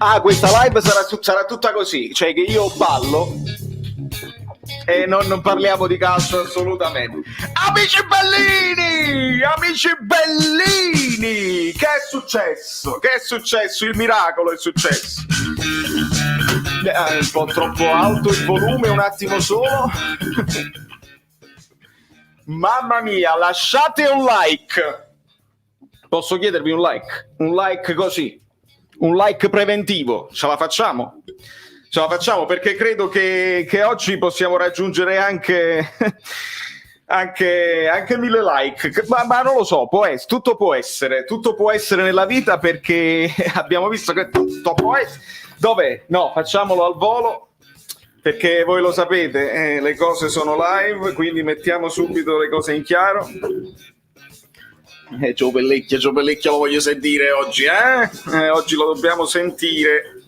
Ah, questa live sarà tutta così, cioè che io ballo e non parliamo di calcio assolutamente. Amici bellini! Amici bellini! Che è successo? Che è successo? Il miracolo è successo. È un po' troppo alto il volume, un attimo solo. Mamma mia, lasciate un like. Posso chiedervi un like? Un like così. Un like preventivo, ce la facciamo? Ce la facciamo perché credo che oggi possiamo raggiungere anche 1000 like, ma non lo so, tutto può essere nella vita, perché abbiamo visto che tutto può essere. Dov'è? No, facciamolo al volo, perché voi lo sapete, le cose sono live, quindi mettiamo subito le cose in chiaro. Gio Pellecchia lo voglio sentire oggi, oggi lo dobbiamo sentire.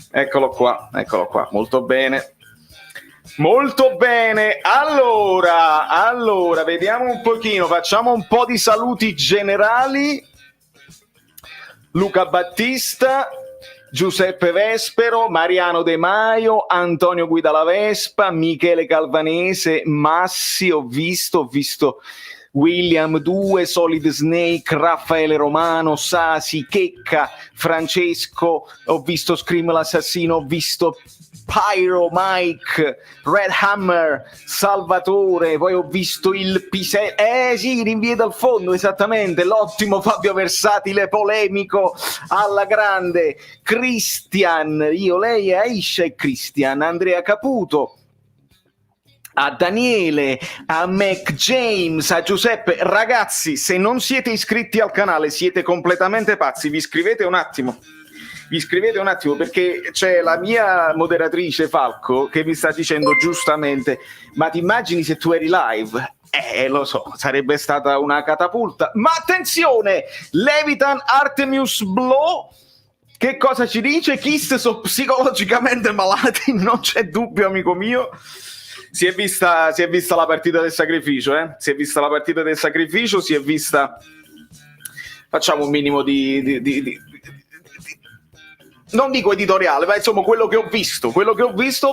Eccolo qua, molto bene. Allora, vediamo un pochino, facciamo un po' di saluti generali. Luca Battista, Giuseppe Vespero, Mariano De Maio, Antonio Guida la Vespa, Michele Calvanese, Massi, ho visto William 2, Solid Snake, Raffaele Romano, Sasi, Checca, Francesco, ho visto Scream l'assassino, ho visto Pyro, Mike, Red Hammer, Salvatore, poi ho visto il Pisello, sì, rinvie dal fondo, esattamente, l'ottimo Fabio Versatile, polemico alla grande, Christian, io, lei, Aisha e Christian, Andrea Caputo, a Daniele, a Mac James, a Giuseppe. Ragazzi, se non siete iscritti al canale siete completamente pazzi, vi iscrivete un attimo, perché c'è la mia moderatrice Falco che mi sta dicendo giustamente: ma ti immagini se tu eri live? Lo so, sarebbe stata una catapulta. Ma attenzione, Levitan Artemius Blow, che cosa ci dice? Kiss sono psicologicamente malati, non c'è dubbio, amico mio. Si è vista la partita del sacrificio, si è vista, facciamo un minimo di non dico editoriale, ma insomma quello che ho visto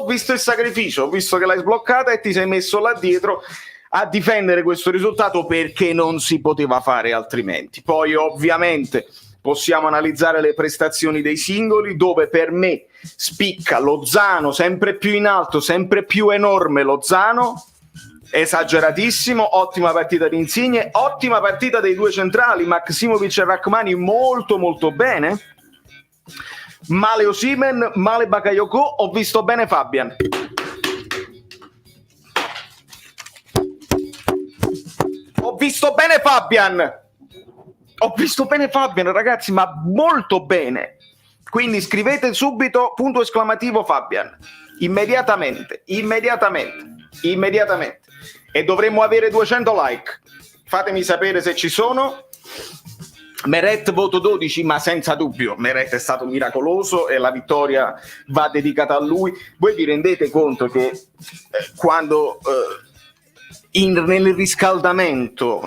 il sacrificio, ho visto che l'hai sbloccata e ti sei messo là dietro a difendere questo risultato, perché non si poteva fare altrimenti. Poi ovviamente possiamo analizzare le prestazioni dei singoli, dove per me spicca Lozano, sempre più in alto, sempre più enorme Lozano, esageratissimo, ottima partita di Insigne, ottima partita dei due centrali, Maksimovic e Rachmani, molto molto bene, male Osimhen, male Bakayoko, ho visto bene Fabian. Ho visto bene Fabian, ragazzi, ma molto bene. Quindi scrivete subito punto esclamativo Fabian, immediatamente. E dovremmo avere 200 like. Fatemi sapere se ci sono. Meret voto 12, ma senza dubbio Meret è stato miracoloso e la vittoria va dedicata a lui. Voi vi rendete conto che quando nel riscaldamento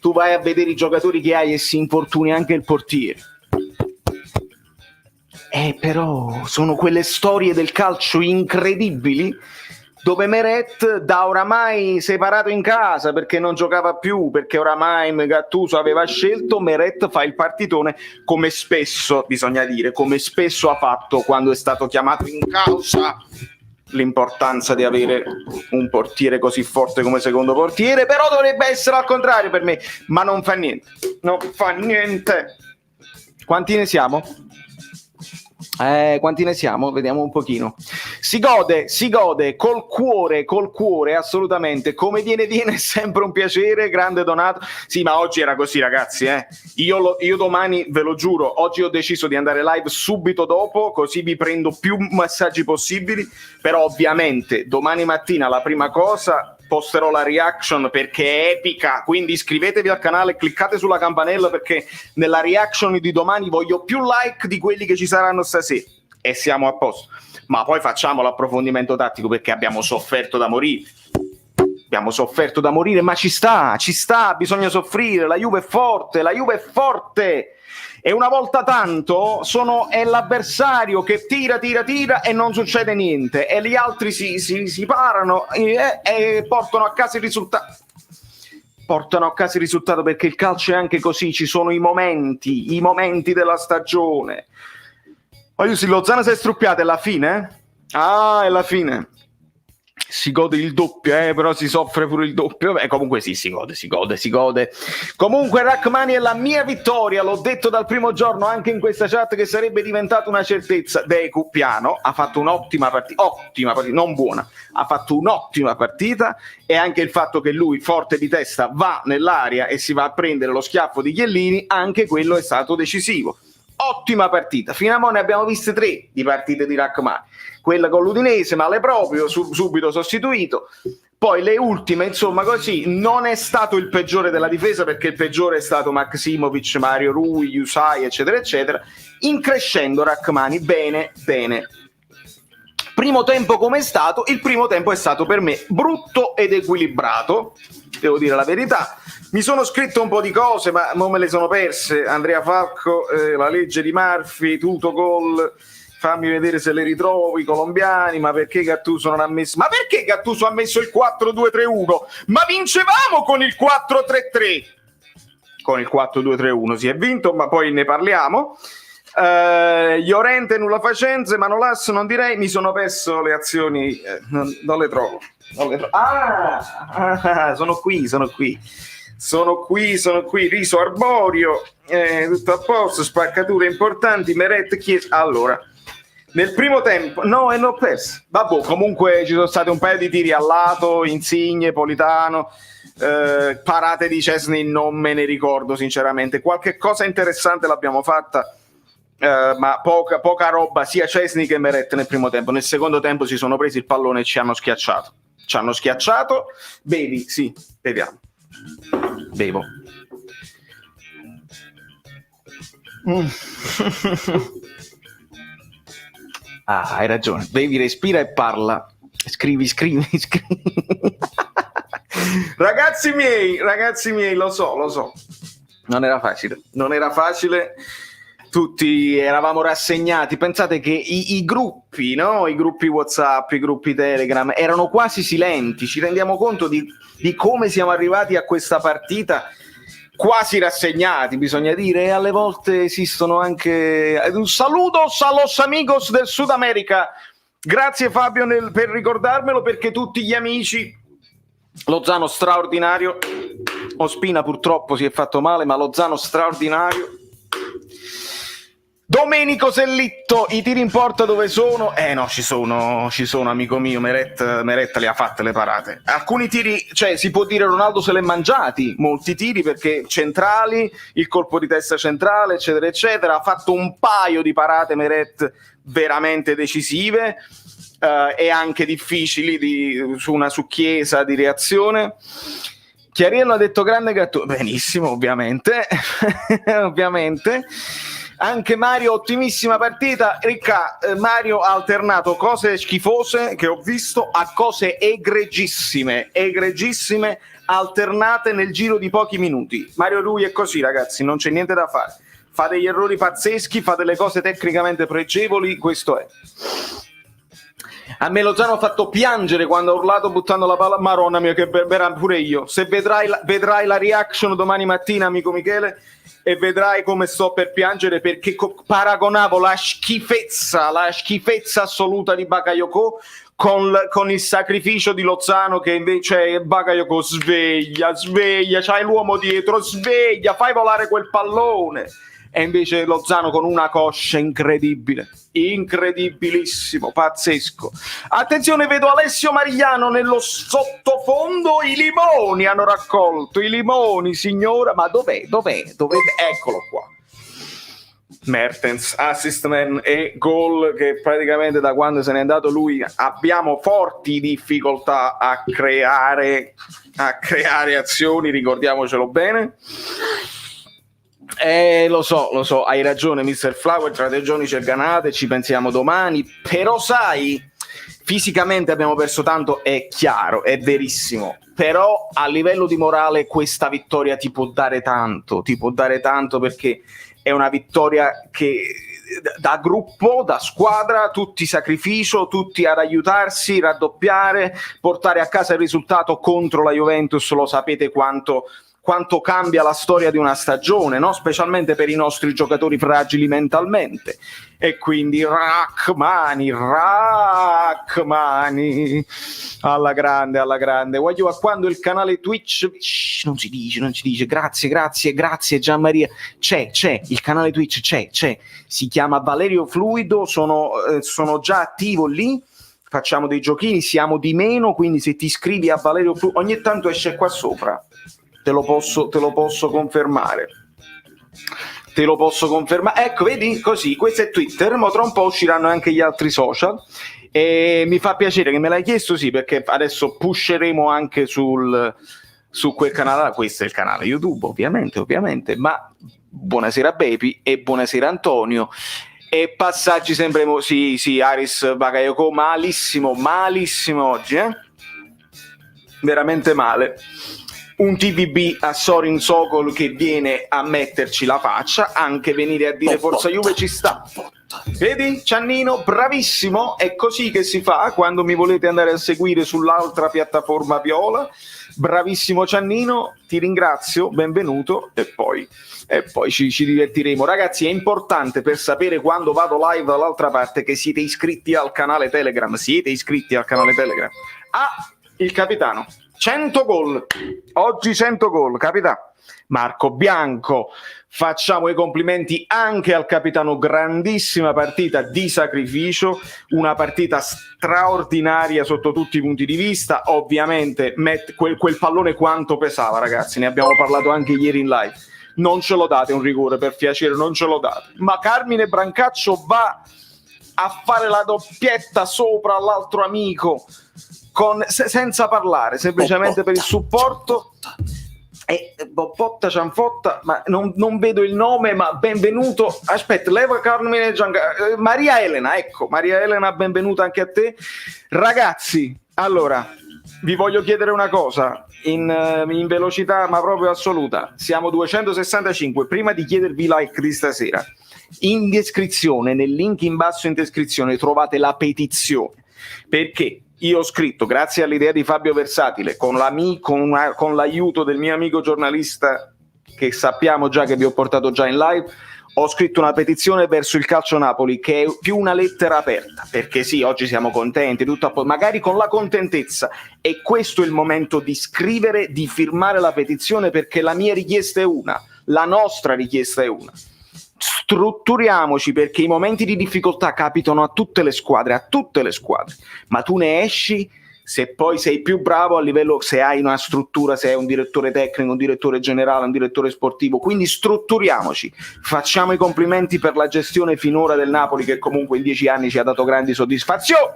tu vai a vedere i giocatori che hai e si infortuni anche il portiere, però sono quelle storie del calcio incredibili, dove Meret, da oramai separato in casa perché non giocava più, perché oramai Gattuso aveva scelto, Meret fa il partitone, come spesso, bisogna dire, come spesso ha fatto quando è stato chiamato in causa l'importanza di avere un portiere così forte come secondo portiere. Però dovrebbe essere al contrario per me, ma non fa niente. Quanti ne siamo? Quanti ne siamo? Vediamo un pochino. Si gode col cuore, assolutamente. Come viene, è sempre un piacere. Grande Donato. Sì, ma oggi era così, ragazzi. Io domani, ve lo giuro, oggi ho deciso di andare live subito dopo, così vi prendo più messaggi possibili. Però, ovviamente, domani mattina la prima cosa posterò la reaction perché è epica, quindi iscrivetevi al canale, cliccate sulla campanella perché nella reaction di domani voglio più like di quelli che ci saranno stasera e siamo a posto. Ma poi facciamo l'approfondimento tattico perché abbiamo sofferto da morire. Ma ci sta, bisogna soffrire, la Juve è forte. E una volta tanto è l'avversario che tira e non succede niente e gli altri si parano e portano a casa il risultato. Perché il calcio è anche così, ci sono i momenti della stagione. Lozano si è struppiato, è la fine? È la fine. Si gode il doppio, però si soffre pure il doppio. Comunque sì, si gode. Comunque Rachmani è la mia vittoria, l'ho detto dal primo giorno anche in questa chat che sarebbe diventata una certezza. Decu piano, ha fatto un'ottima partita, non buona, ha fatto un'ottima partita e anche il fatto che lui, forte di testa, va nell'area e si va a prendere lo schiaffo di Chiellini, anche quello è stato decisivo. Ottima partita, fino a mo' ne abbiamo viste 3 di partite di Rachmani. Quella con l'Udinese, male proprio, subito sostituito. Poi le ultime, insomma, così, non è stato il peggiore della difesa perché il peggiore è stato Maksimovic, Mario Rui, Yusai, eccetera, eccetera. In crescendo Rachmani, bene. Primo tempo come è stato? Il primo tempo è stato per me brutto ed equilibrato, devo dire la verità. Mi sono scritto un po' di cose, ma non me le sono perse. Andrea Falco, la legge di Murphy, tutto gol... Fammi vedere se le ritrovo, i colombiani, ma perché Gattuso non ha messo... Ma perché Gattuso ha messo il 4-2-3-1? Ma vincevamo con il 4-3-3! Con il 4-2-3-1 si è vinto, ma poi ne parliamo. Llorente nulla facenze, Manolas non direi, mi sono perso le azioni, non le trovo. Sono qui, riso arborio, tutto a posto, spaccature importanti, Meret, Chiesa... Allora... Nel primo tempo, no, e l'ho perso. Vabbè, comunque ci sono stati un paio di tiri al lato, Insigne, Politano, parate di Szczesny non me ne ricordo sinceramente. Qualche cosa interessante l'abbiamo fatta, ma poca roba, sia Szczesny che Meret nel primo tempo. Nel secondo tempo si sono presi il pallone e ci hanno schiacciato. Bevi, sì, beviamo. Bevo. Hai ragione, bevi, respira e parla. Scrivi. Ragazzi miei, lo so. Non era facile. Tutti eravamo rassegnati. Pensate che i gruppi, no? I gruppi WhatsApp, i gruppi Telegram erano quasi silenti. Ci rendiamo conto di come siamo arrivati a questa partita quasi rassegnati, bisogna dire, e alle volte esistono anche... Un saluto a los amigos del Sud America, grazie Fabio per ricordarmelo, perché tutti gli amici, Lozano straordinario, Ospina purtroppo si è fatto male, ma Lozano straordinario, Domenico Sellitto, i tiri in porta dove sono? No, ci sono, amico mio, Meret le ha fatte le parate. Alcuni tiri, cioè si può dire Ronaldo se l'è mangiati, molti tiri perché centrali, il colpo di testa centrale, eccetera, eccetera. Ha fatto un paio di parate Meret veramente decisive e anche difficili su Chiesa di reazione. Chiariello ha detto grande Gattuso, benissimo, ovviamente. Anche Mario, ottimissima partita. Ricca, Mario ha alternato cose schifose che ho visto a cose egregissime, alternate nel giro di pochi minuti. Mario Rui è così, ragazzi, non c'è niente da fare. Fa degli errori pazzeschi, fa delle cose tecnicamente pregevoli, questo è. A me Lozano ha fatto piangere quando ha urlato buttando la palla. Maronna mia, che pure io. Se vedrai la reaction domani mattina, amico Michele, e vedrai come sto per piangere, perché paragonavo la schifezza assoluta di Bakayoko con il sacrificio di Lozano, che invece Bakayoko sveglia, c'hai l'uomo dietro, sveglia, fai volare quel pallone. e invece Lozano con una coscia incredibile, incredibilissimo, pazzesco. Attenzione, vedo Alessio Marigliano nello sottofondo, i limoni hanno raccolto, i limoni, signora, ma dov'è? Eccolo qua. Mertens, assist man e gol, che praticamente da quando se n'è andato lui abbiamo forti difficoltà a creare azioni, ricordiamocelo bene. Lo so, hai ragione Mr. Flower, tra 3 giorni c'è Ganate, ci pensiamo domani, però sai, fisicamente abbiamo perso tanto, è chiaro, è verissimo, però a livello di morale questa vittoria ti può dare tanto perché è una vittoria che da gruppo, da squadra, tutti sacrificio, tutti ad aiutarsi, raddoppiare, portare a casa il risultato contro la Juventus. Lo sapete quanto cambia la storia di una stagione, no? Specialmente per i nostri giocatori fragili mentalmente. E quindi Rachmani, alla grande. Voglio a quando il canale Twitch, non si dice, grazie Gianmaria, c'è, il canale Twitch c'è, si chiama Valerio Fluido, sono già attivo lì, facciamo dei giochini, siamo di meno, quindi se ti iscrivi a Valerio Fluido, ogni tanto esce qua sopra, te lo posso confermare. Ecco, vedi, così, questo è Twitter, ma tra un po' usciranno anche gli altri social e mi fa piacere che me l'hai chiesto, sì, perché adesso pusheremo anche su quel canale. Questo è il canale YouTube, ovviamente, ma buonasera Baby e buonasera Antonio. E passaggi sempre sì, Aris Bakayoko, malissimo oggi, veramente male. Un TVB a Sorin Sokol che viene a metterci la faccia, anche venire a dire Forza Juve ci sta. Vedi Ciannino, bravissimo, è così che si fa quando mi volete andare a seguire sull'altra piattaforma viola. Bravissimo Ciannino, ti ringrazio, benvenuto e poi ci divertiremo. Ragazzi, è importante per sapere quando vado live dall'altra parte che siete iscritti al canale Telegram. Il capitano 100 gol, oggi 100 gol, capitano Marco Bianco. Facciamo i complimenti anche al capitano, grandissima partita di sacrificio, una partita straordinaria sotto tutti i punti di vista. Ovviamente quel pallone quanto pesava, ragazzi, ne abbiamo parlato anche ieri in live. Non ce lo date un rigore, per piacere, non ce lo date. Ma Carmine Brancaccio va a fare la doppietta sopra l'altro amico senza parlare, semplicemente per il supporto. Botta Cianfotta, ma non vedo il nome, ma benvenuto. Aspetta, leva Carmine Maria Elena, benvenuta anche a te. Ragazzi, allora vi voglio chiedere una cosa in velocità ma proprio assoluta. Siamo 265. Prima di chiedervi like di stasera, in descrizione, nel link in basso in descrizione trovate la petizione, perché io ho scritto, grazie all'idea di Fabio Versatile, con l'aiuto del mio amico giornalista che sappiamo già che vi ho portato già in live, ho scritto una petizione verso il Calcio Napoli che è più una lettera aperta, perché sì, oggi siamo contenti, magari con la contentezza, e questo è il momento di scrivere, di firmare la petizione, perché la mia richiesta è una, la nostra richiesta è una. Strutturiamoci, perché i momenti di difficoltà capitano a tutte le squadre, ma tu ne esci se poi sei più bravo a livello, se hai una struttura, se hai un direttore tecnico, un direttore generale, un direttore sportivo. Quindi strutturiamoci, facciamo i complimenti per la gestione finora del Napoli, che comunque in 10 anni ci ha dato grandi soddisfazioni.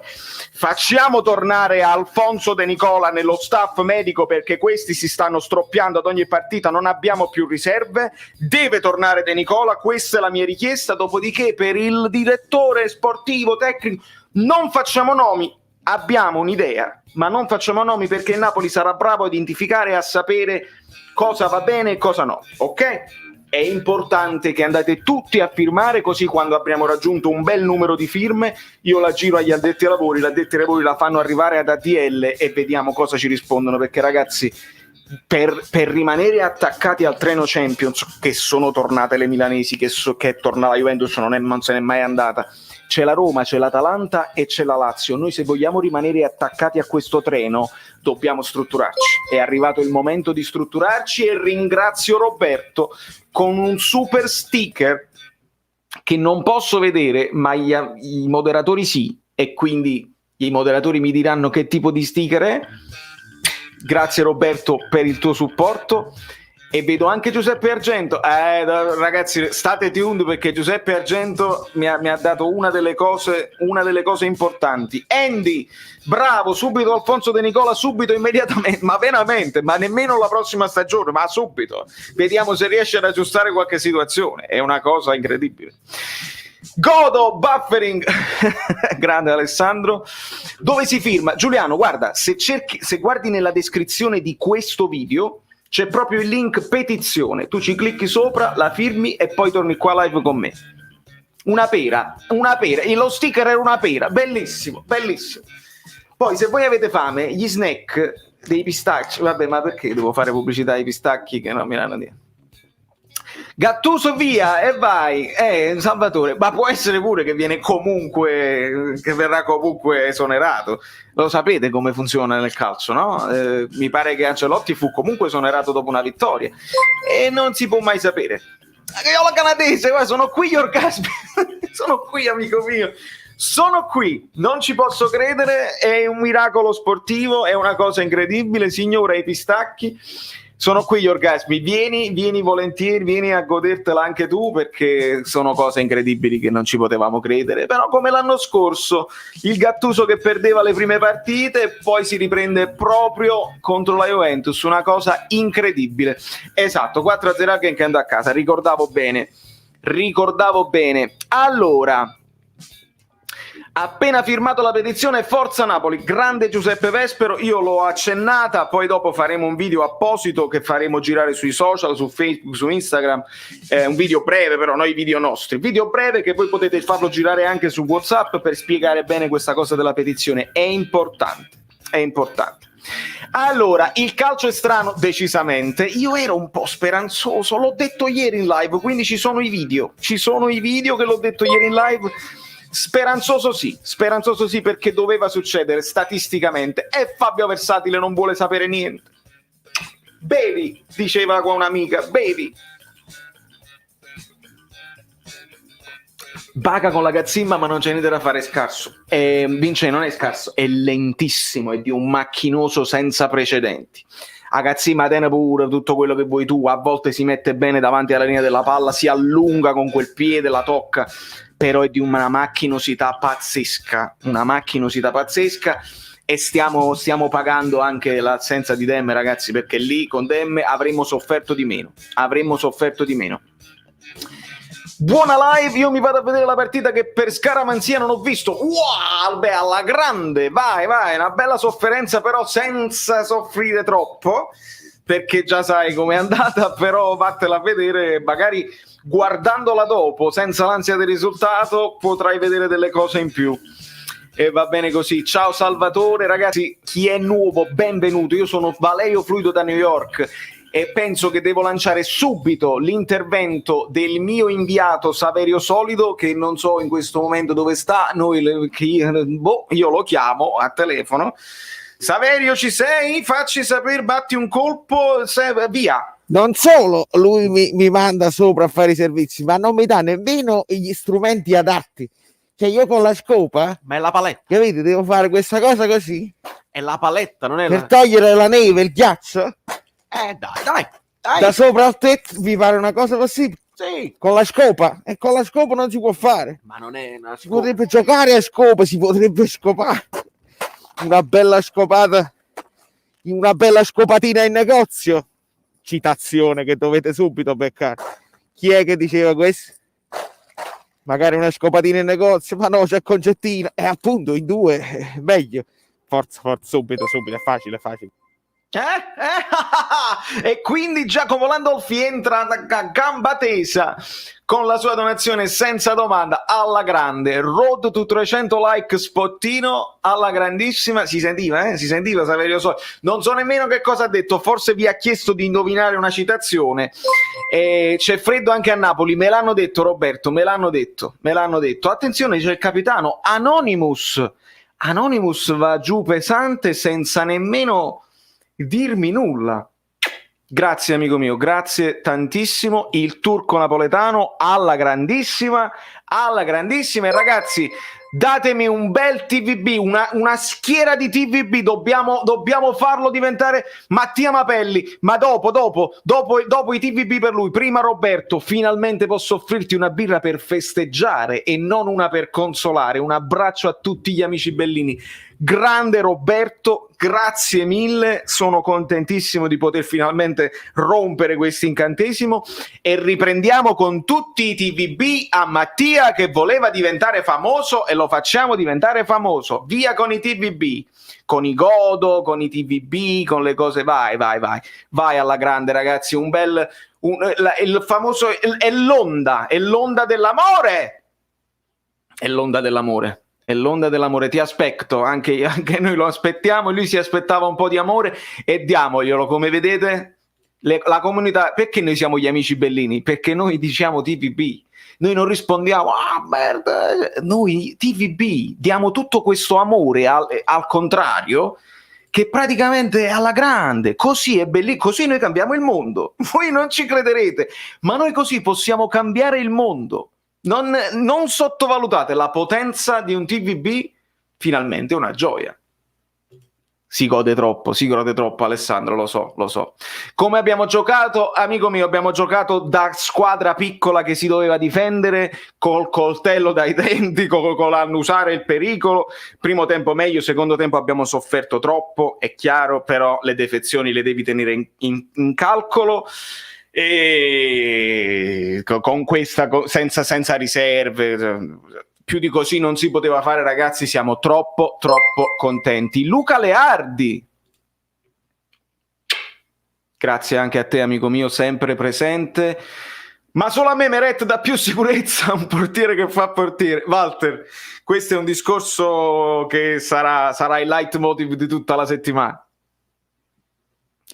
Facciamo tornare Alfonso De Nicola nello staff medico, perché questi si stanno stroppiando ad ogni partita, non abbiamo più riserve, deve tornare De Nicola, questa è la mia richiesta. Dopodiché per il direttore sportivo, tecnico, non facciamo nomi. Abbiamo un'idea, ma non facciamo nomi, perché il Napoli sarà bravo a identificare e a sapere cosa va bene e cosa no, ok? È importante che andate tutti a firmare, così quando abbiamo raggiunto un bel numero di firme io la giro agli addetti ai lavori, gli addetti ai lavori la fanno arrivare ad ADL e vediamo cosa ci rispondono, perché ragazzi per rimanere attaccati al treno Champions, che sono tornate le milanesi, che è tornata la Juventus, non se n'è mai andata, c'è la Roma, c'è l'Atalanta e c'è la Lazio. Noi, se vogliamo rimanere attaccati a questo treno, dobbiamo strutturarci. È arrivato il momento di strutturarci, e ringrazio Roberto con un super sticker che non posso vedere, ma i moderatori sì, e quindi i moderatori mi diranno che tipo di sticker è. Grazie Roberto per il tuo supporto. E vedo anche Giuseppe Argento. Ragazzi, state tuned, perché Giuseppe Argento mi ha dato una delle cose importanti. Andy, bravo, subito Alfonso De Nicola, subito, immediatamente, ma veramente, ma nemmeno la prossima stagione, ma subito. Vediamo se riesce ad aggiustare qualche situazione. È una cosa incredibile. Godo, buffering. Grande Alessandro. Dove si firma? Giuliano, guarda, se guardi nella descrizione di questo video c'è proprio il link petizione, tu ci clicchi sopra, la firmi e poi torni qua live con me. Una pera, e lo sticker era una pera, bellissimo, bellissimo. Poi, se voi avete fame, gli snack dei pistacchi, vabbè, ma perché devo fare pubblicità ai pistacchi che non mi danno niente? Gattuso via, e vai, Salvatore, ma può essere pure che verrà comunque esonerato. Lo sapete come funziona nel calcio, no? Mi pare che Ancelotti fu comunque esonerato dopo una vittoria, e non si può mai sapere. Io la canadese, guarda, sono qui, gli orgasmi. Sono qui, amico mio. Sono qui, non ci posso credere, è un miracolo sportivo, è una cosa incredibile, signora, i pistacchi. Sono qui gli orgasmi, vieni volentieri, vieni a godertela anche tu, perché sono cose incredibili che non ci potevamo credere. Però, come l'anno scorso, il Gattuso che perdeva le prime partite e poi si riprende proprio contro la Juventus, una cosa incredibile. Esatto, 4-0 che andò a casa, ricordavo bene. Allora, appena firmato la petizione, Forza Napoli, grande Giuseppe Vespero, io l'ho accennata, poi dopo faremo un video apposito che faremo girare sui social, su Facebook, su Instagram, un video breve, però noi video nostri, video breve che voi potete farlo girare anche su WhatsApp per spiegare bene questa cosa della petizione, è importante. Allora, il calcio è strano, decisamente. Io ero un po' speranzoso, l'ho detto ieri in live, quindi ci sono i video che l'ho detto ieri in live. Speranzoso sì, perché doveva succedere statisticamente, e Fabio Versatile non vuole sapere niente. Bevi, diceva qua un'amica, bevi. Baga con la Gazzimma, ma non c'è niente da fare, è scarso. Vince, non è scarso, è lentissimo, è di un macchinoso senza precedenti. A Gazzimma tiene pure tutto quello che vuoi tu, a volte si mette bene davanti alla linea della palla, si allunga con quel piede, la tocca, però è di una macchinosità pazzesca, e stiamo pagando anche l'assenza di Demme, ragazzi, perché lì con Demme avremmo sofferto di meno. Buona live, io mi vado a vedere la partita che per scaramanzia non ho visto. Wow, beh, alla grande, vai, una bella sofferenza, però senza soffrire troppo, perché già sai com'è andata, però vattela a vedere, magari guardandola dopo, senza l'ansia del risultato, potrai vedere delle cose in più. E va bene così. Ciao Salvatore, ragazzi, chi è nuovo, benvenuto. Io sono Valerio Fluido da New York e penso che devo lanciare subito l'intervento del mio inviato Saverio Solido, che non so in questo momento dove sta. Io lo chiamo a telefono. Saverio, ci sei? Facci sapere, batti un colpo, via. Non solo lui mi manda sopra a fare i servizi, ma non mi dà nemmeno gli strumenti adatti. Cioè, io con la scopa, ma è la paletta, capite? Devo fare questa cosa così. È la paletta, non è per togliere la neve, il ghiaccio. Dai. Da sopra al tetto vi pare una cosa così? Sì. Con la scopa? E con la scopa non si può fare. Ma non è una scopa. Si potrebbe giocare a scopa, si potrebbe scopare. Una bella scopata, una bella scopatina in negozio. Citazione che dovete subito beccare. Chi è che diceva questo? Magari una scopatina in negozio, ma no, c'è concettina. E appunto in due, meglio. Forza, subito, è facile. E quindi Giacomo Landolfi entra a gamba tesa con la sua donazione senza domanda, alla grande. Road to 300 like spottino, alla grandissima. Si sentiva, Saverio Soli. Non so nemmeno che cosa ha detto, forse vi ha chiesto di indovinare una citazione. C'è freddo anche a Napoli, me l'hanno detto, Roberto, me l'hanno detto. Attenzione, c'è il capitano Anonymous va giù pesante senza nemmeno dirmi nulla. Grazie amico mio, grazie tantissimo. Il turco napoletano alla grandissima. E ragazzi, datemi un bel TVB, una schiera di TVB. Dobbiamo farlo diventare Mattia Mapelli. Ma dopo i TVB per lui. Prima Roberto, finalmente posso offrirti una birra per festeggiare e non una per consolare. Un abbraccio a tutti gli amici bellini. Grande Roberto, grazie mille, sono contentissimo di poter finalmente rompere questo incantesimo e riprendiamo con tutti i TVB a Mattia che voleva diventare famoso e lo facciamo diventare famoso. Via con i TVB, con i godo, con i TVB, con le cose, vai alla grande ragazzi, il famoso è l'onda dell'amore, è l'onda dell'amore, ti aspetto, anche noi lo aspettiamo, lui si aspettava un po' di amore e diamoglielo, come vedete, la comunità, perché noi siamo gli amici bellini? Perché noi diciamo TVB, noi non rispondiamo, merda, noi TVB, diamo tutto questo amore al contrario, che praticamente è alla grande, così è bellissimo, così noi cambiamo il mondo, voi non ci crederete, ma noi così possiamo cambiare il mondo. Non sottovalutate la potenza di un TVB, finalmente una gioia. Si gode troppo Alessandro, lo so. Come abbiamo giocato, amico mio, abbiamo giocato da squadra piccola che si doveva difendere col coltello dai denti, con l'annusare il pericolo. Primo tempo meglio, secondo tempo abbiamo sofferto troppo, è chiaro, però le defezioni le devi tenere in calcolo. E con questa senza riserve, più di così non si poteva fare, ragazzi, siamo troppo contenti. Luca Leardi, grazie anche a te amico mio, sempre presente, ma solo a me Meret dà più sicurezza un portiere che fa portiere. Walter, questo è un discorso che sarà il leitmotiv di tutta la settimana.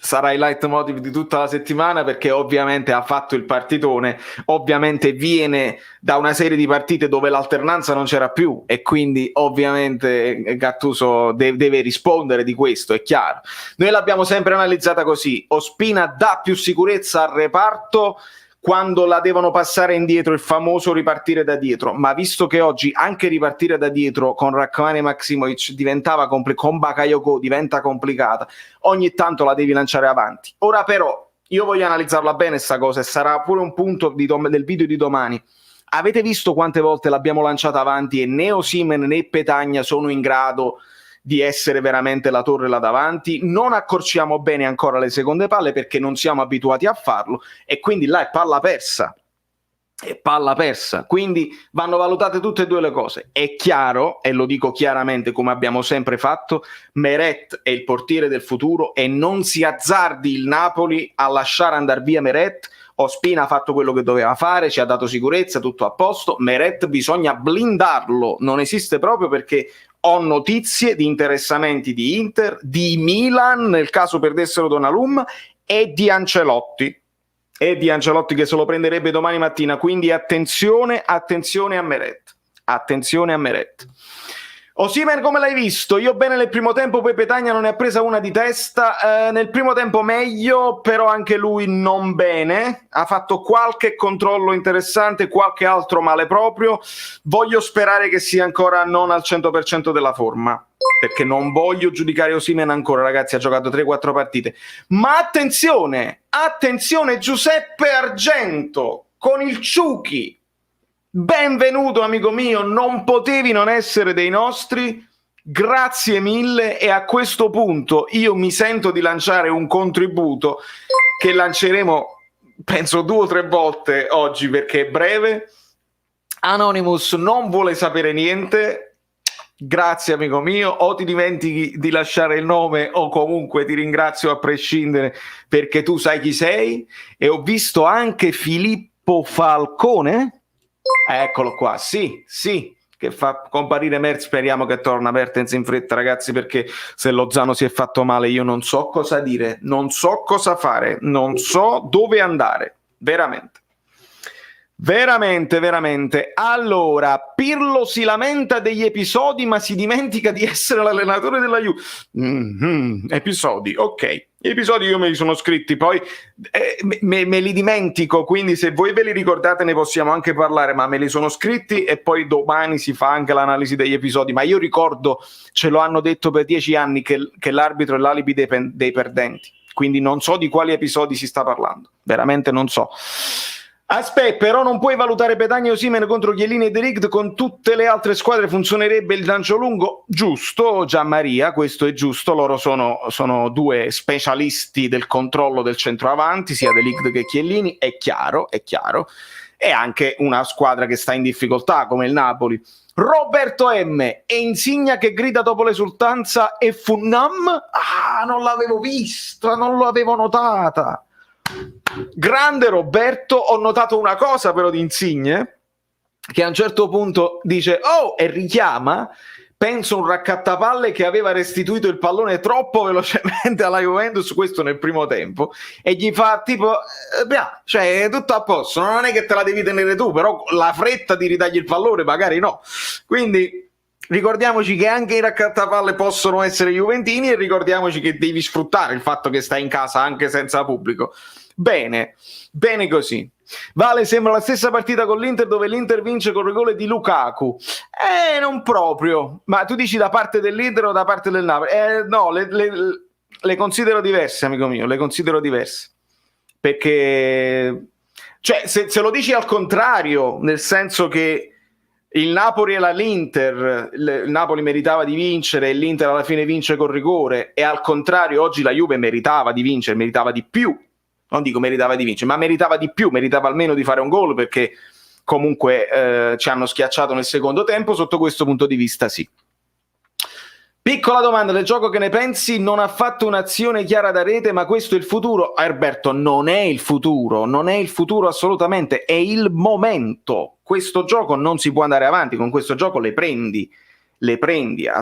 Sarà il leitmotiv di tutta la settimana, perché ovviamente ha fatto il partitone, ovviamente viene da una serie di partite dove l'alternanza non c'era più e quindi ovviamente Gattuso deve rispondere di questo, è chiaro. Noi l'abbiamo sempre analizzata così: Ospina dà più sicurezza al reparto quando la devono passare indietro, il famoso ripartire da dietro, ma visto che oggi anche ripartire da dietro con Rachmani e Maximovic diventava con Bakayoko diventa complicata, ogni tanto la devi lanciare avanti. Ora però io voglio analizzarla bene sta cosa e sarà pure un punto del video di domani. Avete visto quante volte l'abbiamo lanciata avanti e né Osimhen né Petagna sono in grado di essere veramente la torre là davanti? Non accorciamo bene ancora le seconde palle perché non siamo abituati a farlo e quindi là è palla persa, quindi vanno valutate tutte e due le cose. È chiaro, e lo dico chiaramente come abbiamo sempre fatto, Meret è il portiere del futuro e non si azzardi il Napoli a lasciare andare via Meret. Ospina ha fatto quello che doveva fare, ci ha dato sicurezza, tutto a posto. Meret bisogna blindarlo, non esiste proprio, perché ho notizie di interessamenti di Inter, di Milan nel caso perdessero Donnarumma e di Ancelotti che se lo prenderebbe domani mattina, quindi attenzione a Meret, Osimhen come l'hai visto? Io bene nel primo tempo, poi Petagna non ne ha presa una di testa, nel primo tempo meglio, però anche lui non bene, ha fatto qualche controllo interessante, qualche altro male proprio. Voglio sperare che sia ancora non al 100% della forma, perché non voglio giudicare Osimhen ancora, ragazzi, ha giocato 3-4 partite. Ma attenzione Giuseppe Argento con il Ciuchi. Benvenuto amico mio, non potevi non essere dei nostri, grazie mille. E a questo punto io mi sento di lanciare un contributo che lanceremo penso 2 o 3 volte oggi perché è breve. Anonymous non vuole sapere niente, Grazie amico mio, o ti dimentichi di lasciare il nome o comunque ti ringrazio a prescindere perché tu sai chi sei. E ho visto anche Filippo Falcone, eccolo qua, sì, che fa comparire Merz, speriamo che torna Mertens in fretta ragazzi, perché se Lozano si è fatto male io non so cosa dire, non so cosa fare, non so dove andare, veramente. Veramente. Allora, Pirlo si lamenta degli episodi ma si dimentica di essere l'allenatore della Juve. Episodi, ok. Gli episodi io me li sono scritti, poi me li dimentico, quindi se voi ve li ricordate ne possiamo anche parlare, ma me li sono scritti e poi domani si fa anche l'analisi degli episodi. Ma io ricordo, ce lo hanno detto per 10 anni, che l'arbitro è l'alibi dei perdenti, quindi non so di quali episodi si sta parlando, veramente non so. Aspetta, però non puoi valutare Petagna e Osimhen contro Chiellini e De Ligt, con tutte le altre squadre funzionerebbe il lancio lungo? Giusto, Gianmaria, questo è giusto, loro sono due specialisti del controllo del centroavanti, sia De Ligt che Chiellini, è chiaro, è anche una squadra che sta in difficoltà come il Napoli. Roberto M. e Insigne che grida dopo l'esultanza e Funnam? Ah, non l'avevo vista, non l'avevo notata. Grande Roberto, ho notato una cosa però di Insigne, che a un certo punto dice oh e richiama, penso un raccattapalle che aveva restituito il pallone troppo velocemente alla Juventus, questo nel primo tempo, e gli fa tipo cioè tutto a posto, non è che te la devi tenere tu, però la fretta di ridargli il pallone magari no, quindi ricordiamoci che anche i raccattapalle possono essere juventini e ricordiamoci che devi sfruttare il fatto che stai in casa anche senza pubblico. Bene così. Vale, sembra la stessa partita con l'Inter dove l'Inter vince con il gol di Lukaku. Non proprio. Ma tu dici da parte dell'Inter o da parte del Napoli? No, le considero diverse, amico mio, le considero diverse. Perché, cioè, se lo dici al contrario, nel senso che il Napoli era l'Inter, il Napoli meritava di vincere e l'Inter alla fine vince con rigore, e al contrario oggi la Juve meritava di vincere, meritava di più. Non dico meritava di vincere, ma meritava di più, meritava almeno di fare un gol, perché comunque ci hanno schiacciato nel secondo tempo. Sotto questo punto di vista sì. Piccola domanda del gioco, che ne pensi? Non ha fatto un'azione chiara da rete, ma questo è il futuro? Alberto, non è il futuro assolutamente, è il momento. Questo gioco non si può andare avanti, con questo gioco le prendi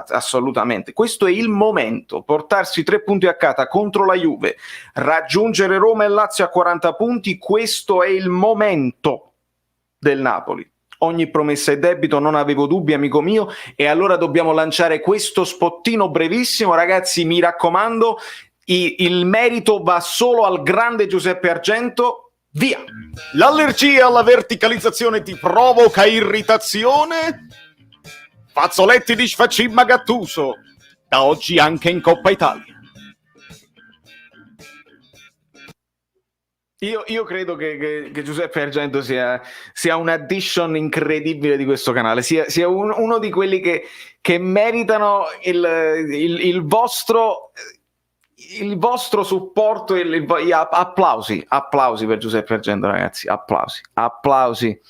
assolutamente. Questo è il momento, portarsi 3 punti a casa contro la Juve, raggiungere Roma e Lazio a 40 punti, questo è il momento del Napoli. Ogni promessa è debito, non avevo dubbi amico mio, e allora dobbiamo lanciare questo spottino brevissimo, ragazzi, mi raccomando, il merito va solo al grande Giuseppe Argento. Via! L'allergia alla verticalizzazione ti provoca irritazione? Fazzoletti di Sfacimma Gattuso, da oggi anche in Coppa Italia. Io credo che Giuseppe Argento sia un'addition incredibile di questo canale, sia uno di quelli che meritano il vostro supporto, applausi per Giuseppe Argento, ragazzi, applausi.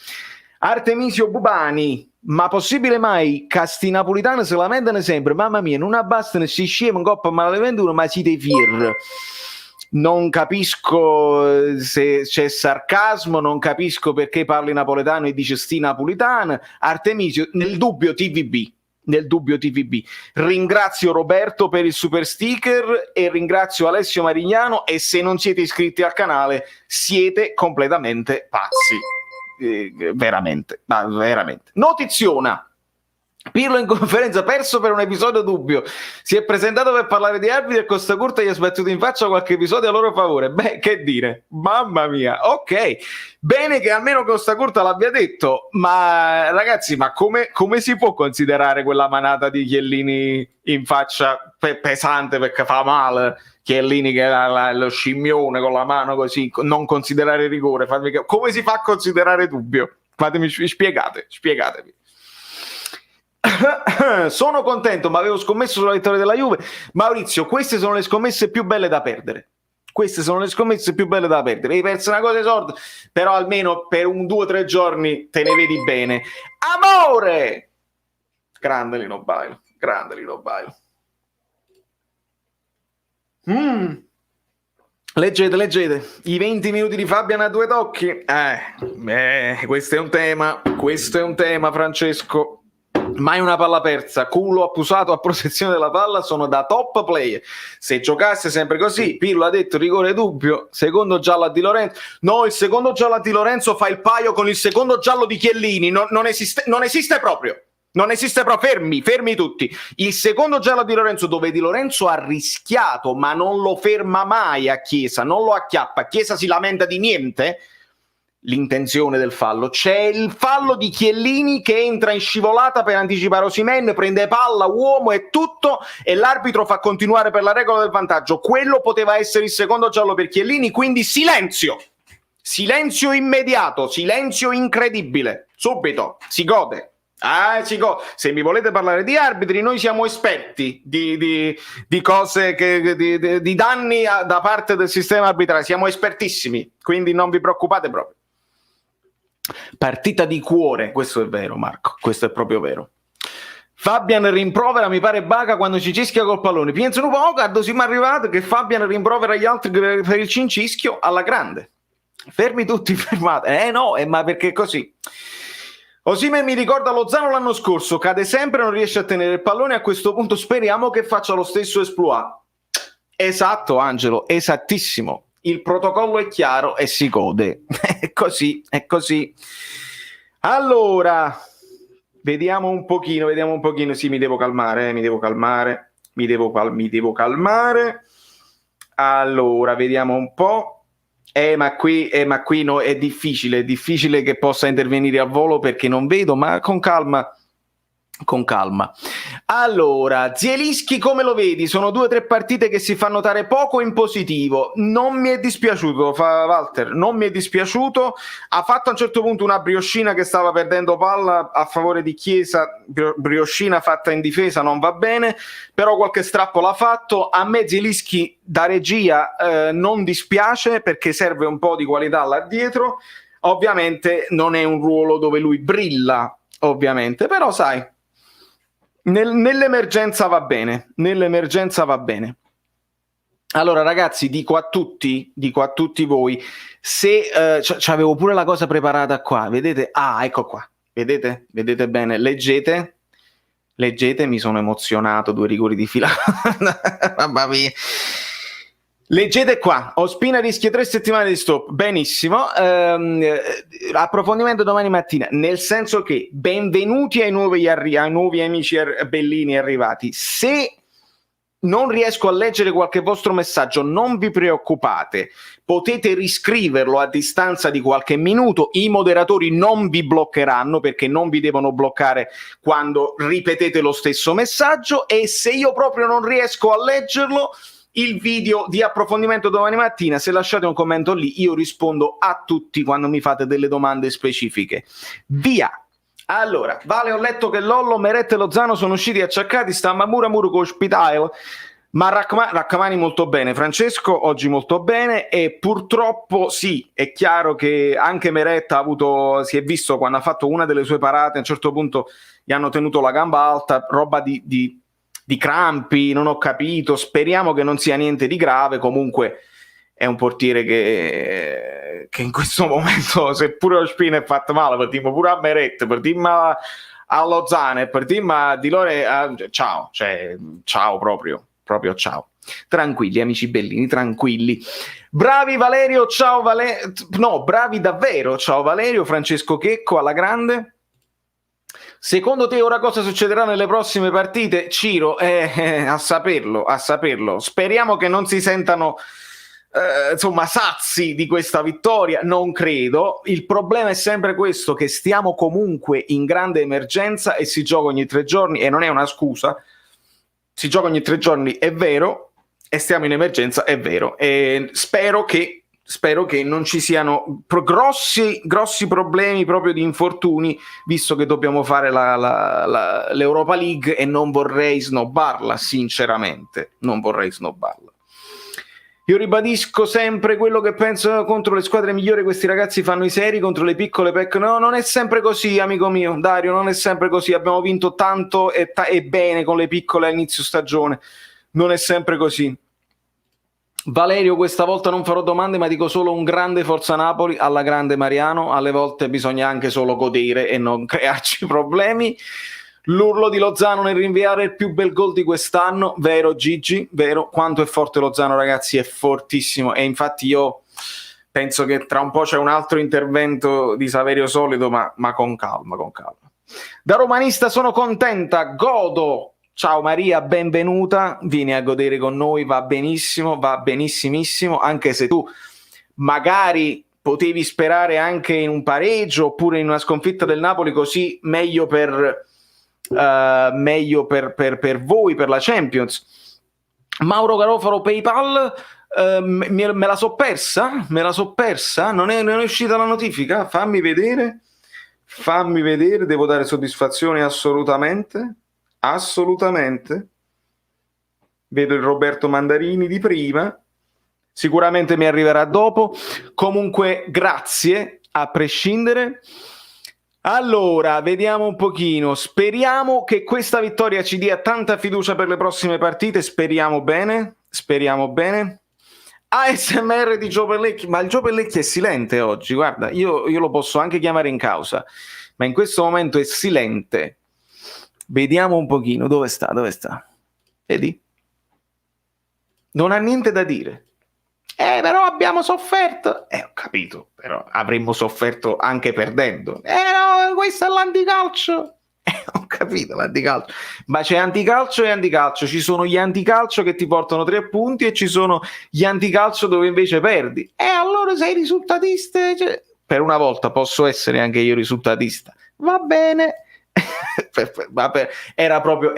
Artemisio Bubani, ma possibile mai Casti napolitano se lamentano sempre, mamma mia, non abbastano, si scema in Coppa Maleventura, ma siete fir. Non capisco se c'è sarcasmo, non capisco perché parli napoletano e dice sti napolitana. Artemisio, nel dubbio TVB. Ringrazio Roberto per il super sticker e ringrazio Alessio Marignano, e se non siete iscritti al canale siete completamente pazzi. Veramente. Notiziona: Pirlo in conferenza, perso per un episodio dubbio, si è presentato per parlare di arbitri e Costa Curta gli ha sbattuto in faccia qualche episodio a loro favore. Beh, che dire, mamma mia. Ok, bene che almeno Costa Curta l'abbia detto, ma ragazzi, ma come si può considerare quella manata di Chiellini in faccia pesante, perché fa male? Chiellini che era lo scimmione con la mano così, non considerare rigore, come si fa a considerare dubbio? Spiegatevi. Sono contento, ma avevo scommesso sulla vittoria della Juve. Maurizio, queste sono le scommesse più belle da perdere. Hai perso una cosa esorda, però almeno per 2 o 3 giorni te ne vedi bene. Amore, grande Lino Bailo, grande Lino Bailo. Leggete, i 20 minuti di Fabian a due tocchi. Questo è un tema, Francesco. Mai una palla persa, culo appusato a protezione della palla, sono da top player. Se giocasse sempre così, Pirlo ha detto rigore dubbio, secondo giallo a Di Lorenzo. No, il secondo giallo a Di Lorenzo fa il paio con il secondo giallo di Chiellini, non esiste proprio. Non esiste proprio, fermi tutti. Il secondo giallo di Lorenzo, dove Di Lorenzo ha rischiato, ma non lo ferma mai a Chiesa, non lo acchiappa. Chiesa si lamenta di niente. L'intenzione del fallo, c'è il fallo di Chiellini che entra in scivolata per anticipare Osimhen, prende palla, uomo e tutto, e l'arbitro fa continuare per la regola del vantaggio. Quello poteva essere il secondo giallo per Chiellini, quindi silenzio immediato, silenzio incredibile, subito, si gode. Se mi volete parlare di arbitri, noi siamo esperti di cose di danni da parte del sistema arbitrale, siamo espertissimi, quindi non vi preoccupate proprio. Partita di cuore, questo è vero, Marco, questo è proprio vero. Fabian rimprovera, mi pare Baca quando ci cischia col pallone. Penso un po', quando siamo arrivati che Fabian rimprovera gli altri per il cincischio alla grande. Fermi tutti, fermate. Ma perché è così? Osimhen mi ricorda Lozano l'anno scorso, cade sempre, non riesce a tenere il pallone, a questo punto speriamo che faccia lo stesso exploit. Esatto, Angelo, esattissimo. Il protocollo è chiaro e si gode. È così. Allora, vediamo un pochino. Sì, mi devo calmare. Allora, vediamo un po'. Ma qui no, è difficile che possa intervenire al volo perché non vedo, ma con calma. Allora, Zielinski come lo vedi? Sono 2 o 3 partite che si fa notare poco in positivo. Non mi è dispiaciuto, Walter, non mi è dispiaciuto. Ha fatto a un certo punto una brioscina che stava perdendo palla a favore di Chiesa, brioscina fatta in difesa, non va bene, però qualche strappo l'ha fatto. A me Zielinski da regia non dispiace perché serve un po' di qualità là dietro. Ovviamente non è un ruolo dove lui brilla, ovviamente, però sai, nell'emergenza va bene. Allora ragazzi, dico a tutti voi, se c'avevo pure la cosa preparata qua, vedete? Ecco qua, vedete bene, leggete, mi sono emozionato, 2 rigori di fila. Mamma mia. Leggete qua, Ospina rischia 3 settimane di stop, benissimo, approfondimento domani mattina, nel senso che benvenuti ai nuovi amici bellini arrivati. Se non riesco a leggere qualche vostro messaggio, non vi preoccupate, potete riscriverlo a distanza di qualche minuto, i moderatori non vi bloccheranno perché non vi devono bloccare quando ripetete lo stesso messaggio, e se io proprio non riesco a leggerlo, il video di approfondimento domani mattina, se lasciate un commento lì, io rispondo a tutti quando mi fate delle domande specifiche. Via! Allora, Vale, ho letto che Lollo, Meret e Lozano sono usciti acciaccati, sta Mamura Muro con ospitale, ma Raccamani molto bene, Francesco oggi molto bene, e purtroppo sì, è chiaro che anche Meret si è visto quando ha fatto una delle sue parate, a un certo punto gli hanno tenuto la gamba alta, roba di crampi, non ho capito, speriamo che non sia niente di grave. Comunque è un portiere che in questo momento, seppure lo Spina è fatto male, partiamo pure a Meret, partiamo a Lozano, partiamo a Di Lore, ciao proprio ciao. Tranquilli amici bellini, tranquilli. Bravi Valerio, ciao Valerio, no, bravi davvero, ciao Valerio, Francesco Checco alla grande. Secondo te ora cosa succederà nelle prossime partite? Ciro, a saperlo. Speriamo che non si sentano sazi di questa vittoria, non credo. Il problema è sempre questo, che stiamo comunque in grande emergenza e si gioca ogni 3 giorni, e non è una scusa, si gioca ogni 3 giorni, è vero, e stiamo in emergenza, è vero, e spero che non ci siano grossi problemi proprio di infortuni, visto che dobbiamo fare l'Europa League, e non vorrei snobbarla, sinceramente, non vorrei snobbarla. Io ribadisco sempre quello che penso: contro le squadre migliori questi ragazzi fanno i seri, contro le piccole no, non è sempre così, amico mio Dario, non è sempre così. Abbiamo vinto tanto e bene con le piccole a inizio stagione, non è sempre così. Valerio, questa volta non farò domande, ma dico solo un grande Forza Napoli alla grande Mariano. Alle volte bisogna anche solo godere e non crearci problemi. L'urlo di Lozano nel rinviare il più bel gol di quest'anno, vero Gigi? Vero? Quanto è forte Lozano, ragazzi, è fortissimo, e infatti io penso che tra un po' c'è un altro intervento di Saverio Solido, ma con calma, con calma. Da romanista sono contenta, godo. Ciao Maria, benvenuta, vieni a godere con noi, va benissimo, va benissimissimo, anche se tu magari potevi sperare anche in un pareggio oppure in una sconfitta del Napoli, così meglio per voi, per la Champions. Mauro Garofalo, PayPal, me la so persa, non è uscita la notifica, fammi vedere, devo dare soddisfazione assolutamente, vedo il Roberto Mandarini di prima, sicuramente mi arriverà dopo, comunque grazie a prescindere. Allora, vediamo un pochino, speriamo che questa vittoria ci dia tanta fiducia per le prossime partite, speriamo bene. ASMR di Gio Pellecchi, ma il Gio Pellecchi è silente oggi, guarda, io lo posso anche chiamare in causa, ma in questo momento è silente. Vediamo un pochino, dove sta? Vedi? Non ha niente da dire. Però abbiamo sofferto. Ho capito, però avremmo sofferto anche perdendo. No, questo è l'anticalcio. Ho capito, l'anticalcio. Ma c'è anticalcio e anticalcio. Ci sono gli anticalcio che ti portano 3 punti e ci sono gli anticalcio dove invece perdi. Allora sei risultatista? Cioè, per una volta posso essere anche io risultatista. Va bene. Era proprio...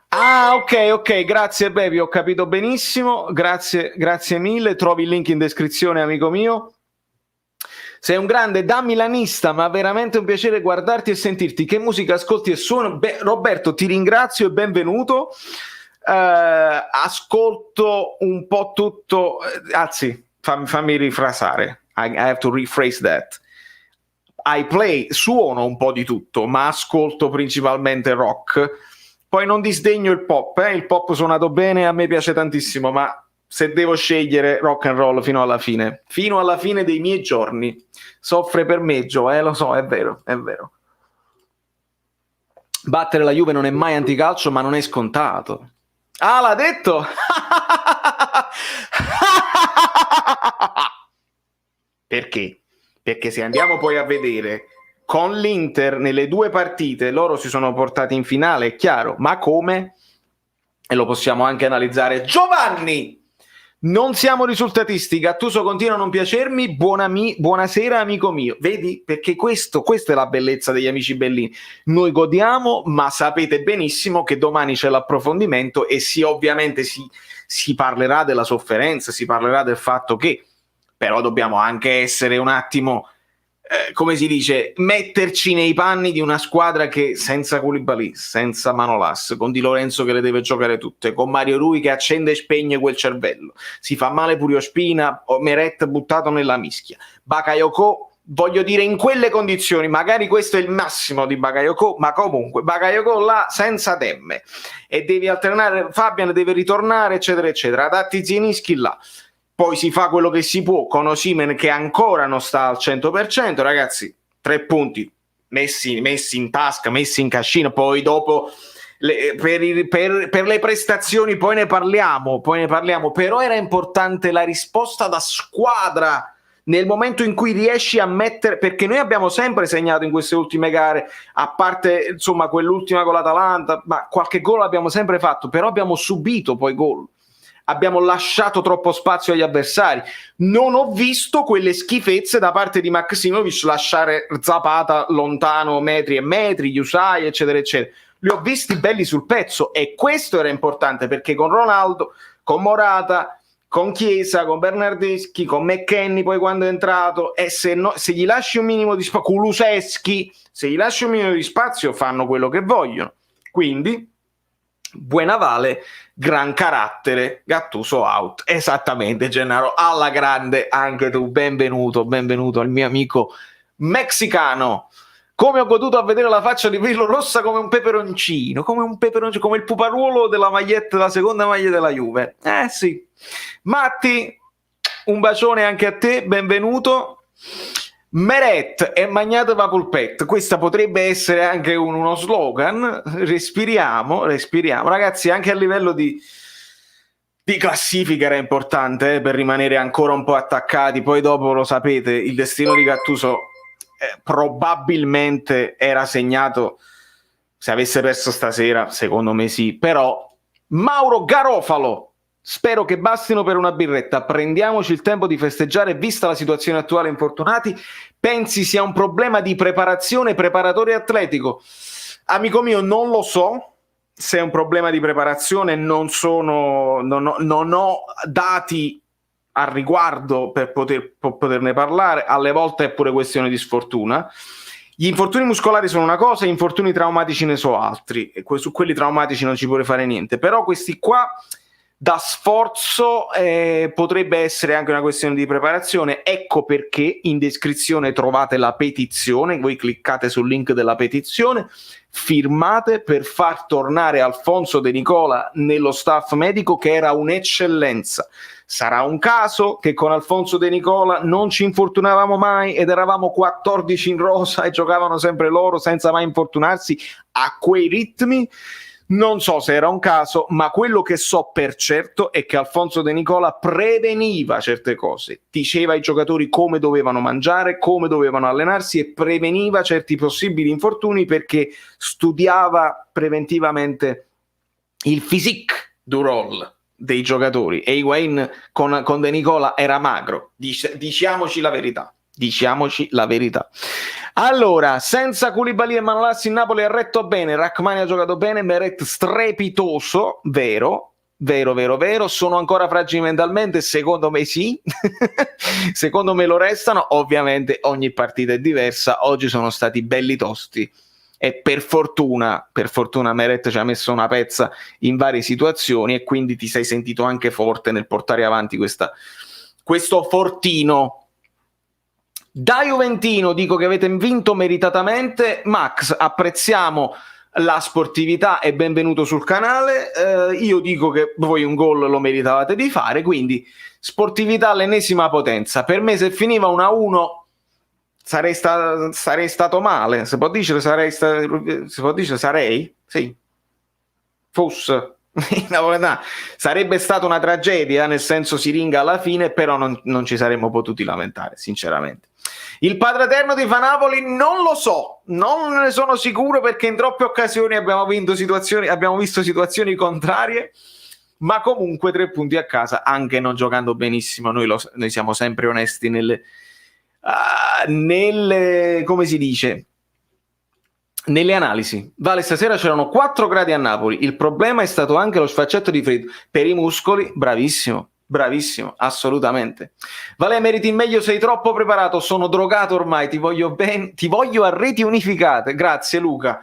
ok, grazie Bevi, ho capito benissimo, grazie mille, trovi il link in descrizione, amico mio. Sei un grande da milanista, ma veramente un piacere guardarti e sentirti. Che musica ascolti e suono? Roberto, ti ringrazio e benvenuto. Ascolto un po' tutto, anzi, fammi rifrasare. I have to rephrase that. Suono un po' di tutto, ma ascolto principalmente rock. Poi non disdegno il pop suonato bene, a me piace tantissimo, ma se devo scegliere rock and roll fino alla fine dei miei giorni. Soffre per me Gio, lo so, è vero. Battere la Juve non è mai anticalcio, ma non è scontato. L'ha detto? Perché? Perché se andiamo poi a vedere con l'Inter nelle 2 partite, loro si sono portati in finale, è chiaro, ma come? E lo possiamo anche analizzare. Giovanni! Non siamo risultatisti, Gattuso continua a non piacermi, buonasera amico mio. Vedi? Perché questa è la bellezza degli amici bellini. Noi godiamo, ma sapete benissimo che domani c'è l'approfondimento e ovviamente si parlerà della sofferenza, si parlerà del fatto che però dobbiamo anche essere un attimo... come si dice, metterci nei panni di una squadra che senza Koulibaly, senza Manolas, con Di Lorenzo che le deve giocare tutte, con Mario Rui che accende e spegne quel cervello, si fa male pure Ospina, Meret buttato nella mischia, Bakayoko, voglio dire, in quelle condizioni, magari questo è il massimo di Bakayoko, ma comunque Bakayoko là senza temme, e devi alternare, Fabian deve ritornare, eccetera eccetera, adatti Zielinski là. Poi si fa quello che si può con Osimhen che ancora non sta al 100%, ragazzi, 3 punti messi in tasca, messi in cascina, poi dopo per le prestazioni poi ne parliamo, però era importante la risposta da squadra nel momento in cui riesci a mettere, perché noi abbiamo sempre segnato in queste ultime gare, a parte insomma quell'ultima con l'Atalanta, ma qualche gol abbiamo sempre fatto, però abbiamo subito poi gol. Abbiamo lasciato troppo spazio agli avversari. Non ho visto quelle schifezze da parte di Maksimovic, lasciare Zapata lontano metri e metri, Yusai, eccetera, eccetera. Li ho visti belli sul pezzo e questo era importante perché con Ronaldo, con Morata, con Chiesa, con Bernardeschi, con McKennie poi quando è entrato, e se gli lasci un minimo di spazio, Kulusevski, se gli lasci un minimo di spazio fanno quello che vogliono. Quindi Buenavale, gran carattere, Gattuso out. Esattamente, Gennaro, alla grande anche tu, benvenuto al mio amico messicano. Come ho goduto a vedere la faccia di Pirlo rossa come un peperoncino, come il puparuolo della maglietta, della seconda maglia della Juve. Sì. Matti, un bacione anche a te, benvenuto. Meret e magnate va pulpet, questa potrebbe essere anche uno slogan. Respiriamo, ragazzi, anche a livello di classifica era importante per rimanere ancora un po' attaccati. Poi dopo, lo sapete, il destino di Gattuso probabilmente era segnato se avesse perso stasera, secondo me sì, però Mauro Garofalo, spero che bastino per una birretta, prendiamoci il tempo di festeggiare, vista la situazione attuale infortunati, pensi sia un problema di preparazione, preparatore atletico? Amico mio, non lo so se è un problema di preparazione, non ho dati al riguardo per poterne parlare, alle volte è pure questione di sfortuna. Gli infortuni muscolari sono una cosa, gli infortuni traumatici ne so altri, e su quelli traumatici non ci può fare niente, però questi qua da sforzo potrebbe essere anche una questione di preparazione. Ecco perché in descrizione trovate la petizione, voi cliccate sul link della petizione, firmate per far tornare Alfonso De Nicola nello staff medico, che era un'eccellenza. Sarà un caso che con Alfonso De Nicola non ci infortunavamo mai ed eravamo 14 in rosa e giocavano sempre loro senza mai infortunarsi a quei ritmi? Non so se era un caso, ma quello che so per certo è che Alfonso De Nicola preveniva certe cose, diceva ai giocatori come dovevano mangiare, come dovevano allenarsi e preveniva certi possibili infortuni perché studiava preventivamente il physique du rôle dei giocatori. E Higuain con De Nicola era magro, diciamoci la verità. Allora, senza Koulibaly e Manolas il Napoli ha retto bene, Rachmani ha giocato bene, Meret strepitoso, vero, sono ancora fragili mentalmente? Secondo me sì, secondo me lo restano, ovviamente ogni partita è diversa, oggi sono stati belli tosti e per fortuna Meret ci ha messo una pezza in varie situazioni e quindi ti sei sentito anche forte nel portare avanti questo fortino. Da Juventino dico che avete vinto meritatamente. Max, apprezziamo la sportività e benvenuto sul canale. Io dico che voi un gol lo meritavate di fare, quindi sportività all'ennesima potenza. Per me se finiva 1-1 sarei stato male. Si può dire sarei? Sì. Fosse. Sarebbe stata una tragedia, nel senso si ringa alla fine, però non ci saremmo potuti lamentare, sinceramente. Il padre eterno di Fanapoli non lo so, non ne sono sicuro perché in troppe occasioni abbiamo visto situazioni contrarie, ma comunque 3 punti a casa, anche non giocando benissimo. Noi siamo sempre onesti nelle come si dice, nelle analisi. Vale, stasera c'erano 4 gradi a Napoli, il problema è stato anche lo sfaccetto di freddo per i muscoli. Bravissimo, assolutamente. Vale, meriti meglio, sei troppo preparato, sono drogato ormai, ti voglio a reti unificate. Grazie Luca,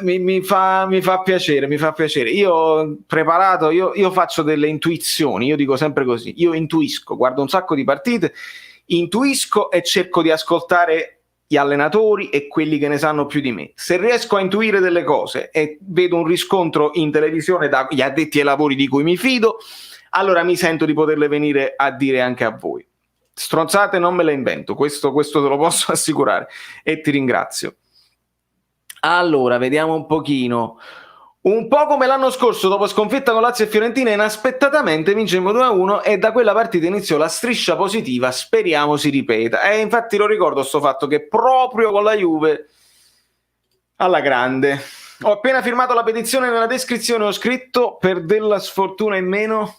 mi fa piacere. Io preparato, io faccio delle intuizioni, io dico sempre così, io intuisco, guardo un sacco di partite, intuisco e cerco di ascoltare gli allenatori e quelli che ne sanno più di me. Se riesco a intuire delle cose e vedo un riscontro in televisione dagli addetti ai lavori di cui mi fido, allora mi sento di poterle venire a dire anche a voi. Stronzate non me le invento, questo te lo posso assicurare e ti ringrazio. Allora, vediamo un pochino. Un po' come l'anno scorso, dopo sconfitta con Lazio e Fiorentina, inaspettatamente vincemmo 2-1 e da quella partita iniziò la striscia positiva, speriamo si ripeta. E infatti lo ricordo sto fatto che proprio con la Juve alla grande. Ho appena firmato la petizione, nella descrizione ho scritto per della sfortuna in meno.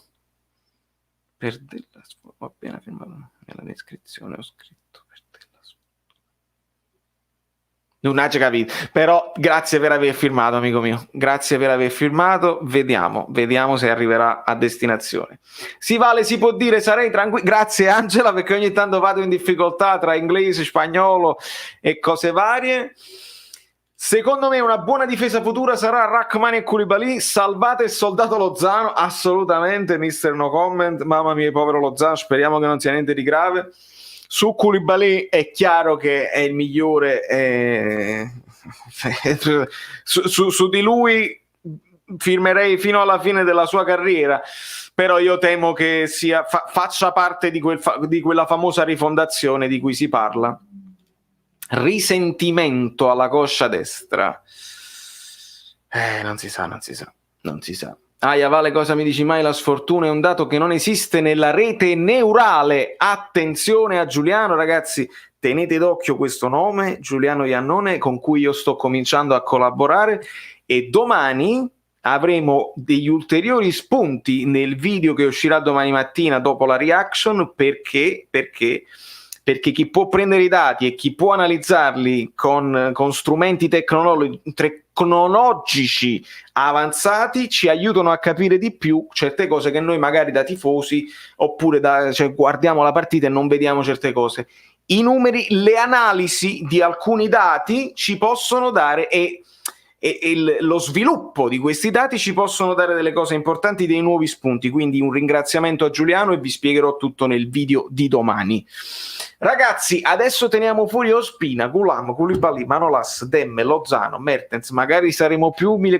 Ho appena firmato nella descrizione ho scritto per della sfortuna. Non ha già capito, però grazie per aver firmato, amico mio, grazie per aver firmato. Vediamo se arriverà a destinazione. Si vale, si può dire, sarei tranquillo. Grazie Angela, perché ogni tanto vado in difficoltà tra inglese, spagnolo e cose varie. Secondo me una buona difesa futura sarà Rachmani e Koulibaly. Salvate il soldato Lozano, assolutamente, mister no comment. Mamma mia, povero Lozano, speriamo che non sia niente di grave. Su Koulibaly è chiaro che è il migliore, su di lui firmerei fino alla fine della sua carriera, però io temo che faccia parte di quella famosa rifondazione di cui si parla. Risentimento alla coscia destra. Non si sa. Aia, Vale, cosa mi dici mai? La sfortuna è un dato che non esiste nella rete neurale. Attenzione a Giuliano, ragazzi, tenete d'occhio questo nome, Giuliano Iannone, con cui io sto cominciando a collaborare, e domani avremo degli ulteriori spunti nel video che uscirà domani mattina dopo la reaction, perché chi può prendere i dati e chi può analizzarli con strumenti tecnologici avanzati ci aiutano a capire di più certe cose che noi magari da tifosi oppure guardiamo la partita e non vediamo certe cose. I numeri, le analisi di alcuni dati ci possono dare e lo sviluppo di questi dati ci possono dare delle cose importanti, dei nuovi spunti. Quindi un ringraziamento a Giuliano e vi spiegherò tutto nel video di domani. Ragazzi, adesso teniamo fuori Ospina, Gulam, Koulibaly, Manolas, Demme, Lozano, Mertens. Magari saremo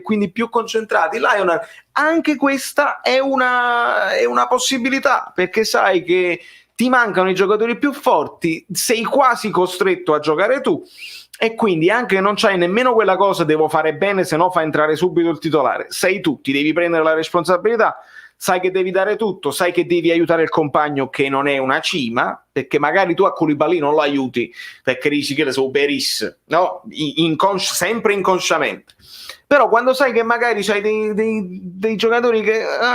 quindi più concentrati. Lionel, anche questa è una possibilità, perché sai che ti mancano i giocatori più forti, sei quasi costretto a giocare tu, e quindi anche non c'hai nemmeno quella cosa devo fare bene se no fa entrare subito il titolare. Sei tu, ti devi prendere la responsabilità, sai che devi dare tutto, sai che devi aiutare il compagno che non è una cima, perché magari tu a Koulibaly non lo aiuti perché dici che le so beris, no? Sempre inconsciamente. Però quando sai che magari c'hai dei giocatori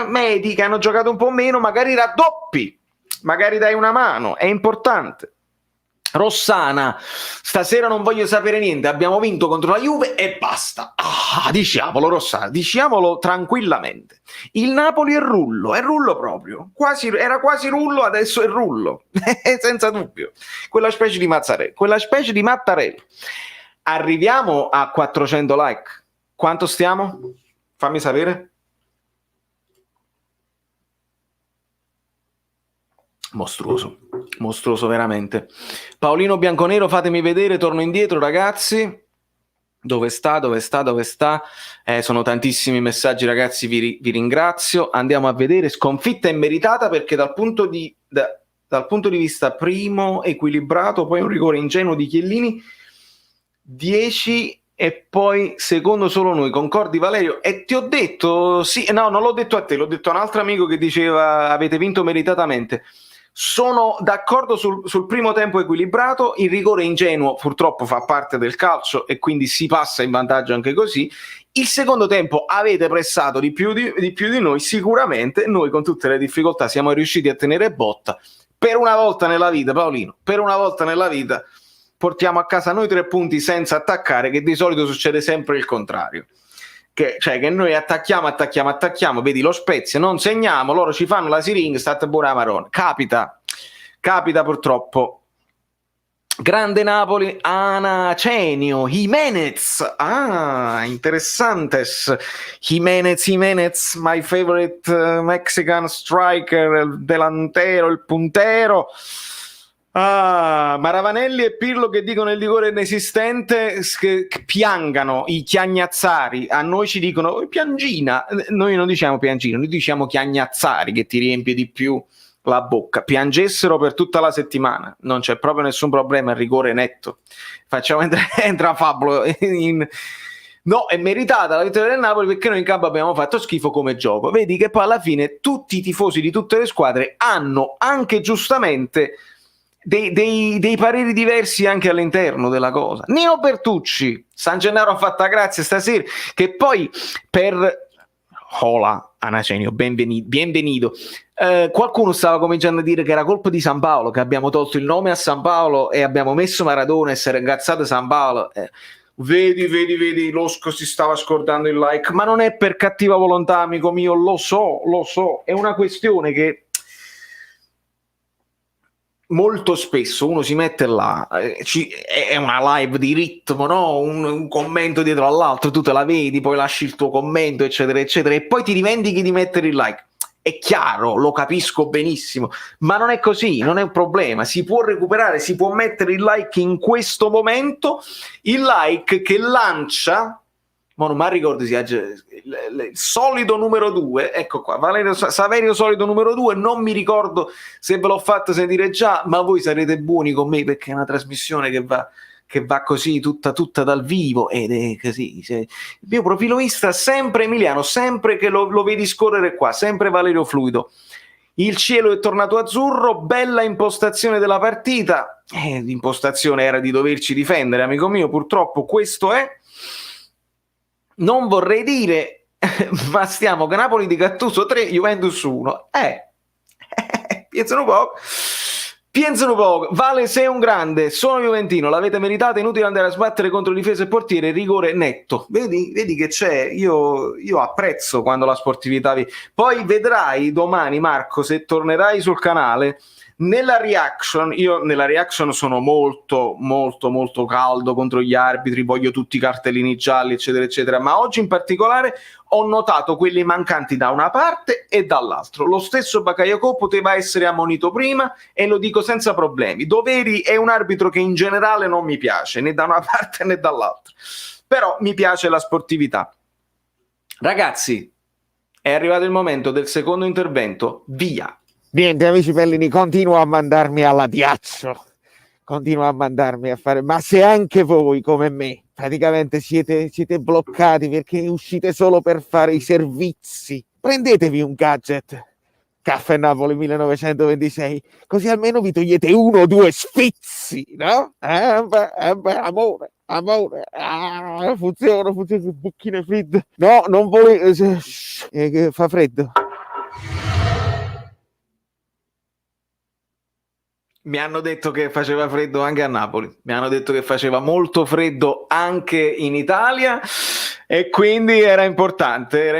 medi che hanno giocato un po' meno, magari raddoppi, magari dai una mano, è importante. Rossana, stasera non voglio sapere niente, abbiamo vinto contro la Juve e basta. Diciamolo Rossana, diciamolo tranquillamente. Il Napoli è rullo proprio, era quasi rullo, adesso è rullo, senza dubbio. Quella specie di Mattarello. Arriviamo a 400 like. Quanto stiamo? Fammi sapere. Mostruoso veramente. Paolino Bianconero, fatemi vedere, torno indietro ragazzi. Dove sta? Sono tantissimi messaggi ragazzi, vi ringrazio. Andiamo a vedere. Sconfitta immeritata perché dal punto di vista primo equilibrato, poi un rigore ingenuo di Chiellini, 10 e poi secondo solo noi. Concordi Valerio? E ti ho detto, sì, no, non l'ho detto a te, l'ho detto a un altro amico che diceva avete vinto meritatamente. Sono d'accordo sul primo tempo equilibrato, il rigore ingenuo purtroppo fa parte del calcio e quindi si passa in vantaggio anche così. Il secondo tempo avete pressato di più di noi, sicuramente noi con tutte le difficoltà siamo riusciti a tenere botta. Per una volta nella vita, Paolino, portiamo a casa noi 3 punti senza attaccare, che di solito succede sempre il contrario. Che noi attacchiamo, vedi lo Spezia, non segniamo, loro ci fanno la siringa, state buona marone. Capita purtroppo. Grande Napoli, Anacenio, Jimenez, interessantes, Jimenez, my favorite Mexican striker, il delantero, il puntero. Maravanelli e Pirlo che dicono il rigore inesistente, che piangano i chiagnazzari, a noi ci dicono piangina, noi non diciamo piangina, noi diciamo chiagnazzari, che ti riempie di più la bocca. Piangessero per tutta la settimana, non c'è proprio nessun problema, il rigore netto. Facciamo entra Fabio no, è meritata la vittoria del Napoli perché noi in campo abbiamo fatto schifo come gioco. Vedi che poi alla fine tutti i tifosi di tutte le squadre hanno anche giustamente dei pareri diversi anche all'interno della cosa. Nino Bertucci, San Gennaro ha fatto grazie stasera, che poi per hola Anacenio, bienvenido. Qualcuno stava cominciando a dire che era colpa di San Paolo, che abbiamo tolto il nome a San Paolo e abbiamo messo Maradona e si era ingazzato San Paolo. Vedi, Losco si stava scordando il like, ma non è per cattiva volontà, amico mio, lo so, è una questione che molto spesso uno si mette là, è una live di ritmo, no? Un commento dietro all'altro, tu te la vedi, poi lasci il tuo commento, eccetera, eccetera, e poi ti dimentichi di mettere il like. È chiaro, lo capisco benissimo, ma non è così, non è un problema, si può recuperare, si può mettere il like in questo momento, il like che lancia, ma non mi ricordo il solido numero 2, ecco qua, Saverio solido numero 2, non mi ricordo se ve l'ho fatto sentire già, ma voi sarete buoni con me perché è una trasmissione che va così tutta dal vivo, ed è così. Il mio profilo Insta sempre Emiliano, sempre che lo vedi scorrere qua, sempre Valerio Fluido. Il cielo è tornato azzurro, bella impostazione della partita. L'impostazione era di doverci difendere, amico mio, purtroppo questo è. Non vorrei dire, ma stiamo con Napoli di Gattuso 3, Juventus 1. Piensa un po'. Vale, sei un grande, sono juventino, l'avete meritata, inutile andare a sbattere contro difesa e portiere, rigore netto. Vedi che c'è, io apprezzo quando la sportività Poi vedrai domani, Marco, se tornerai sul canale, nella reaction sono molto molto molto caldo contro gli arbitri, voglio tutti i cartellini gialli, eccetera eccetera, ma oggi in particolare ho notato quelli mancanti da una parte e dall'altro. Lo stesso Bakayoko poteva essere ammonito prima, e lo dico senza problemi. Doveri è un arbitro che in generale non mi piace, né da una parte né dall'altra, però mi piace la sportività. Ragazzi, è arrivato il momento del secondo intervento, via. Niente, amici Pellini, continuo a mandarmi alla ghiaccio, continuo a mandarmi a fare, ma se anche voi come me praticamente siete bloccati perché uscite solo per fare i servizi, prendetevi un gadget Caffè Napoli 1926, così almeno vi togliete 1 o 2 sfizi, no? Amore, funziona, bucchine fredde. No, non volevo, fa freddo. Mi hanno detto che faceva freddo anche a Napoli, mi hanno detto che faceva molto freddo anche in Italia, e quindi era importante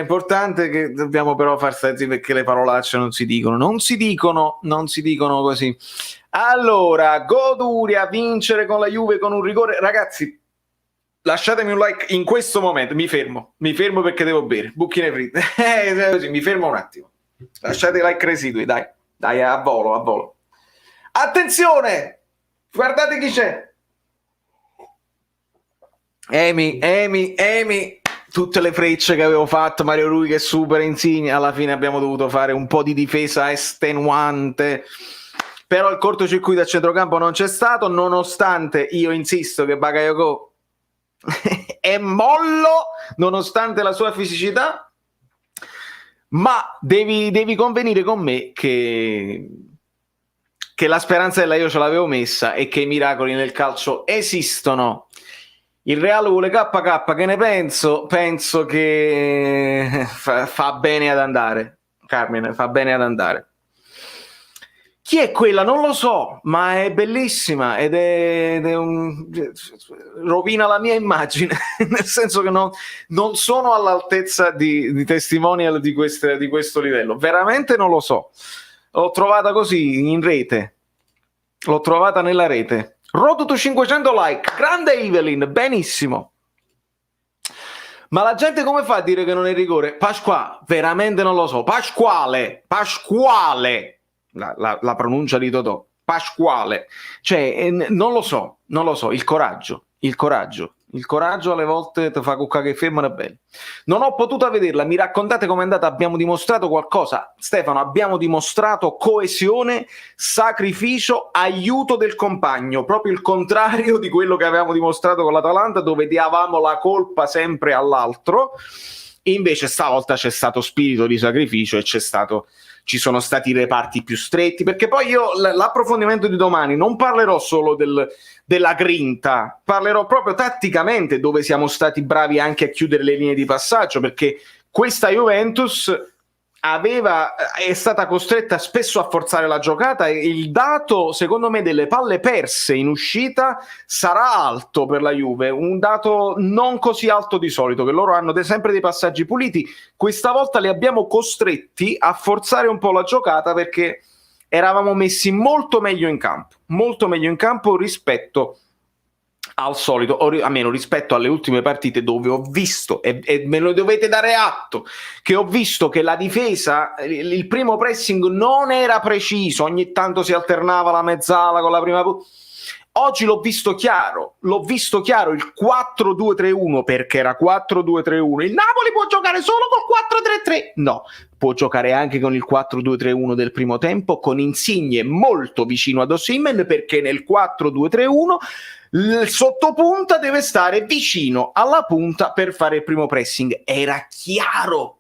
che dobbiamo però far stare perché le parolacce non si dicono così. Allora, Goduria, vincere con la Juve con un rigore. Ragazzi, lasciatemi un like in questo momento, mi fermo perché devo bere, bucchine fritte, così, mi fermo un attimo, lasciate like residui, dai, a volo. Attenzione! Guardate chi c'è! Emi, tutte le frecce che avevo fatto, Mario Rui che super Insigne, alla fine abbiamo dovuto fare un po' di difesa estenuante, però il cortocircuito a centrocampo non c'è stato, nonostante io insisto che Bakayoko è mollo, nonostante la sua fisicità, ma devi convenire con me che la speranza della io ce l'avevo messa e che i miracoli nel calcio esistono. Il Real vuole KK, che ne penso? Penso che fa bene ad andare, Carmine, fa bene ad andare. Chi è quella? Non lo so, ma è bellissima ed è rovina la mia immagine, nel senso che non sono all'altezza di testimonial di questo livello, veramente non lo so. L'ho trovata così in rete, l'ho trovata nella rete. Road to 500 like, grande Evelyn, benissimo. Ma la gente come fa a dire che non è rigore? Pasqua, veramente non lo so. Pasquale, la pronuncia di Totò, Pasquale. Cioè, non lo so, il coraggio alle volte ti fa cuccare che femmina bene. Non ho potuto vederla, mi raccontate com'è andata? Abbiamo dimostrato qualcosa, Stefano? Abbiamo dimostrato coesione, sacrificio, aiuto del compagno, proprio il contrario di quello che avevamo dimostrato con l'Atalanta, dove diavamo la colpa sempre all'altro. Invece stavolta c'è stato spirito di sacrificio e ci sono stati i reparti più stretti, perché poi io l'approfondimento di domani non parlerò solo della grinta, parlerò proprio tatticamente dove siamo stati bravi anche a chiudere le linee di passaggio, perché questa Juventus è stata costretta spesso a forzare la giocata, e il dato secondo me delle palle perse in uscita sarà alto per la Juve, un dato non così alto di solito, che loro hanno sempre dei passaggi puliti. Questa volta li abbiamo costretti a forzare un po' la giocata perché eravamo messi molto meglio in campo rispetto al solito, o almeno rispetto alle ultime partite, dove ho visto, e me lo dovete dare atto, che ho visto che la difesa, il primo pressing non era preciso, ogni tanto si alternava la mezzala con la prima. Oggi l'ho visto chiaro, il 4-2-3-1, perché era 4-2-3-1. Il Napoli può giocare solo col 4-3-3? No, può giocare anche con il 4-2-3-1 del primo tempo, con Insigne molto vicino ad Osimhen, perché nel 4-2-3-1 il sottopunta deve stare vicino alla punta per fare il primo pressing. Era chiaro.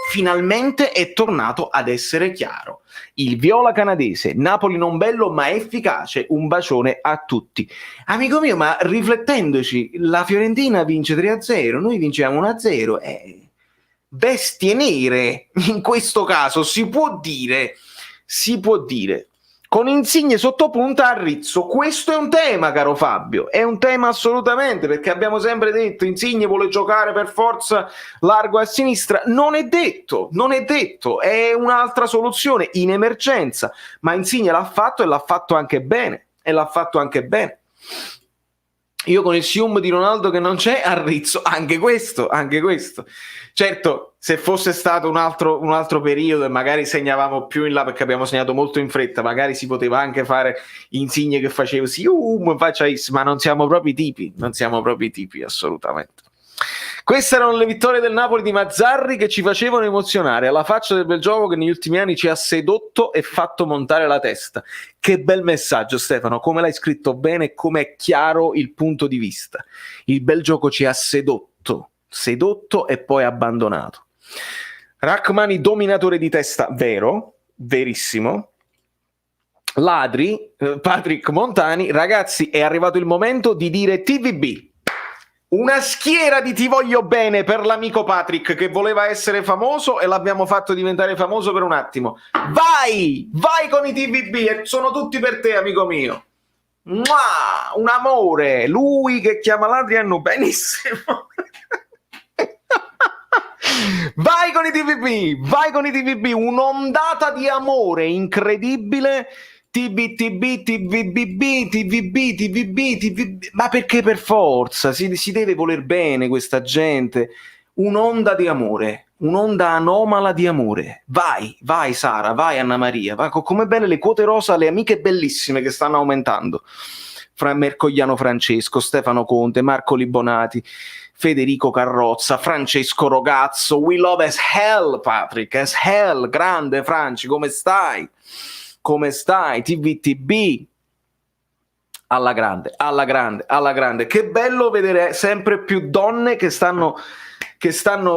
Finalmente è tornato ad essere chiaro. Il viola canadese, Napoli non bello ma efficace, un bacione a tutti. Amico mio, ma riflettendoci, la Fiorentina vince 3-0, noi vinciamo 1-0, bestie nere in questo caso, si può dire. Con Insigne sottopunta a Rizzo, questo è un tema, caro Fabio, è un tema assolutamente, perché abbiamo sempre detto Insigne vuole giocare per forza largo a sinistra, non è detto, è un'altra soluzione in emergenza, ma Insigne l'ha fatto e l'ha fatto anche bene, Io con il Sium di Ronaldo che non c'è, a Rizzo, anche questo. Certo, se fosse stato un altro periodo e magari segnavamo più in là, perché abbiamo segnato molto in fretta, magari si poteva anche fare Insigne che faceva ma non siamo proprio i tipi, assolutamente. Queste erano le vittorie del Napoli di Mazzarri che ci facevano emozionare, alla faccia del bel gioco che negli ultimi anni ci ha sedotto e fatto montare la testa. Che bel messaggio, Stefano, come l'hai scritto bene, come è chiaro il punto di vista. Il bel gioco ci ha sedotto e poi abbandonato. Rachmani dominatore di testa, vero, verissimo. Ladri, Patrick Montani, ragazzi, è arrivato il momento di dire TVB. Una schiera di ti voglio bene per l'amico Patrick che voleva essere famoso e l'abbiamo fatto diventare famoso per un attimo. Vai con i TVB e sono tutti per te, amico mio. Mua! Un amore, lui che chiama l'Adriano benissimo. Vai con i TVB, un'ondata di amore incredibile. TVB, ma perché per forza si deve voler bene questa gente, un'onda di amore, un'onda anomala di amore. Vai Sara, vai Anna Maria, vai, come belle le quote rosa, le amiche bellissime che stanno aumentando, fra Mercogliano Francesco, Stefano Conte, Marco Libonati, Federico Carrozza, Francesco Rogazzo. We love as hell, Patrick, as hell. Grande Franci, come stai? TVTB, alla grande. Che bello vedere sempre più donne che stanno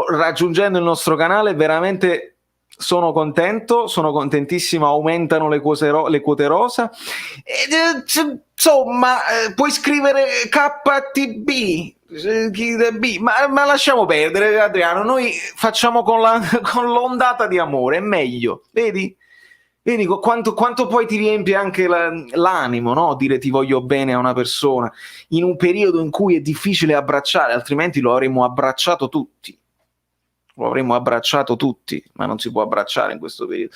raggiungendo il nostro canale, veramente sono contentissimo, aumentano le quote rosa. Insomma, puoi scrivere KTB, ma lasciamo perdere, Adriano, noi facciamo con l'ondata di amore, è meglio, vedi quanto poi ti riempie anche l'animo, no? Dire ti voglio bene a una persona in un periodo in cui è difficile abbracciare, altrimenti lo avremmo abbracciato tutti, ma non si può abbracciare in questo periodo.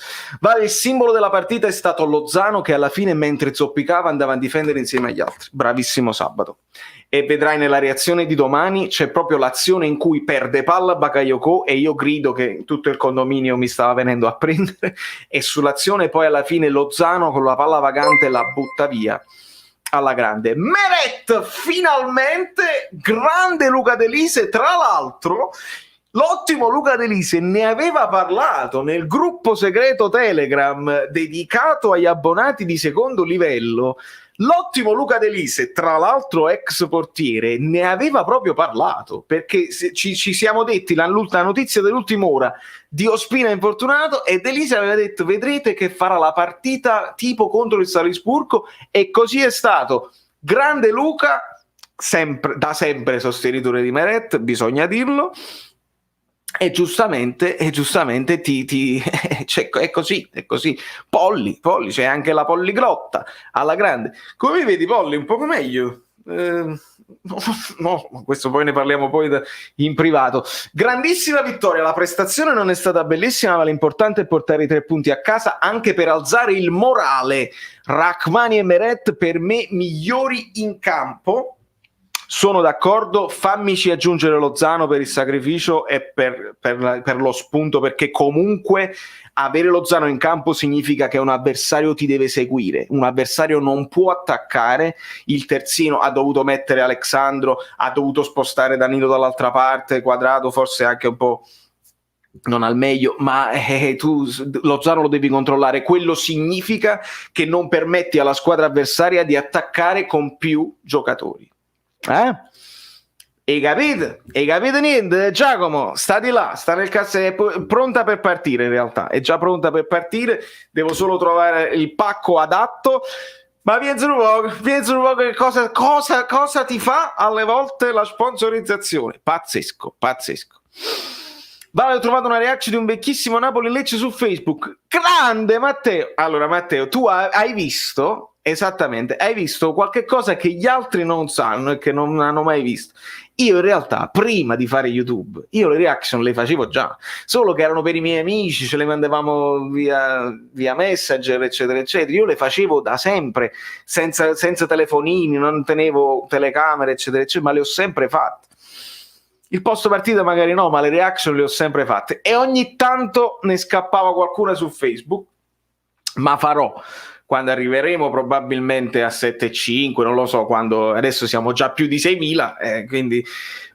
Il simbolo della partita è stato Lozano che alla fine, mentre zoppicava, andava a difendere insieme agli altri. Bravissimo Sabato. E vedrai nella reazione di domani c'è proprio l'azione in cui perde palla Bakayoko e io grido che tutto il condominio mi stava venendo a prendere, e sull'azione poi alla fine Lozano con la palla vagante la butta via alla grande. Meret, finalmente, grande Luca Delise. Tra l'altro l'ottimo Luca Delise ne aveva parlato nel gruppo segreto Telegram dedicato agli abbonati di secondo livello. L'ottimo Luca Delise, tra l'altro ex portiere, ne aveva proprio parlato, perché ci siamo detti la notizia dell'ultima ora di Ospina infortunato, e Delise aveva detto vedrete che farà la partita tipo contro il Salisburgo, e così è stato. Grande Luca, da sempre sostenitore di Meret, bisogna dirlo. E giustamente è così. Polli, c'è anche la polliglotta alla grande. Come vedi, Polli, un poco meglio? No, questo poi ne parliamo poi in privato. Grandissima vittoria, la prestazione non è stata bellissima, ma l'importante è portare i 3 punti a casa anche per alzare il morale. Rachmani e Meret per me migliori in campo. Sono d'accordo, fammici aggiungere Lozano per il sacrificio e per lo spunto, perché comunque avere Lozano in campo significa che un avversario ti deve seguire, un avversario non può attaccare, il terzino ha dovuto mettere Alexandro, ha dovuto spostare Danilo dall'altra parte, Quadrato forse anche un po' non al meglio, ma tu Lozano lo devi controllare, quello significa che non permetti alla squadra avversaria di attaccare con più giocatori. E capite niente? Giacomo, sta di là, sta nel cassetto, è pronta per partire in realtà, è già pronta per partire, devo solo trovare il pacco adatto. Ma piensa un po' che cosa ti fa alle volte la sponsorizzazione. Pazzesco. Vale, ho trovato una reaction di un vecchissimo Napoli-Lecce su Facebook. Grande Matteo! Allora Matteo, tu hai visto... Esattamente, hai visto qualche cosa che gli altri non sanno e che non hanno mai visto. Io in realtà, prima di fare YouTube, io le reaction le facevo già, solo che erano per i miei amici, ce le mandavamo via Messenger, eccetera, eccetera. Io le facevo da sempre, senza telefonini, non tenevo telecamere, eccetera, eccetera, ma le ho sempre fatte. Il post partita magari no, ma le reaction le ho sempre fatte. E ogni tanto ne scappava qualcuna su Facebook, ma farò... Quando arriveremo probabilmente a 7,5, non lo so, quando adesso siamo già più di 6.000, quindi,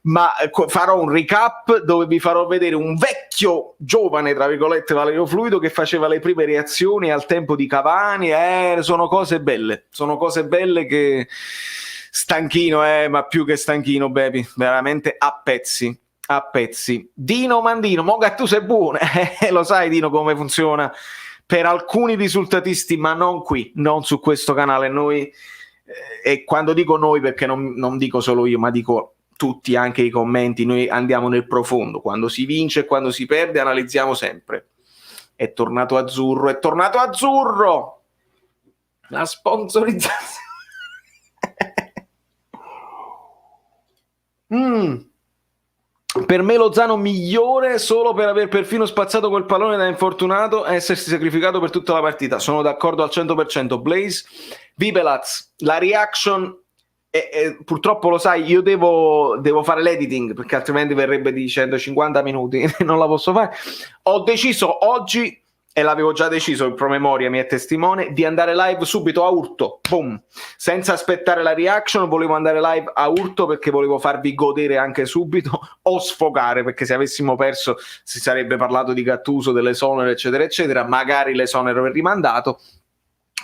ma farò un recap dove vi farò vedere un vecchio giovane, tra virgolette, Valerio Fluido, che faceva le prime reazioni al tempo di Cavani. Sono cose belle che stanchino, ma più che stanchino, baby, veramente a pezzi. Dino Mandino, Moga, tu sei buono, lo sai Dino come funziona per alcuni risultatisti, ma non qui, non su questo canale. Noi, e quando dico noi, perché non dico solo io, ma dico tutti, anche i commenti, noi andiamo nel profondo. Quando si vince e quando si perde analizziamo sempre. È tornato azzurro! La sponsorizzazione. Per me Lozano migliore solo per aver perfino spazzato quel pallone da infortunato e essersi sacrificato per tutta la partita. Sono d'accordo al 100%. Blaze, Vipelaz, la reaction purtroppo lo sai, io devo fare l'editing perché altrimenti verrebbe di 150 minuti, non la posso fare. Ho deciso oggi, e l'avevo già deciso, il promemoria mi è testimone, di andare live subito a urto, boom, senza aspettare la reaction. Volevo andare live a urto perché volevo farvi godere anche subito, o sfogare, perché se avessimo perso si sarebbe parlato di Gattuso, dell'esonero, eccetera eccetera, magari l'esonero è rimandato.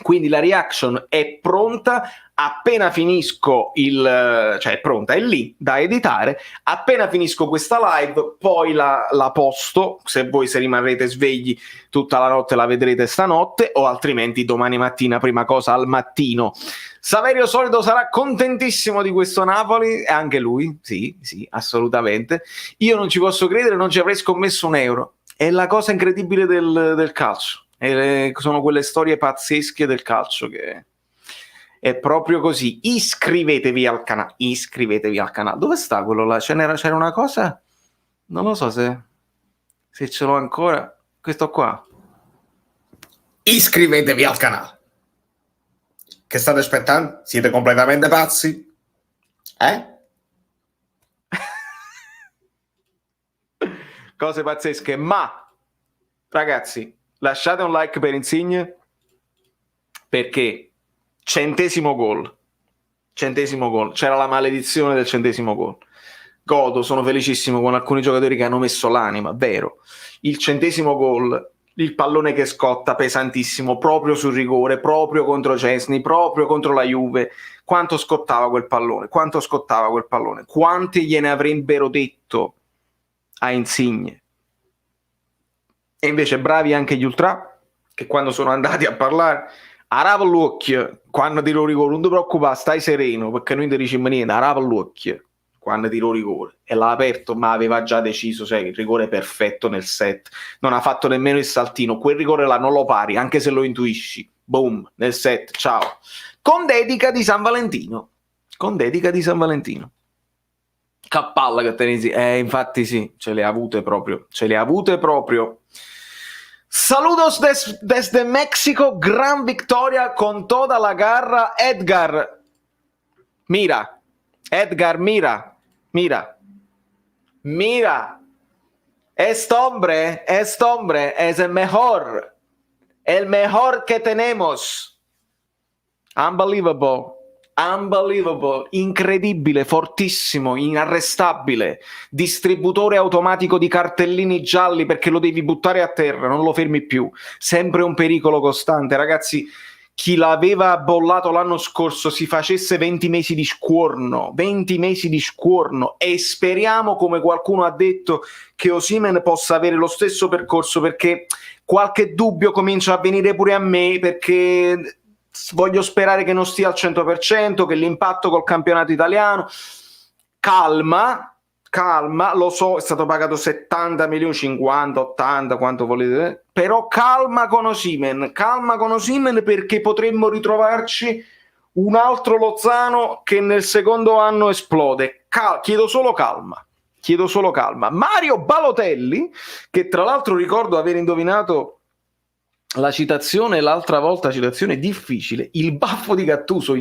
Quindi la reaction è pronta, appena finisco cioè è pronta, è lì da editare, appena finisco questa live poi la posto, se rimarrete svegli tutta la notte la vedrete stanotte, o altrimenti domani mattina, prima cosa al mattino. Saverio Solido sarà contentissimo di questo Napoli, e anche lui, sì, assolutamente. Io non ci posso credere, non ci avrei scommesso un euro, è la cosa incredibile del calcio. E sono quelle storie pazzesche del calcio che è proprio così. Iscrivetevi al canale. Dove sta quello là? C'era una cosa, non lo so se ce l'ho ancora, questo qua. Iscrivetevi al canale. Che state aspettando? Siete completamente pazzi? Cose pazzesche. Ma ragazzi, lasciate un like per Insigne, perché 100° gol, c'era la maledizione del 100° gol. Godo, sono felicissimo con alcuni giocatori che hanno messo l'anima, vero. Il 100° gol, il pallone che scotta pesantissimo, proprio sul rigore, proprio contro Cesni, proprio contro la Juve. Quanto scottava quel pallone, quanti gliene avrebbero detto a Insigne. E invece bravi anche gli ultra, che quando sono andati a parlare, arava l'occhio quando tiro rigore, non ti preoccupare, stai sereno, perché noi non diciamo niente, arava l'occhio quando tiro rigore, e l'ha aperto, ma aveva già deciso, il rigore perfetto nel set, non ha fatto nemmeno il saltino, quel rigore là non lo pari, anche se lo intuisci, boom, nel set, ciao, con dedica di San Valentino. con dedica di San Valentino. Cappalla che tenesi, infatti sì, ce le ha avute proprio. Saludos desde México, gran victoria con toda la garra, Edgar. Mira, este hombre es el mejor que tenemos. Unbelievable, incredibile, fortissimo, inarrestabile, distributore automatico di cartellini gialli perché lo devi buttare a terra, non lo fermi più, sempre un pericolo costante. Ragazzi, chi l'aveva bollato l'anno scorso si facesse 20 mesi di scuorno, e speriamo, come qualcuno ha detto, che Osimhen possa avere lo stesso percorso, perché qualche dubbio comincia a venire pure a me, perché voglio sperare che non stia al 100%, che l'impatto col campionato italiano, calma, lo so, è stato pagato 70 milioni, 50, 80, quanto volete, però calma con Osimhen, perché potremmo ritrovarci un altro Lozano che nel secondo anno esplode. Chiedo solo calma. Mario Balotelli, che tra l'altro ricordo aver indovinato la citazione l'altra volta, citazione difficile, il baffo di Gattuso,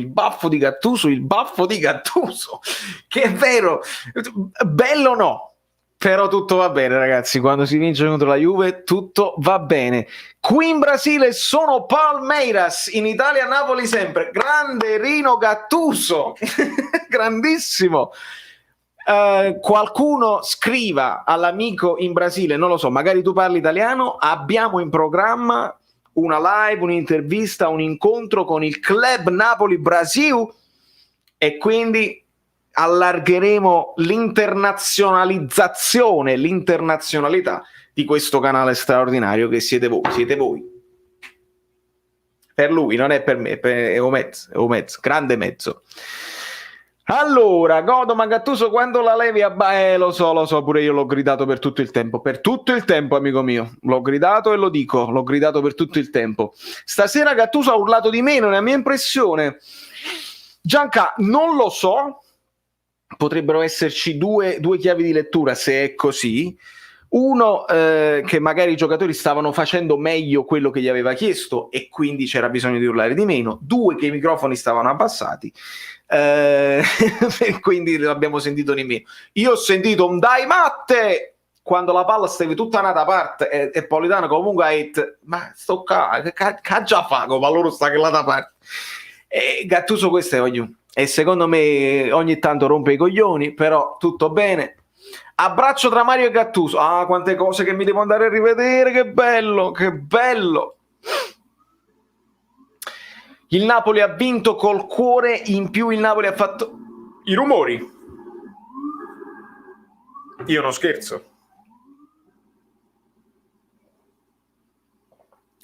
che è vero, bello no, però tutto va bene ragazzi, quando si vince contro la Juve tutto va bene. Qui in Brasile sono Palmeiras, in Italia Napoli sempre, grande Rino Gattuso, grandissimo. Qualcuno scriva all'amico in Brasile, non lo so, magari tu parli italiano, abbiamo in programma una live, un'intervista, un incontro con il Club Napoli Brasil, e quindi allargheremo l'internazionalità di questo canale straordinario che siete voi. Per lui, non è per me, è un mezzo, grande mezzo. Allora, Godo, Gattuso quando la levi lo so, pure io l'ho gridato per tutto il tempo, amico mio, l'ho gridato e lo dico, l'ho gridato per tutto il tempo. Stasera Gattuso ha urlato di meno, nella mia impressione. Gianca, non lo so, potrebbero esserci due chiavi di lettura se è così. Uno, che magari i giocatori stavano facendo meglio quello che gli aveva chiesto e quindi c'era bisogno di urlare di meno. Due, che i microfoni stavano abbassati. Quindi l'abbiamo sentito di meno. Io ho sentito un dai matte quando la palla stava tutta nata parte e Politano comunque ha detto ma sto che già fa come loro sta che la da parte, e Gattuso questo è ognuno, e secondo me ogni tanto rompe i coglioni, però tutto bene. Abbraccio tra Mario e Gattuso, quante cose che mi devo andare a rivedere, che bello. Il Napoli ha vinto col cuore, in più il Napoli ha fatto i rumori. Io non scherzo.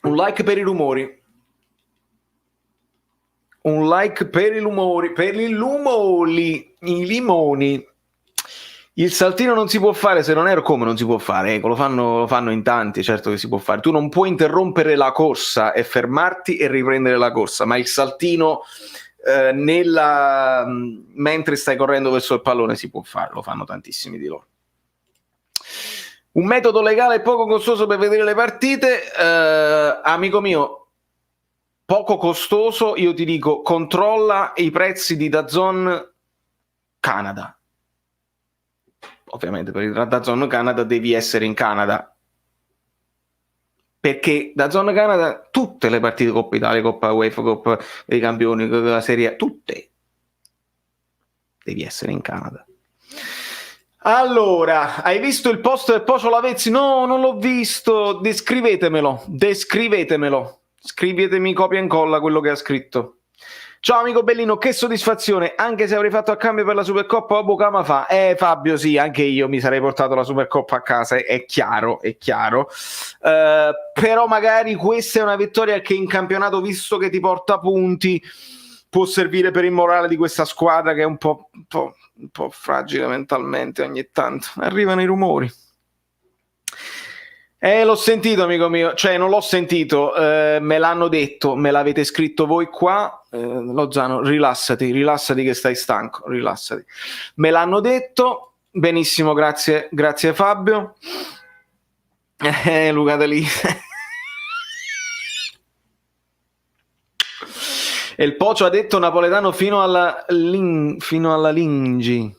Un like per i rumori. Per i limoni. Il saltino non si può fare, se non ero come non si può fare, lo fanno in tanti, certo che si può fare. Tu non puoi interrompere la corsa e fermarti e riprendere la corsa, ma il saltino mentre stai correndo verso il pallone si può fare, lo fanno tantissimi di loro. Un metodo legale e poco costoso per vedere le partite, amico mio, poco costoso, io ti dico, controlla i prezzi di DAZN Canada. Ovviamente per il DAZN Canada devi essere in Canada, perché DAZN Canada tutte le partite, Coppa Italia, Coppa UEFA, Coppa dei Campioni, la Serie A, tutte devi essere in Canada. Allora, hai visto il post del Pocio Lavezzi? No, non l'ho visto. Descrivetemelo, scrivetemi copia e incolla quello che ha scritto. Ciao amico Bellino, che soddisfazione, anche se avrei fatto a cambio per la Supercoppa o Bucama fa. Fabio, sì, anche io mi sarei portato la Supercoppa a casa, è chiaro. Però magari questa è una vittoria che in campionato, visto che ti porta punti, può servire per il morale di questa squadra che è un po' fragile mentalmente ogni tanto. Arrivano i rumori. L'ho sentito, amico mio, cioè non l'ho sentito, me l'hanno detto, me l'avete scritto voi qua. Lozano, rilassati che stai stanco, rilassati. Me l'hanno detto, benissimo, grazie Fabio. Luca Dalì. E il Pocio ha detto napoletano fino alla Lingi, fino alla Lingi.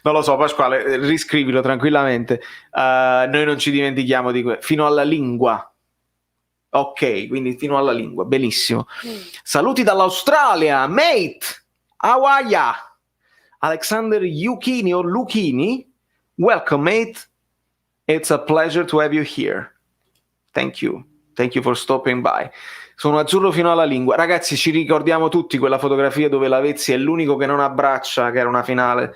Non lo so, Pasquale, riscrivilo tranquillamente. Noi non ci dimentichiamo di fino alla lingua. Ok, quindi fino alla lingua, benissimo. Saluti dall'Australia, mate. How are ya? Alexander Yuchini o Luchini, welcome mate. It's a pleasure to have you here. Thank you for stopping by. Sono azzurro fino alla lingua. Ragazzi, ci ricordiamo tutti quella fotografia dove Lavezzi è l'unico che non abbraccia, che era una finale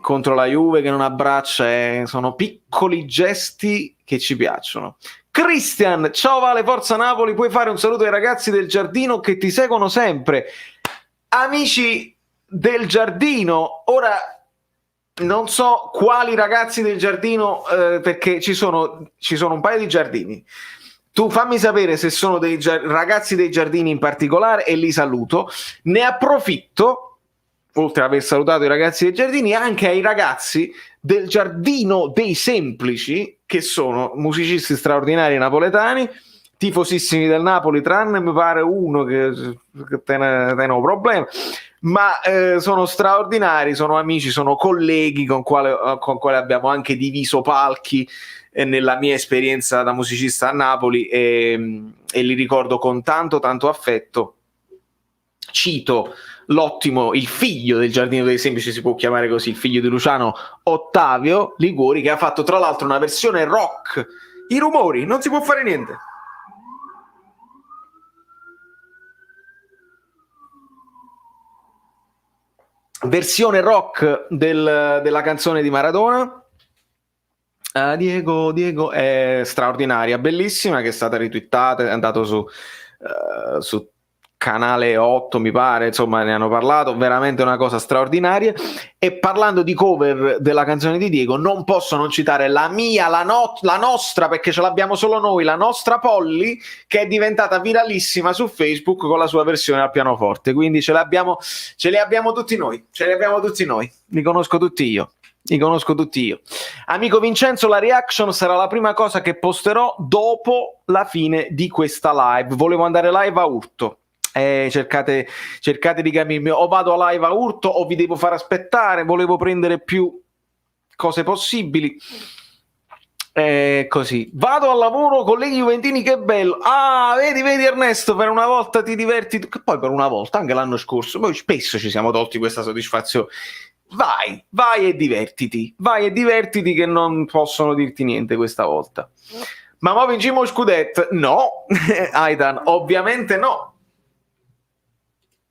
contro la Juve, che non abbraccia. Sono piccoli gesti che ci piacciono. Christian, ciao Vale, forza Napoli, puoi fare un saluto ai ragazzi del Giardino che ti seguono sempre. Amici del Giardino, ora non so quali ragazzi del Giardino, perché ci sono un paio di giardini. Tu fammi sapere se sono dei ragazzi dei Giardini in particolare e li saluto. Ne approfitto, oltre ad aver salutato i ragazzi dei Giardini, anche ai ragazzi del Giardino dei Semplici, che sono musicisti straordinari napoletani, tifosissimi del Napoli, tranne mi pare uno che tiene un problema, ma sono straordinari, sono amici, sono colleghi con quale abbiamo anche diviso palchi nella mia esperienza da musicista a Napoli, e li ricordo con tanto affetto. Cito il figlio del Giardino dei Semplici, si può chiamare così, il figlio di Luciano, Ottavio Liguori, che ha fatto tra l'altro una versione rock. I rumori, non si può fare niente. Versione rock della canzone di Maradona. Diego è straordinaria, bellissima, che è stata ritwittata, è andato su Canale 8 mi pare, insomma ne hanno parlato, veramente una cosa straordinaria. E parlando di cover della canzone di Diego, non posso non citare la nostra, perché ce l'abbiamo solo noi, la nostra Polly, che è diventata viralissima su Facebook con la sua versione al pianoforte, quindi ce li abbiamo tutti noi, li conosco tutti io. Amico Vincenzo, la reaction sarà la prima cosa che posterò dopo la fine di questa live. Volevo andare live a urto. Cercate di capirmi, o vado a live a urto o vi devo far aspettare. Volevo prendere più cose possibili. Così vado al lavoro, colleghi juventini, che bello. Vedi Ernesto, per una volta ti diverti, che poi per una volta, anche l'anno scorso, poi spesso ci siamo tolti questa soddisfazione. Vai e divertiti che non possono dirti niente questa volta. Ma mo vincimo scudetto? No. Aidan, ovviamente no,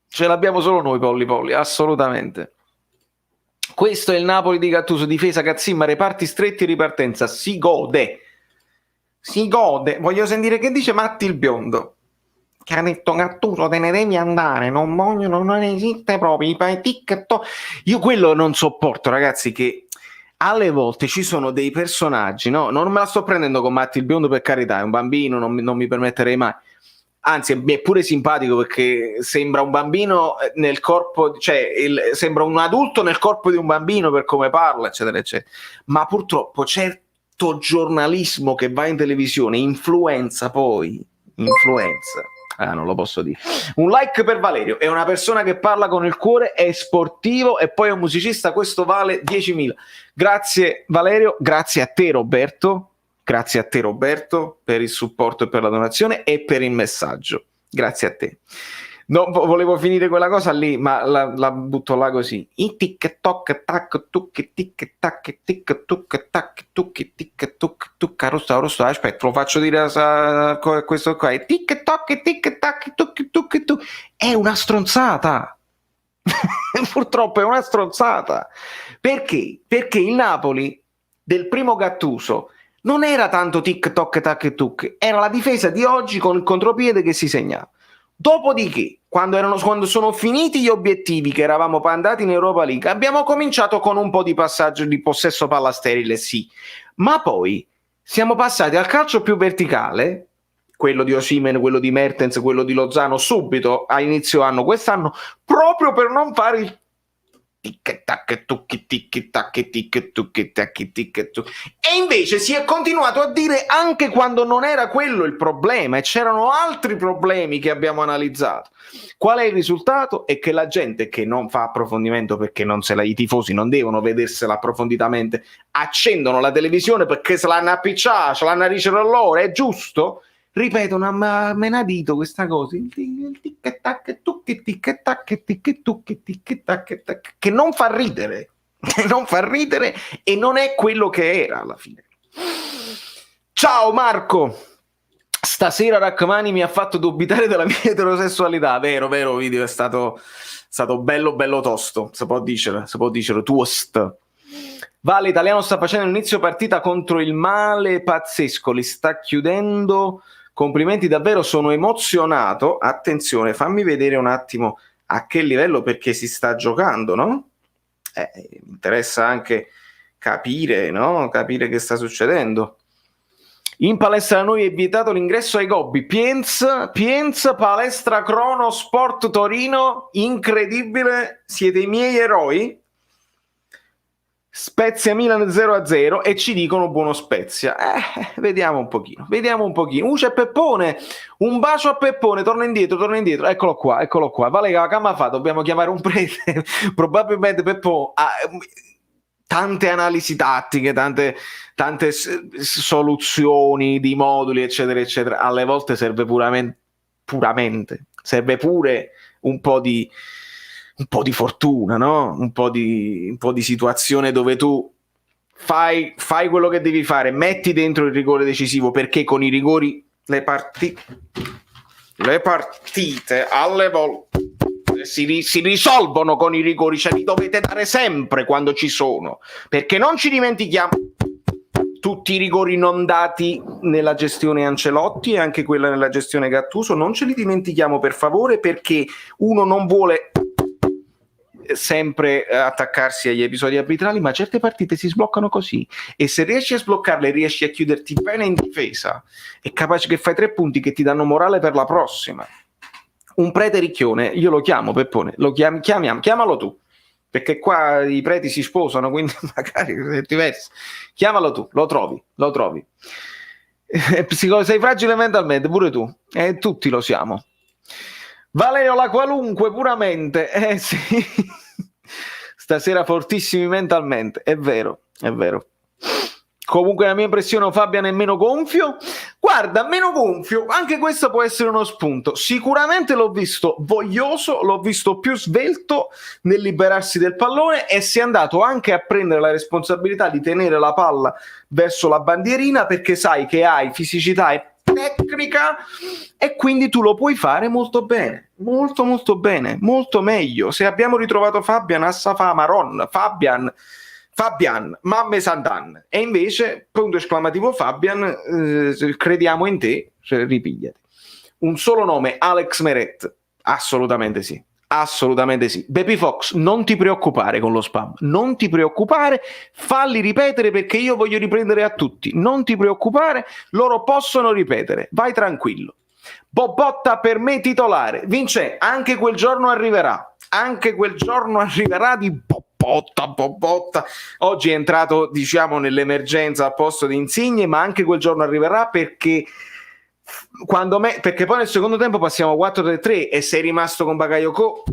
ce l'abbiamo solo noi, Polli, assolutamente. Questo è il Napoli di Gattuso, difesa cazzimma, reparti stretti e ripartenza, si gode. Voglio sentire che dice Matti il biondo, che ha detto Gattuso te ne devi andare, non esiste proprio i TikTok. Io quello non sopporto, ragazzi, che alle volte ci sono dei personaggi, no? Non me la sto prendendo con Matti il biondo, per carità, è un bambino, non mi permetterei mai. Anzi, mi è pure simpatico perché sembra un bambino nel corpo, cioè sembra un adulto nel corpo di un bambino per come parla, eccetera, eccetera. Ma purtroppo certo giornalismo che va in televisione influenza. Non lo posso dire. Un like per Valerio, è una persona che parla con il cuore, è sportivo e poi è un musicista, questo vale 10.000. Grazie Valerio, grazie a te Roberto, per il supporto e per la donazione e per il messaggio. Grazie a te. No, volevo finire quella cosa lì, ma la butto là così. I TikTok tac tuc tic tac tic tuc tac tuc tic tuc rosso, aspetta, lo faccio dire a questo qua. TikTok tic tac tuc è una stronzata. Purtroppo è una stronzata. Perché? Perché il Napoli del primo Gattuso non era tanto tic-toc, tac e tuc, era la difesa di oggi con il contropiede che si segnava. Dopodiché, quando sono finiti gli obiettivi che eravamo andati in Europa League, abbiamo cominciato con un po' di passaggio di possesso palla sterile, sì, ma poi siamo passati al calcio più verticale, quello di Osimhen, quello di Mertens, quello di Lozano, subito a inizio anno quest'anno, proprio per non fare il e invece si è continuato a dire anche quando non era quello il problema e c'erano altri problemi che abbiamo analizzato. Qual è il risultato? È che la gente che non fa approfondimento, perché i tifosi non devono vedersela approfonditamente, accendono la televisione perché se l'hanno appicciata, ce l'hanno ricevuto loro, è giusto? Ripetono, ma me ne ha dito questa cosa, che non fa ridere, e non è quello che era alla fine. Ciao Marco, stasera Rachmani mi ha fatto dubitare della mia eterosessualità, vero video, è stato bello tosto, si può dire, toast. Vale, Italiano sta facendo un inizio partita contro il male pazzesco, li sta chiudendo. Complimenti, davvero sono emozionato. Attenzione, fammi vedere un attimo a che livello, perché si sta giocando, no? Mi interessa anche capire, no? Capire che sta succedendo. In palestra da noi è vietato l'ingresso ai gobbi. Pienza, palestra Crono Sport Torino, incredibile, siete i miei eroi. Spezia Milan 0-0 e ci dicono buono Spezia. Vediamo un pochino. C'è Peppone, un bacio a Peppone, torna indietro. Eccolo qua. Vale, che fa? Dobbiamo chiamare un prete. Probabilmente Peppone tante analisi tattiche, tante soluzioni di moduli, eccetera. Alle volte serve puramente. Serve pure un po' di fortuna, no? Un po' di situazione dove tu fai quello che devi fare, metti dentro il rigore decisivo, perché con i rigori le partite alle volte si risolvono con i rigori, cioè li dovete dare sempre quando ci sono, perché non ci dimentichiamo tutti i rigori non dati nella gestione Ancelotti e anche quella nella gestione Gattuso, non ce li dimentichiamo per favore, perché uno non vuole sempre attaccarsi agli episodi arbitrali, ma certe partite si sbloccano così, e se riesci a sbloccarle, riesci a chiuderti bene in difesa, è capace che fai 3 punti che ti danno morale per la prossima. Un prete ricchione, io lo chiamo Peppone, chiamalo tu, perché qua i preti si sposano, quindi magari è diverso. Chiamalo tu, lo trovi. Sei fragile mentalmente, pure tu, tutti lo siamo. Valeo la qualunque puramente, sì. Stasera fortissimi mentalmente, è vero. Comunque la mia impressione, Fabian, è meno gonfio. Guarda, meno gonfio, anche questo può essere uno spunto. Sicuramente l'ho visto voglioso, l'ho visto più svelto nel liberarsi del pallone, e si è andato anche a prendere la responsabilità di tenere la palla verso la bandierina, perché sai che hai fisicità e tecnica, e quindi tu lo puoi fare molto bene, molto bene, molto meglio. Se abbiamo ritrovato Fabian Assafà Maron, Fabian Mamme Sandan, e invece punto esclamativo Fabian, crediamo in te, cioè, ripigliati. Un solo nome, Alex Meret, assolutamente sì. Baby Fox, non ti preoccupare con lo spam, non ti preoccupare, falli ripetere, perché io voglio riprendere a tutti, non ti preoccupare, loro possono ripetere, vai tranquillo. Bobotta per me titolare, Vince, anche quel giorno arriverà di Bobotta. Oggi è entrato, diciamo, nell'emergenza al posto di Insigne, ma anche quel giorno arriverà, perché perché poi nel secondo tempo passiamo 4-3-3 e sei rimasto con Bakayoko,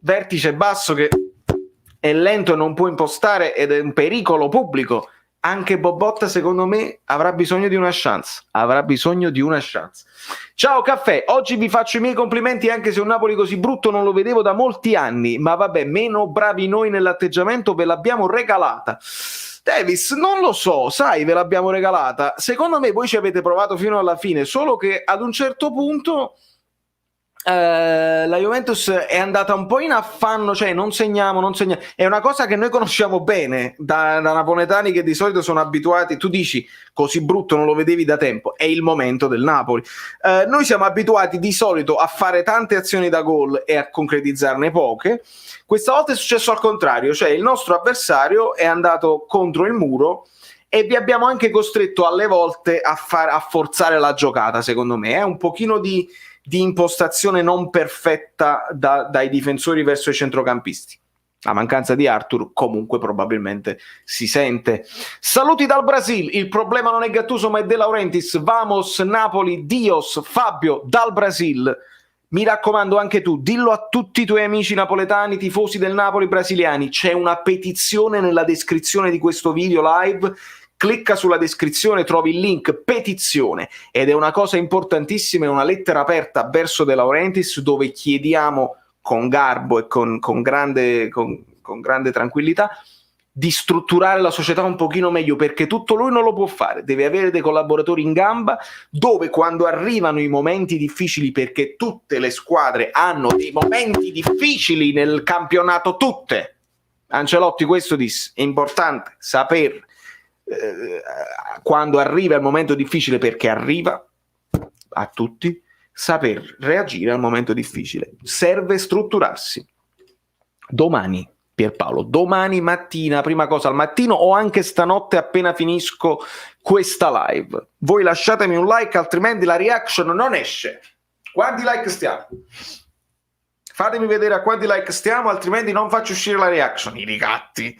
vertice basso che è lento e non può impostare ed è un pericolo pubblico. Anche Bobotta, secondo me, avrà bisogno di una chance. Ciao Caffè, oggi vi faccio i miei complimenti, anche se un Napoli così brutto non lo vedevo da molti anni, ma vabbè, meno bravi noi nell'atteggiamento, ve l'abbiamo regalata. Davis, non lo so, sai, ve l'abbiamo regalata. Secondo me voi ci avete provato fino alla fine, solo che ad un certo punto La Juventus è andata un po' in affanno, cioè non segniamo. È una cosa che noi conosciamo bene da napoletani che di solito sono abituati. Tu dici così brutto non lo vedevi da tempo, è il momento del Napoli. Noi siamo abituati di solito a fare tante azioni da gol e a concretizzarne poche. Questa volta è successo al contrario, cioè il nostro avversario è andato contro il muro e vi abbiamo anche costretto alle volte a forzare la giocata, secondo me. È un pochino di impostazione non perfetta dai difensori verso i centrocampisti. La mancanza di Arthur comunque probabilmente si sente. Saluti dal Brasil, il problema non è Gattuso ma è De Laurentiis. Vamos Napoli, Dios, Fabio dal Brasil. Mi raccomando anche tu, dillo a tutti i tuoi amici napoletani, tifosi del Napoli brasiliani, c'è una petizione nella descrizione di questo video live. Clicca sulla descrizione, trovi il link petizione ed è una cosa importantissima, è una lettera aperta verso De Laurentiis dove chiediamo con garbo e con grande tranquillità di strutturare la società un pochino meglio, perché tutto lui non lo può fare, deve avere dei collaboratori in gamba dove quando arrivano i momenti difficili, perché tutte le squadre hanno dei momenti difficili nel campionato, tutte. Ancelotti questo disse, è importante saper quando arriva il momento difficile, perché arriva a tutti, saper reagire al momento difficile. Serve strutturarsi. Domani, Pierpaolo, domani mattina, prima cosa al mattino o anche stanotte appena finisco questa live, voi lasciatemi un like, altrimenti la reaction non esce. Quanti like stiamo? Fatemi vedere a quanti like stiamo, altrimenti non faccio uscire la reaction. I ricatti,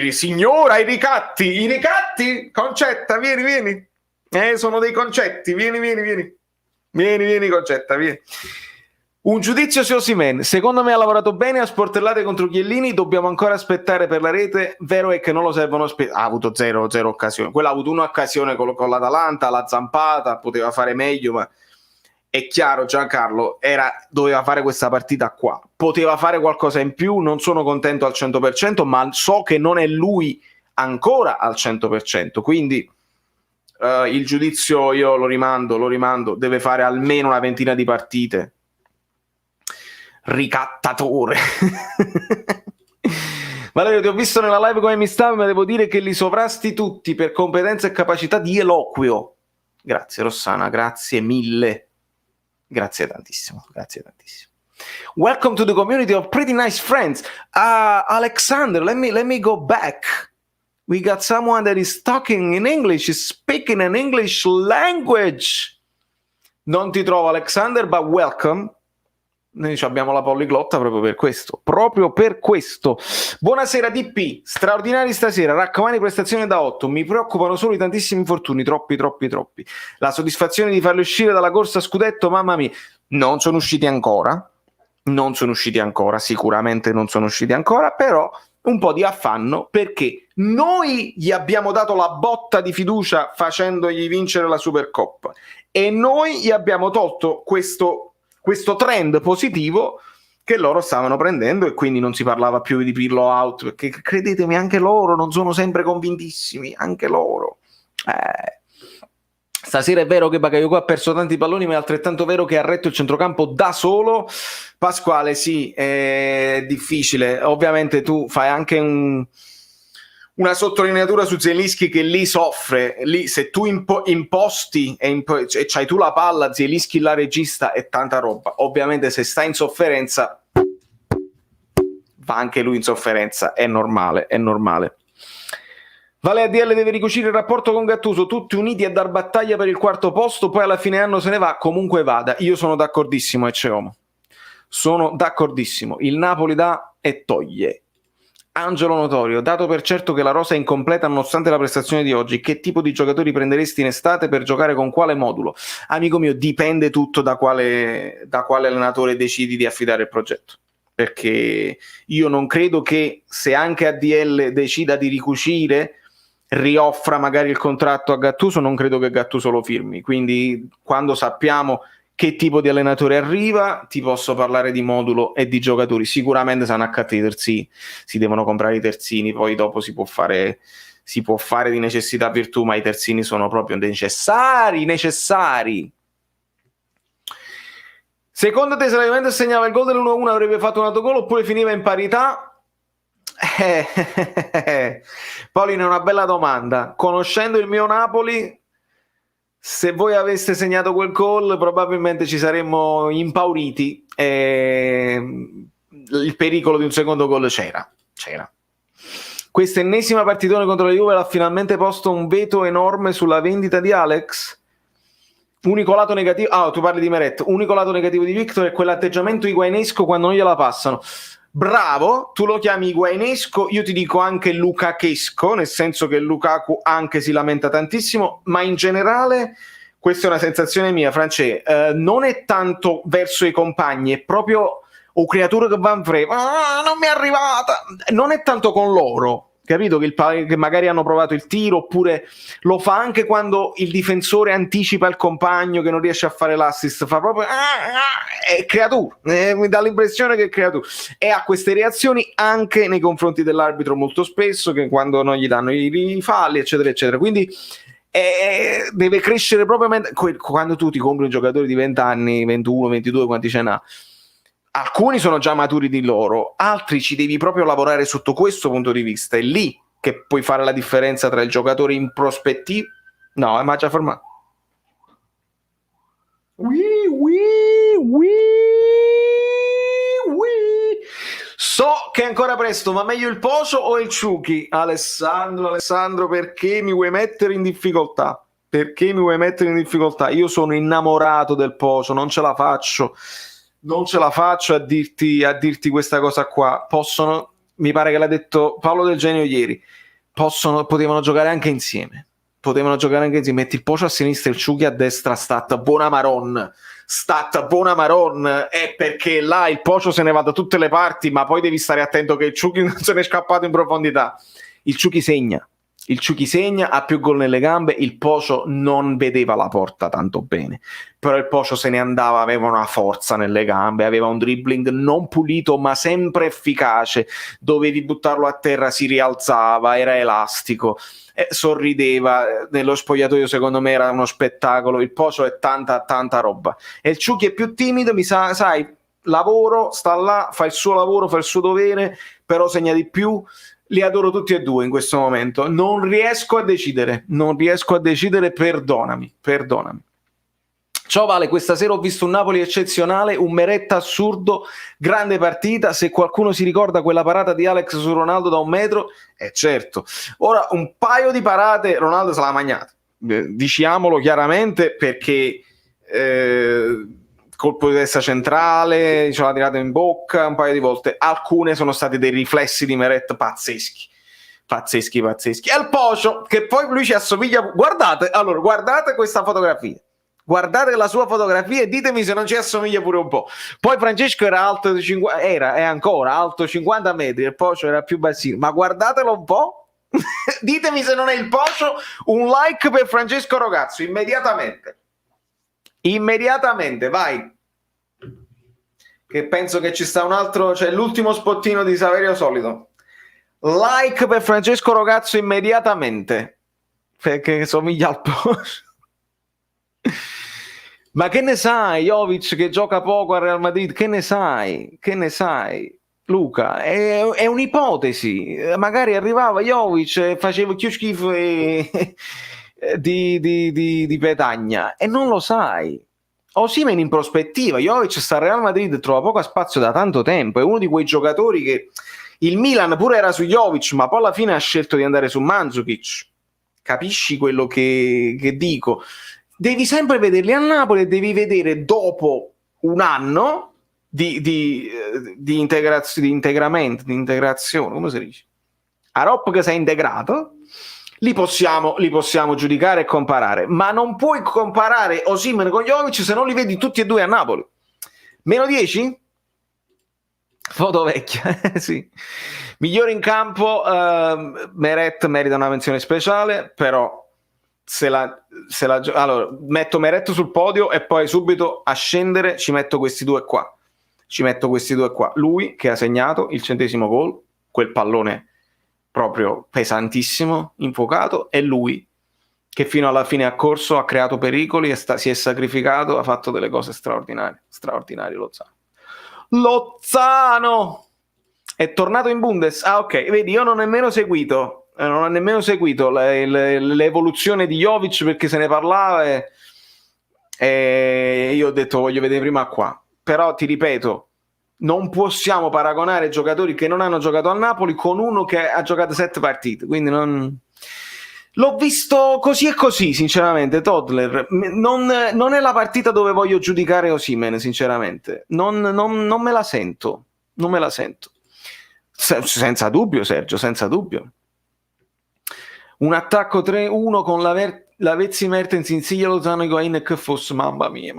signora, i ricatti, Concetta, vieni. Sono dei concetti, vieni, Concetta, vieni. Un giudizio su Osimhen, secondo me ha lavorato bene a sportellate contro Chiellini, dobbiamo ancora aspettare per la rete, vero è che non lo servono, ha avuto zero occasioni, quella ha avuto un'occasione con l'Atalanta, la zampata, poteva fare meglio, ma è chiaro Giancarlo, doveva fare questa partita qua, poteva fare qualcosa in più, non sono contento al 100%, ma so che non è lui ancora al 100%, quindi il giudizio io lo rimando, deve fare almeno una ventina di partite. Ricattatore. Valerio, ti ho visto nella live come mi stavi, ma devo dire che li sovrasti tutti per competenza e capacità di eloquio. Grazie Rossana, grazie mille. Grazie tantissimo. Welcome to the community of pretty nice friends. Alexander, let me go back. We got someone that is talking in English, is speaking an English language. Non ti trovo Alexander, but welcome. Noi abbiamo la polliglotta proprio per questo. Buonasera DP, straordinari stasera, raccomandi prestazioni da 8, mi preoccupano solo i tantissimi infortuni, troppi. La soddisfazione di farli uscire dalla corsa a scudetto, mamma mia, non sono usciti ancora, sicuramente non sono usciti ancora, però un po' di affanno perché noi gli abbiamo dato la botta di fiducia facendogli vincere la Supercoppa e noi gli abbiamo tolto questo trend positivo che loro stavano prendendo e quindi non si parlava più di Pirlo out, perché credetemi anche loro non sono sempre convintissimi, anche loro. Stasera è vero che Bakayoko ha perso tanti palloni, ma è altrettanto vero che ha retto il centrocampo da solo. Pasquale, sì, è difficile. Ovviamente tu fai anche una sottolineatura su Zielinski che lì soffre. Lì se tu imposti e c'hai tu la palla, Zielinski la regista è tanta roba. Ovviamente se sta in sofferenza va anche lui in sofferenza, è normale. Vale ADL deve ricucire il rapporto con Gattuso, tutti uniti a dar battaglia per il quarto posto, poi alla fine anno se ne va, comunque vada. Io sono d'accordissimo, Eceomo. Sono d'accordissimo. Il Napoli dà e toglie. Angelo Notorio, dato per certo che la rosa è incompleta nonostante la prestazione di oggi, che tipo di giocatori prenderesti in estate per giocare con quale modulo? Amico mio, dipende tutto da quale allenatore decidi di affidare il progetto. Perché io non credo che se anche ADL decida di ricucire rioffra magari il contratto a Gattuso, non credo che Gattuso lo firmi, quindi quando sappiamo che tipo di allenatore arriva ti posso parlare di modulo e di giocatori. Sicuramente saranno accatti i terzini, si devono comprare i terzini, poi dopo si può fare di necessità virtù, ma i terzini sono proprio necessari. Secondo te se la Juventus segnava il gol dell'1-1 avrebbe fatto un autogol oppure finiva in parità? Paolino, è una bella domanda. Conoscendo il mio Napoli, se voi aveste segnato quel gol probabilmente ci saremmo impauriti. Il pericolo di un secondo gol c'era. Questa ennesima partitone contro la Juve l'ha finalmente posto un veto enorme sulla vendita di Alex. Unico lato negativo, tu parli di Meret. Unico lato negativo di Victor è quell'atteggiamento higuainesco quando non gliela passano. Bravo, tu lo chiami higuainesco, io ti dico anche lucachesco, nel senso che Lukaku anche si lamenta tantissimo, ma in generale, questa è una sensazione mia, France, non è tanto verso i compagni, è proprio o creature che van frega, non mi è arrivata, non è tanto con loro, capito? Che magari hanno provato il tiro, oppure lo fa anche quando il difensore anticipa il compagno che non riesce a fare l'assist, fa proprio è creatura, mi dà l'impressione che è creatura, e ha queste reazioni anche nei confronti dell'arbitro molto spesso, che quando non gli danno i falli eccetera eccetera, quindi deve crescere proprio quando tu ti compri un giocatore di 20 anni, 21, 22, quanti ce n'ha. Alcuni sono già maturi di loro, altri ci devi proprio lavorare sotto questo punto di vista. È lì che puoi fare la differenza tra il giocatore in prospettiva. No, ma già fermato. So che è ancora presto, ma meglio il Pocio o il Ciuchi? Alessandro, perché mi vuoi mettere in difficoltà? Io sono innamorato del Pocio, non ce la faccio a dirti questa cosa qua. Mi pare che l'ha detto Paolo Del Genio ieri, potevano giocare anche insieme, metti il Pocio a sinistra e il Ciuchi a destra, stat buona maron, è perché là il Pocio se ne va da tutte le parti, ma poi devi stare attento che il Ciuchi non se ne è scappato in profondità. Il Ciuchi segna, ha più gol nelle gambe. Il Pocio non vedeva la porta tanto bene, però il Pocio se ne andava, aveva una forza nelle gambe, aveva un dribbling non pulito ma sempre efficace, dovevi buttarlo a terra, si rialzava, era elastico, sorrideva, nello spogliatoio secondo me era uno spettacolo. Il Pocio è tanta roba, e il Ciuchi è più timido, sai, lavoro, sta là, fa il suo lavoro, fa il suo dovere, però segna di più. Li adoro tutti e due in questo momento, non riesco a decidere, perdonami. Ciao Vale, questa sera ho visto un Napoli eccezionale, un Meretta assurdo, grande partita. Se qualcuno si ricorda quella parata di Alex su Ronaldo da 1 metro, certo. Ora, un paio di parate Ronaldo se l'ha magnata, diciamolo chiaramente, perché colpo di testa centrale, ce l'ha tirata in bocca un paio di volte. Alcune sono state dei riflessi di Meret pazzeschi. E il Pocio, che poi lui ci assomiglia. Guardate questa fotografia. Guardate la sua fotografia e ditemi se non ci assomiglia pure un po'. Poi Francesco era alto è ancora alto 50 metri, il Pocio era più bassino, ma guardatelo un po'. Ditemi se non è il Pocio. Un like per Francesco Rogazzo immediatamente, vai, che penso che ci sta un altro, c'è l'ultimo spottino di Saverio Solito. Like per Francesco Rogazzo immediatamente, perché somiglia al Pocio. Ma che ne sai, Jovic che gioca poco al Real Madrid, che ne sai Luca? È un'ipotesi, magari arrivava Jovic e faceva più schifo di Petagna, e non lo sai. Osimhen in prospettiva, Jovic sta al Real Madrid, trova poco spazio da tanto tempo, è uno di quei giocatori che il Milan pure era su Jovic, ma poi alla fine ha scelto di andare su Mandzukic. Capisci quello che dico? Devi sempre vederli a Napoli e devi vedere dopo un anno di integrazione, come si dice? A Rop che sei integrato, li possiamo giudicare e comparare, ma non puoi comparare Osimhen con Jovic se non li vedi tutti e due a Napoli. Meno 10? Foto vecchia, sì. Migliore in campo, Meret merita una menzione speciale, però allora metto Meret sul podio e poi subito a scendere ci metto questi due qua. Lui che ha segnato il 100° gol, quel pallone proprio pesantissimo, infuocato, e lui che fino alla fine ha corso, ha creato pericoli e si è sacrificato, ha fatto delle cose straordinarie Lozano è tornato in Bundes. Ah, ok, vedi, io non ho nemmeno seguito l'evoluzione di Jovic, perché se ne parlava e io ho detto voglio vedere prima qua. Però ti ripeto, non possiamo paragonare giocatori che non hanno giocato al Napoli con uno che ha giocato 7 partite, quindi non... L'ho visto così e così, sinceramente, Toddler. Non è la partita dove voglio giudicare Osimhen, sinceramente. Non me la sento. Non me la sento. Senza dubbio, Sergio, senza dubbio. Un attacco 3-1 con Lavezzi, Mertens, Insigne, Lozano, Higuain e che fosse, mamma mia.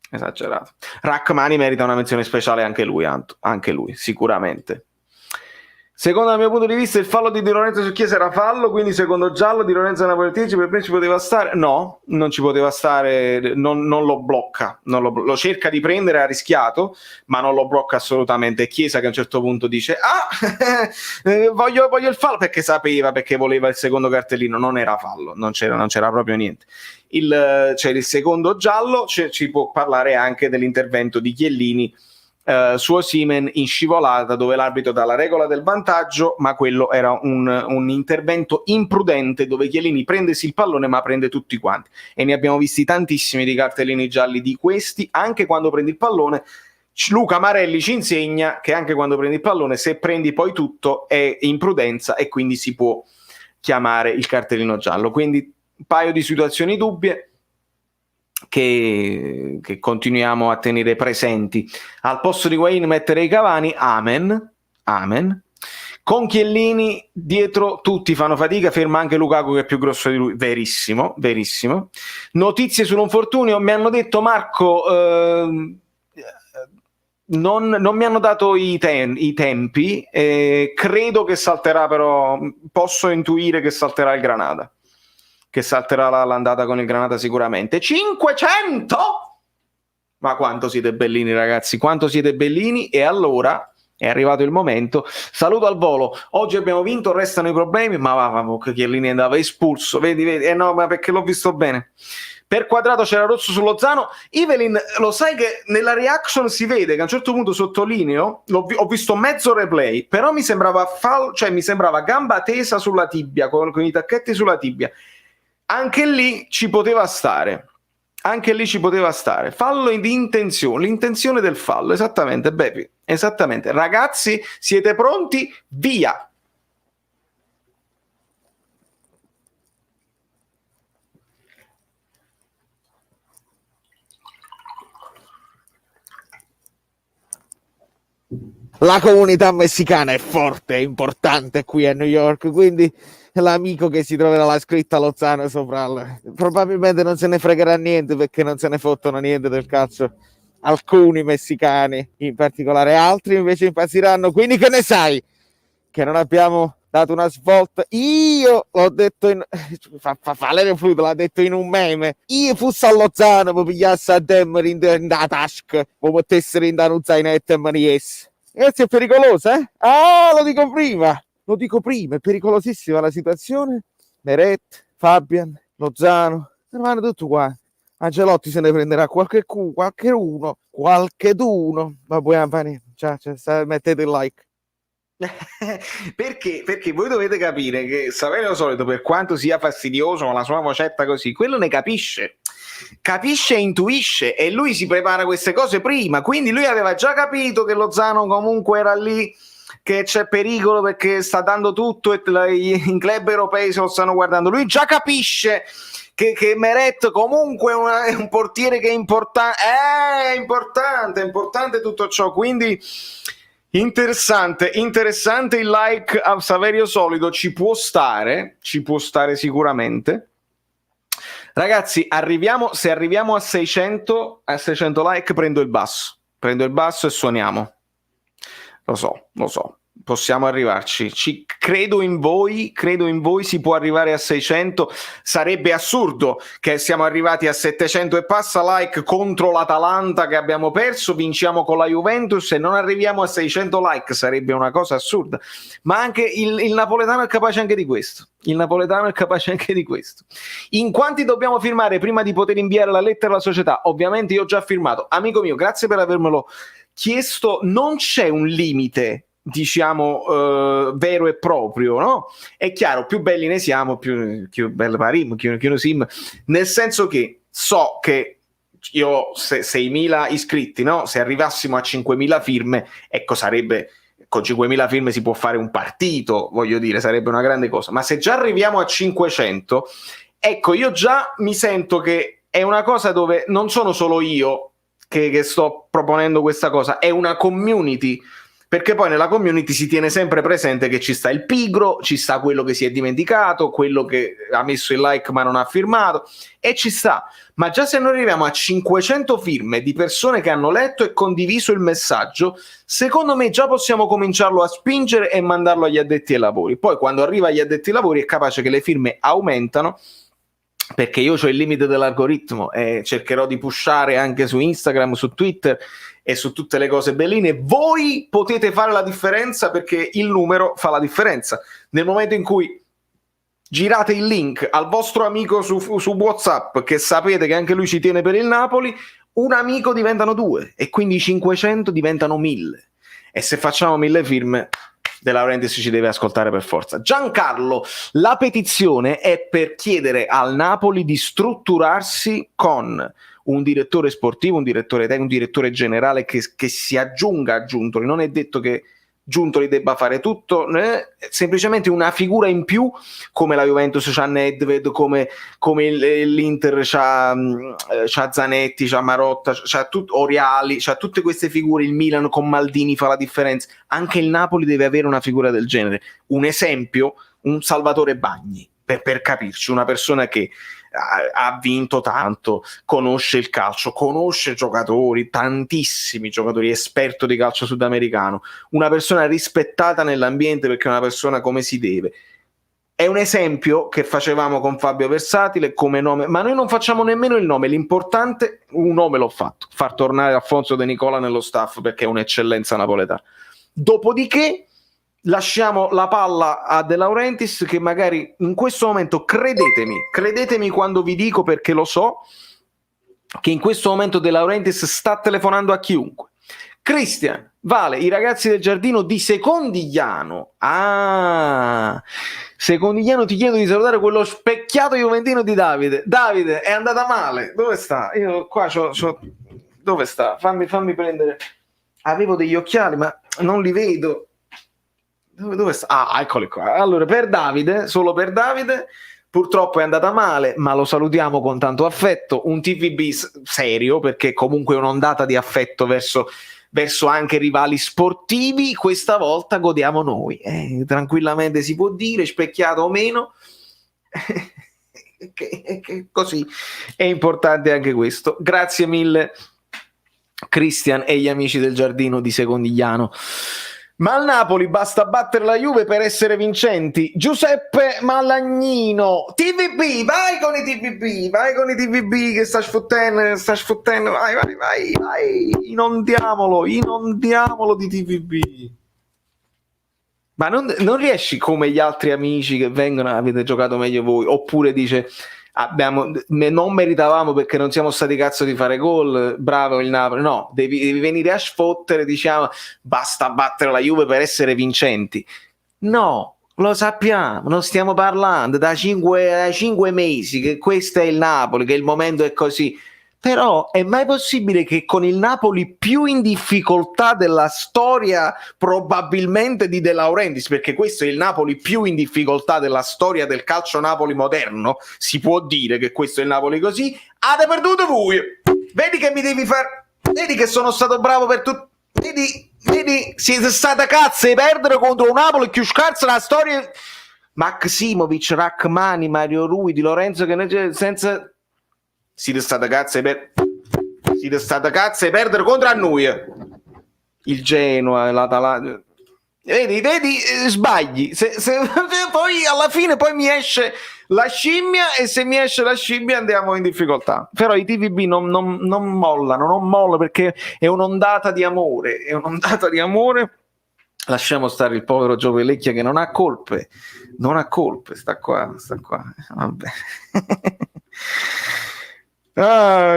Esagerato. Rachmani merita una menzione speciale anche lui, sicuramente. Secondo il mio punto di vista il fallo di Di Lorenzo su Chiesa era fallo, quindi secondo giallo Di Lorenzo Napolitano per me ci poteva stare. No, non ci poteva stare, non lo blocca, lo cerca di prendere, ha rischiato, ma non lo blocca assolutamente. Chiesa che a un certo punto dice voglio il fallo, perché sapeva, perché voleva il secondo cartellino. Non era fallo, non c'era proprio niente. C'è il secondo giallo, ci può parlare anche dell'intervento di Chiellini su Osimhen in scivolata, dove l'arbitro dà la regola del vantaggio, ma quello era un intervento imprudente, dove Chiellini prende sì il pallone ma prende tutti quanti, e ne abbiamo visti tantissimi di cartellini gialli di questi. Anche quando prendi il pallone, Luca Marelli ci insegna che anche quando prendi il pallone, se prendi poi tutto è imprudenza e quindi si può chiamare il cartellino giallo. Quindi un paio di situazioni dubbie che continuiamo a tenere presenti. Al posto di Higuain mettere i Cavani, amen. Con Chiellini dietro tutti fanno fatica, ferma anche Lukaku che è più grosso di lui, verissimo. Notizie sull'infortunio, mi hanno detto Marco, non mi hanno dato i tempi, credo che salterà, però posso intuire che salterà il Granada, che salterà l'andata con il Granada sicuramente. 500! Ma quanto siete bellini, ragazzi, quanto siete bellini. E allora è arrivato il momento. Saluto al volo. Oggi abbiamo vinto, restano i problemi, ma che Chiellini andava espulso, vedi, no, ma perché l'ho visto bene. Per Quadrato c'era rosso su Lozano. Evelyn, lo sai che nella reaction si vede che a un certo punto sottolineo, ho visto mezzo replay, però mi sembrava mi sembrava gamba tesa sulla tibia, con i tacchetti sulla tibia. Anche lì ci poteva stare. Fallo di intenzione, l'intenzione del fallo, esattamente, Bepi, esattamente. Ragazzi, siete pronti? Via! La comunità messicana è forte, è importante qui a New York, quindi l'amico che si troverà la scritta Lozano sopra probabilmente non se ne fregherà niente, perché non se ne fottono niente del calcio alcuni messicani, in particolare. Altri invece impazziranno. Quindi che ne sai che non abbiamo dato una svolta? Io l'ho detto Valerio Fluto l'ha detto in un meme: io fossi a Lozano mi pigliasse a Demmer in da tasca, mi mettessero in da un zainetto e maniesse. Ragazzi, è pericolosa, eh? Lo dico prima, è pericolosissima la situazione. Meret, Fabian, Lozano, ne vanno tutti qua. Ancelotti se ne prenderà qualcheduno, ma poi mettete il like. Perché voi dovete capire che Saverio Solito, per quanto sia fastidioso con la sua vocetta così, quello ne capisce e intuisce, e lui si prepara queste cose prima, quindi lui aveva già capito che Lozano comunque era lì, che c'è pericolo perché sta dando tutto e i club europei se lo stanno guardando. Lui già capisce che Meret comunque è un portiere che è importante tutto ciò, quindi interessante il like a Saverio Solido, ci può stare sicuramente. Ragazzi, se arriviamo a 600 like prendo il basso e suoniamo. Lo so, possiamo arrivarci. Ci credo in voi, si può arrivare a 600. Sarebbe assurdo che siamo arrivati a 700 e passa like contro l'Atalanta che abbiamo perso, vinciamo con la Juventus e non arriviamo a 600 like, sarebbe una cosa assurda. Ma anche il napoletano è capace anche di questo. In quanti dobbiamo firmare prima di poter inviare la lettera alla società? Ovviamente io ho già firmato. Amico mio, grazie per avermelo chiesto. Non c'è un limite, diciamo, vero e proprio, no? È chiaro, più belli ne siamo, più belli pariamo, più ne siamo, nel senso che so che io ho 6.000 iscritti, no? Se arrivassimo a 5.000 firme, ecco, sarebbe, con 5.000 firme si può fare un partito, voglio dire, sarebbe una grande cosa. Ma se già arriviamo a 500, ecco, io già mi sento che è una cosa dove non sono solo io che sto proponendo questa cosa, è una community, perché poi nella community si tiene sempre presente che ci sta il pigro, ci sta quello che si è dimenticato, quello che ha messo il like ma non ha firmato, e ci sta. Ma già se noi arriviamo a 500 firme di persone che hanno letto e condiviso il messaggio, secondo me già possiamo cominciarlo a spingere e mandarlo agli addetti ai lavori. Poi quando arriva agli addetti ai lavori è capace che le firme aumentano, perché io ho il limite dell'algoritmo e cercherò di pushare anche su Instagram, su Twitter e su tutte le cose belline. Voi potete fare la differenza, perché il numero fa la differenza. Nel momento in cui girate il link al vostro amico su WhatsApp, che sapete che anche lui ci tiene per il Napoli, un amico diventano 2 e quindi 500 diventano 1.000. E se facciamo 1.000 firme, De Laurentiis ci deve ascoltare per forza. Giancarlo, la petizione è per chiedere al Napoli di strutturarsi con un direttore sportivo, un direttore tecnico, un direttore generale che si aggiunga a Giuntoli. Non è detto che Giuntoli debba fare tutto, semplicemente una figura in più, come la Juventus c'ha Nedved, come l'Inter c'ha Zanetti, c'ha Marotta, Oriali, c'ha tutte queste figure. Il Milan con Maldini fa la differenza. Anche il Napoli deve avere una figura del genere. Un esempio, un Salvatore Bagni, per capirci, una persona che ha vinto tanto, conosce il calcio, conosce giocatori, tantissimi giocatori, esperto di calcio sudamericano, una persona rispettata nell'ambiente perché è una persona come si deve. È un esempio che facevamo con Fabio Versatile come nome, ma noi non facciamo nemmeno il nome, l'importante, un nome l'ho fatto, far tornare Alfonso De Nicola nello staff perché è un'eccellenza napoletana. Dopodiché lasciamo la palla a De Laurentiis, che magari in questo momento, credetemi quando vi dico, perché lo so, che in questo momento De Laurentiis sta telefonando a chiunque. Cristian, Vale, i ragazzi del giardino di Secondigliano. Secondigliano, ti chiedo di salutare quello specchiato juventino di Davide. Davide, è andata male. Dove sta? Io qua dove sta? Fammi prendere. Avevo degli occhiali, ma non li vedo. Dove sta? Eccoli qua. Allora, per Davide, solo per Davide, purtroppo è andata male, ma lo salutiamo con tanto affetto. Un TVB serio, perché comunque è un'ondata di affetto verso anche rivali sportivi. Questa volta godiamo noi. Tranquillamente si può dire, specchiato o meno. Così è importante anche questo. Grazie mille, Cristian e gli amici del giardino di Secondigliano. Ma al Napoli basta battere la Juve per essere vincenti. Giuseppe Malagnino, TVB, vai con i TVB che sta sfottendo, vai, inondiamolo di TVB. Ma non riesci come gli altri amici che vengono, avete giocato meglio voi, oppure dice non meritavamo perché non siamo stati cazzo di fare gol, bravo il Napoli. No, devi venire a sfottere, diciamo, basta battere la Juve per essere vincenti. No, lo sappiamo, non stiamo parlando da 5 mesi che questo è il Napoli, che il momento è così. Però è mai possibile che con il Napoli più in difficoltà della storia probabilmente di De Laurentiis, perché questo è il Napoli più in difficoltà della storia del calcio Napoli moderno, si può dire che questo è il Napoli così, avete perduto voi. Vedi che mi devi far, vedi che sono stato bravo per tutto, vedi, siete stata cazzo di perdere contro un Napoli più scarso della storia. Maksimovic, Rachmani, Mario Rui, Di Lorenzo, che senza... Siete stata cazzo e perdere contro a noi. Il Genoa, l'Atalanta. Vedi, sbagli. Poi alla fine poi mi esce la scimmia, e se mi esce la scimmia andiamo in difficoltà. Però i TVB non mollano, non mollano, perché è un'ondata di amore, Lasciamo stare il povero Gio Pellecchia che non ha colpe, sta qua. Vabbè.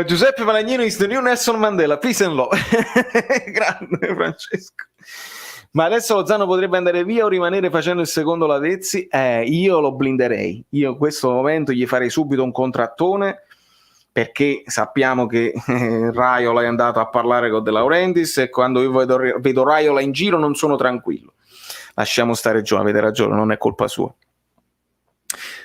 Giuseppe Malagnino is the new Nelson Mandela, peace and love. Grande Francesco. Ma adesso Lozano potrebbe andare via o rimanere facendo il secondo Lavezzi? Io lo blinderei. Io in questo momento gli farei subito un contrattone, perché sappiamo che Raiola è andato a parlare con De Laurentiis, e quando io vedo Raiola in giro non sono tranquillo. Lasciamo stare Gio, avete ragione, non è colpa sua.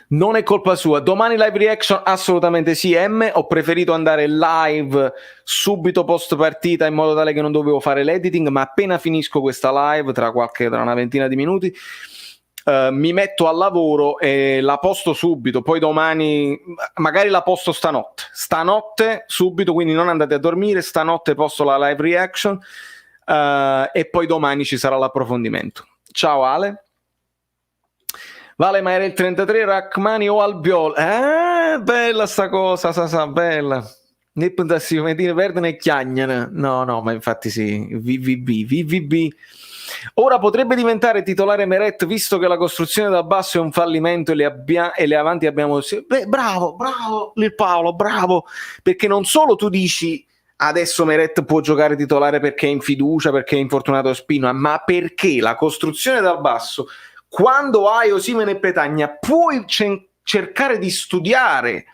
Non è colpa sua. Domani live reaction? Assolutamente sì. Ho preferito andare live subito post partita, in modo tale che non dovevo fare l'editing, ma appena finisco questa live, tra una ventina di minuti, mi metto al lavoro e la posto subito. Poi domani magari la posto stanotte subito, quindi non andate a dormire, stanotte posto la live reaction, e poi domani ci sarà l'approfondimento. Ciao Ale. Vale, ma era il 33 Rachmani o Albiol? Bella sta cosa, bella. Nip da Simetine Verdene e Chiagnana. No, ma infatti sì, VVB. Ora potrebbe diventare titolare Meret, visto che la costruzione dal basso è un fallimento e le avanti abbiamo... Bravo, Lil Paolo, bravo. Perché non solo tu dici adesso Meret può giocare titolare perché è in fiducia, perché è infortunato Spina, ma perché la costruzione dal basso... Quando hai Osimhen e Petagna puoi cercare di studiare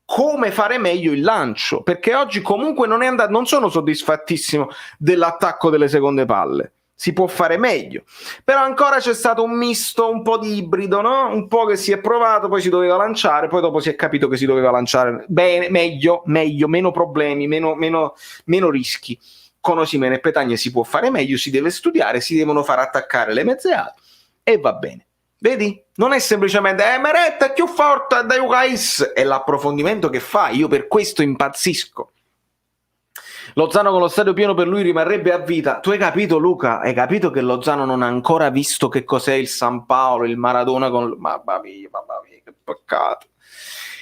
come fare meglio il lancio, perché oggi comunque non sono soddisfattissimo dell'attacco delle seconde palle, si può fare meglio, però ancora c'è stato un misto, un po' di ibrido, no? Un po' che si è provato, poi si doveva lanciare, poi dopo si è capito che si doveva lanciare bene, meglio, meno problemi, meno rischi. Con Osimhen e Petagna si può fare meglio, si deve studiare, si devono far attaccare le mezze ali e va bene. Vedi? Non è semplicemente Meret è più forte dai Ukais, è l'approfondimento che fa. Io per questo impazzisco. Lozano con lo stadio pieno per lui rimarrebbe a vita. Tu hai capito, Luca? Hai capito che Lozano non ha ancora visto che cos'è il San Paolo, il Maradona con... Mamma mia, che peccato.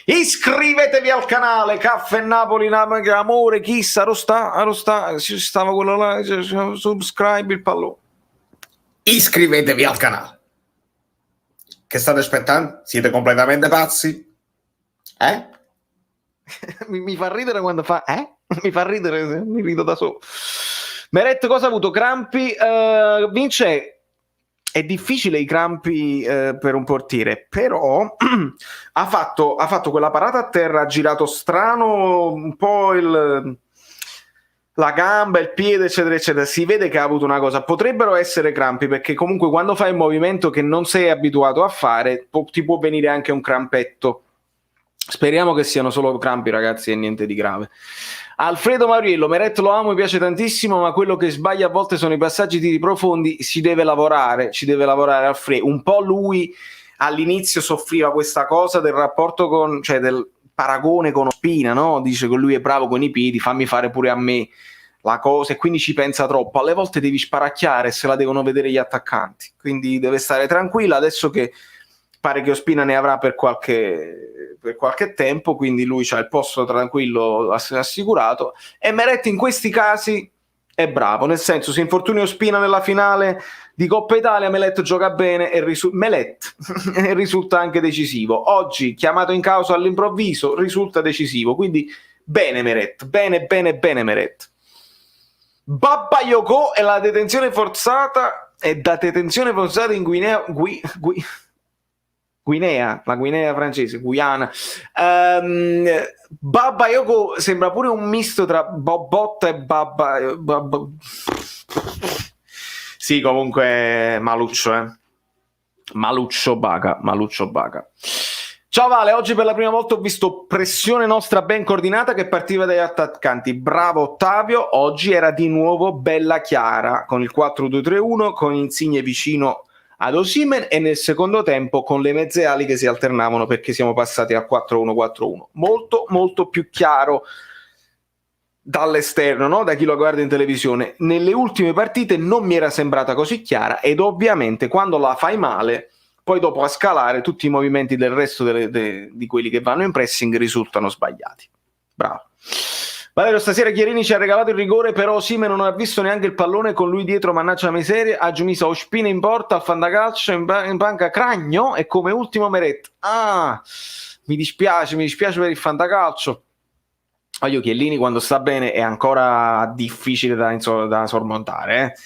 Iscrivetevi al canale Caffè Napoli, amore, chi arrostà, ci stava quello là, subscribe il pallone. Iscrivetevi al canale. Che state aspettando? Siete completamente pazzi? mi fa ridere quando fa mi fa ridere, mi rido da solo. Meret cosa ha avuto? Crampi? Vince, è difficile i crampi per un portiere, però ha fatto quella parata a terra, ha girato strano un po' la gamba, il piede, eccetera, eccetera. Si vede che ha avuto una cosa. Potrebbero essere crampi, perché comunque quando fai un movimento che non sei abituato a fare, ti può venire anche un crampetto. Speriamo che siano solo crampi, ragazzi, e niente di grave. Alfredo Mauriello, Meret lo amo, mi piace tantissimo, ma quello che sbaglia a volte sono i passaggi di profondi. Ci deve lavorare Alfredo. Un po' lui all'inizio soffriva questa cosa del rapporto del paragone con Ospina, no? Dice che lui è bravo con i piedi, fammi fare pure a me la cosa, e quindi ci pensa troppo. Alle volte devi sparacchiare, se la devono vedere gli attaccanti, quindi deve stare tranquilla adesso che pare che Ospina ne avrà per qualche tempo, quindi lui c'ha il posto tranquillo assicurato, e Meret in questi casi è bravo, nel senso, se infortuni Ospina nella finale di Coppa Italia, Meret gioca bene e risulta anche decisivo. Oggi chiamato in causa all'improvviso, risulta decisivo, quindi bene Meret, bene Meret. Babbayoko è la detenzione forzata, in Guinea, la Guinea francese, Guyana. Babbayoko sembra pure un misto tra Bobotta e Sì, comunque Maluccio, Maluccio Baca. Ciao Vale, oggi per la prima volta ho visto pressione nostra ben coordinata che partiva dagli attaccanti. Bravo Ottavio, oggi era di nuovo bella chiara con il 4-2-3-1, con Insigne vicino ad Osimhen, e nel secondo tempo con le mezze ali che si alternavano, perché siamo passati al 4-1-4-1. Molto più chiaro dall'esterno, no? Da chi lo guarda in televisione, nelle ultime partite non mi era sembrata così chiara, ed ovviamente quando la fai male, poi dopo a scalare tutti i movimenti del resto di quelli che vanno in pressing risultano sbagliati. Bravo. Valerio, stasera Chiellini ci ha regalato il rigore, però Osimhen non ha visto neanche il pallone, con lui dietro, mannaggia la miseria. Ha messo Ospina in porta, al fantacalcio, in banca Cragno e come ultimo Meret. Mi dispiace per il fantacalcio. Io Chiellini quando sta bene è ancora difficile da sormontare,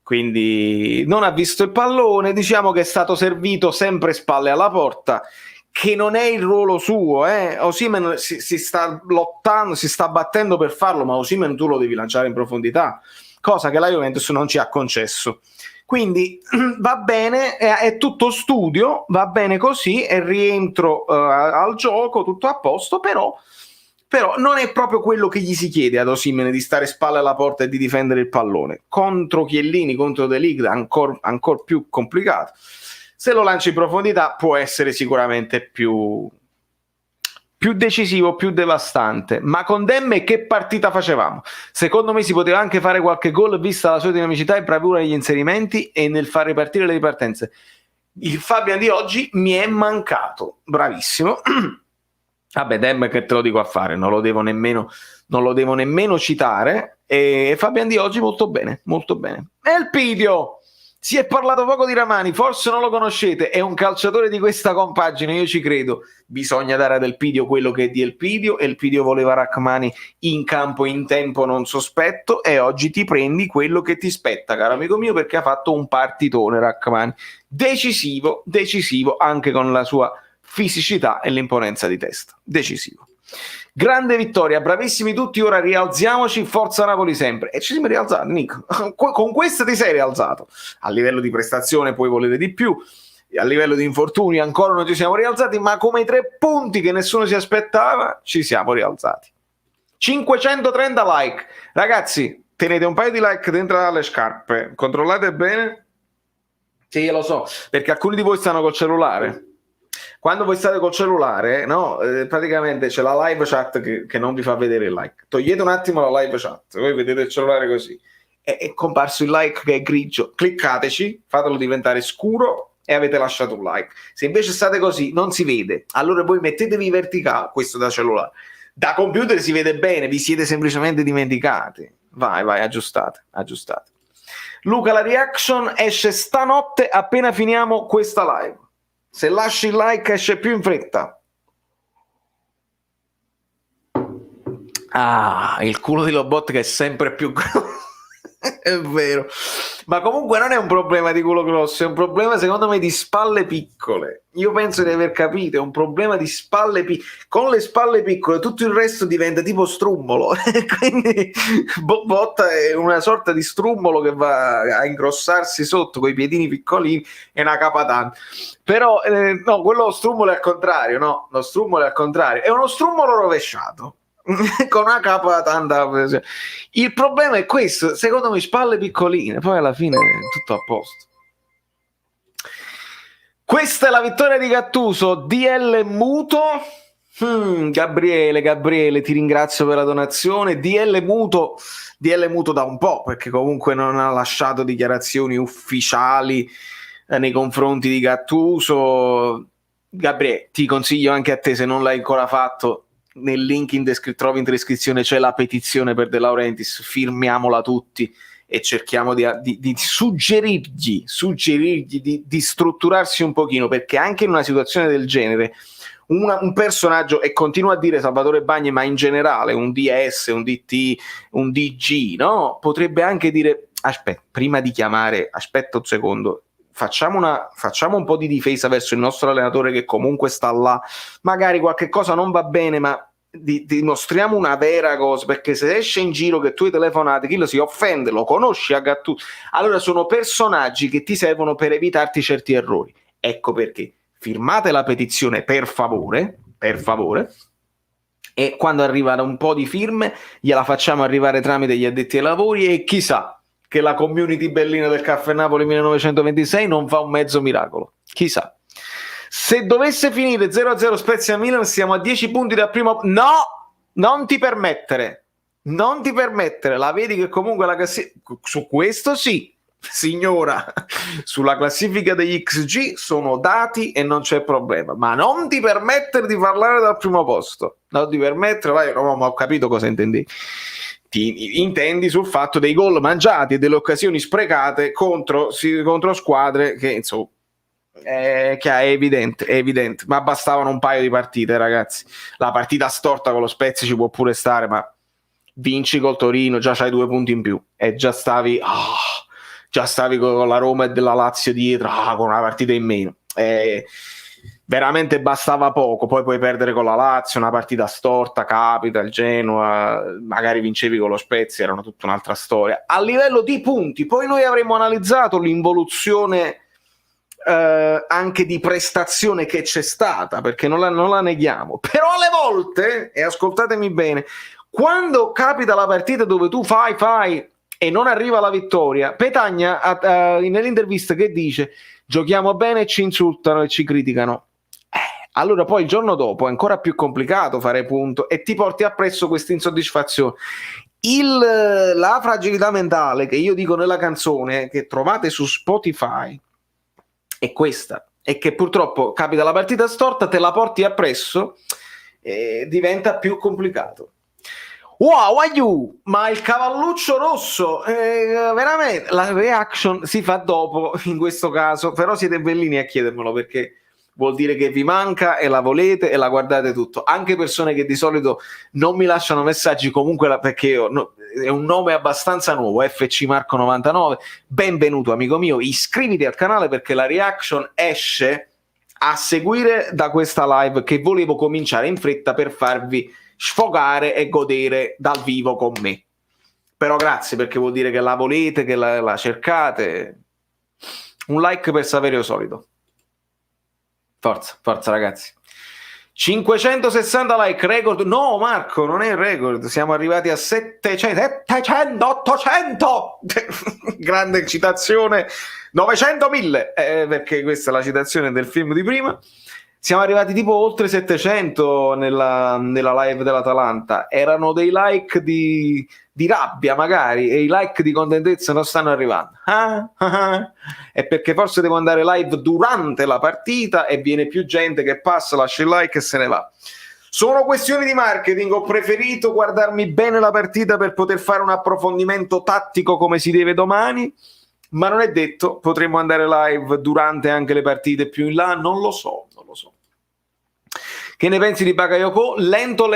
quindi non ha visto il pallone, diciamo che è stato servito sempre spalle alla porta, che non è il ruolo suo. Osimhen si sta lottando, si sta battendo per farlo, ma Osimhen tu lo devi lanciare in profondità, cosa che la Juventus non ci ha concesso. Quindi va bene, è tutto studio, va bene così, è rientro al gioco, tutto a posto, però non è proprio quello che gli si chiede ad Osimhen, di stare spalle alla porta e di difendere il pallone. Contro Chiellini, contro De Ligt, ancora più complicato. Se lo lancia in profondità può essere sicuramente più decisivo, più devastante. Ma con Demme che partita facevamo? Secondo me si poteva anche fare qualche gol, vista la sua dinamicità e bravura negli inserimenti e nel far ripartire le ripartenze. Il Fabian di oggi mi è mancato, bravissimo. Vabbè, Dem che te lo dico a fare, non lo devo nemmeno citare. E Fabian di oggi molto bene, molto bene. Elpidio, si è parlato poco di Ramani, forse non lo conoscete, è un calciatore di questa compagine, io ci credo. Bisogna dare ad Elpidio quello che è di Elpidio. Elpidio voleva Rachmani in campo in tempo non sospetto, e oggi ti prendi quello che ti spetta, caro amico mio, perché ha fatto un partitone Rachmani, decisivo anche con la sua fisicità e l'imponenza di testa, decisivo. Grande vittoria, bravissimi tutti, ora rialziamoci, forza Napoli sempre. E ci siamo rialzati, Nico, con questo ti sei rialzato. A livello di prestazione poi volete di più, a livello di infortuni ancora non ci siamo rialzati, ma come 3 punti che nessuno si aspettava ci siamo rialzati. 530 like, ragazzi, tenete un paio di like dentro alle scarpe, controllate bene. Sì, lo so, perché alcuni di voi stanno col cellulare. Quando voi state col cellulare, no, praticamente c'è la live chat che non vi fa vedere il like. Togliete un attimo la live chat, voi vedete il cellulare così, è comparso il like che è grigio, cliccateci, fatelo diventare scuro e avete lasciato un like. Se invece state così, non si vede, allora voi mettetevi verticale, questo da cellulare. Da computer si vede bene, vi siete semplicemente dimenticati. Vai, aggiustate. Luca, la reaction esce stanotte appena finiamo questa live. Se lasci il like esce più in fretta. Il culo di Lobot che è sempre più grosso. È vero. Ma comunque non è un problema di culo grosso, è un problema secondo me di spalle piccole. Io penso di aver capito, è un problema di spalle piccole. Con le spalle piccole tutto il resto diventa tipo strummolo. Quindi Botta è una sorta di strummolo che va a ingrossarsi sotto con i piedini piccolini e una capa tanta. Però no, quello strummolo è al contrario, no? Lo strummolo è al contrario, è uno strummolo rovesciato. Con una capa tanta. Il problema è questo, secondo me spalle piccoline, poi alla fine è tutto a posto. Questa è la vittoria di Gattuso. DL muto. Gabriele, ti ringrazio per la donazione. DL muto da un po', perché comunque non ha lasciato dichiarazioni ufficiali nei confronti di Gattuso. Gabriele, ti consiglio anche a te, se non l'hai ancora fatto, nel link trovi in descrizione c'è la petizione per De Laurentiis, firmiamola tutti e cerchiamo di suggerirgli di strutturarsi un pochino, perché anche in una situazione del genere un personaggio, e continuo a dire Salvatore Bagni, ma in generale un DS, un DT, un DG, no? Potrebbe anche dire aspetta, prima di chiamare, aspetta un secondo, facciamo un po' di difesa verso il nostro allenatore che comunque sta là, magari qualche cosa non va bene, ma dimostriamo una vera cosa, perché se esce in giro che tu hai telefonato, chi lo si offende, lo conosci a Gattuso, allora sono personaggi che ti servono per evitarti certi errori. Ecco perché firmate la petizione per favore, e quando arriva un po' di firme gliela facciamo arrivare tramite gli addetti ai lavori, e chissà che la community bellina del Caffè Napoli 1926 non fa un mezzo miracolo, chissà. Se dovesse finire 0-0 Spezia Milan, siamo a 10 punti dal primo. No, non ti permettere, non ti permettere, la vedi che comunque la classifica, su questo sì, signora, sulla classifica degli XG sono dati e non c'è problema, ma non ti permettere di parlare dal primo posto, non ti permettere, vai, no, ma ho capito cosa intendi. Ti intendi sul fatto dei gol mangiati e delle occasioni sprecate contro squadre che insomma che è evidente, ma bastavano un paio di partite, ragazzi. La partita storta con lo Spezia ci può pure stare, ma vinci col Torino, già c'hai 2 punti in più e già stavi con la Roma e della Lazio dietro, con una partita in meno. Veramente bastava poco, poi puoi perdere con la Lazio, una partita storta, capita, il Genoa, magari vincevi con lo Spezia, era tutta un'altra storia. A livello di punti, poi noi avremmo analizzato l'involuzione anche di prestazione che c'è stata, perché non la neghiamo, però alle volte, e ascoltatemi bene, quando capita la partita dove tu fai e non arriva la vittoria, Petagna nell'intervista che dice giochiamo bene e ci insultano e ci criticano, allora poi il giorno dopo è ancora più complicato fare punto e ti porti appresso questa insoddisfazione. La fragilità mentale che io dico nella canzone che trovate su Spotify è questa, è che purtroppo capita la partita storta, te la porti appresso e diventa più complicato. Wow, aiù, ma il cavalluccio rosso, veramente, la reaction si fa dopo in questo caso, però siete bellini a chiedermelo perché vuol dire che vi manca e la volete e la guardate tutto. Anche persone che di solito non mi lasciano messaggi comunque perché è un nome abbastanza nuovo, FC Marco 99, benvenuto amico mio, iscriviti al canale perché la reaction esce a seguire da questa live che volevo cominciare in fretta per farvi sfogare e godere dal vivo con me. Però grazie perché vuol dire che la volete, che la cercate. Un like per Saverio Solito. Forza ragazzi. 560 like, record. No Marco, non è il record, siamo arrivati a 700, 800. Grande citazione. 900, 1000, perché questa è la citazione del film di prima. Siamo arrivati tipo oltre 700 nella live dell'Atalanta. Erano dei like di rabbia magari, e i like di contentezza non stanno arrivando. È perché forse devo andare live durante la partita e viene più gente che passa, lascia il like e se ne va. Sono questioni di marketing, ho preferito guardarmi bene la partita per poter fare un approfondimento tattico come si deve domani, ma non è detto, potremmo andare live durante anche le partite più in là, non lo so. Che ne pensi di Bakayoko? Lento,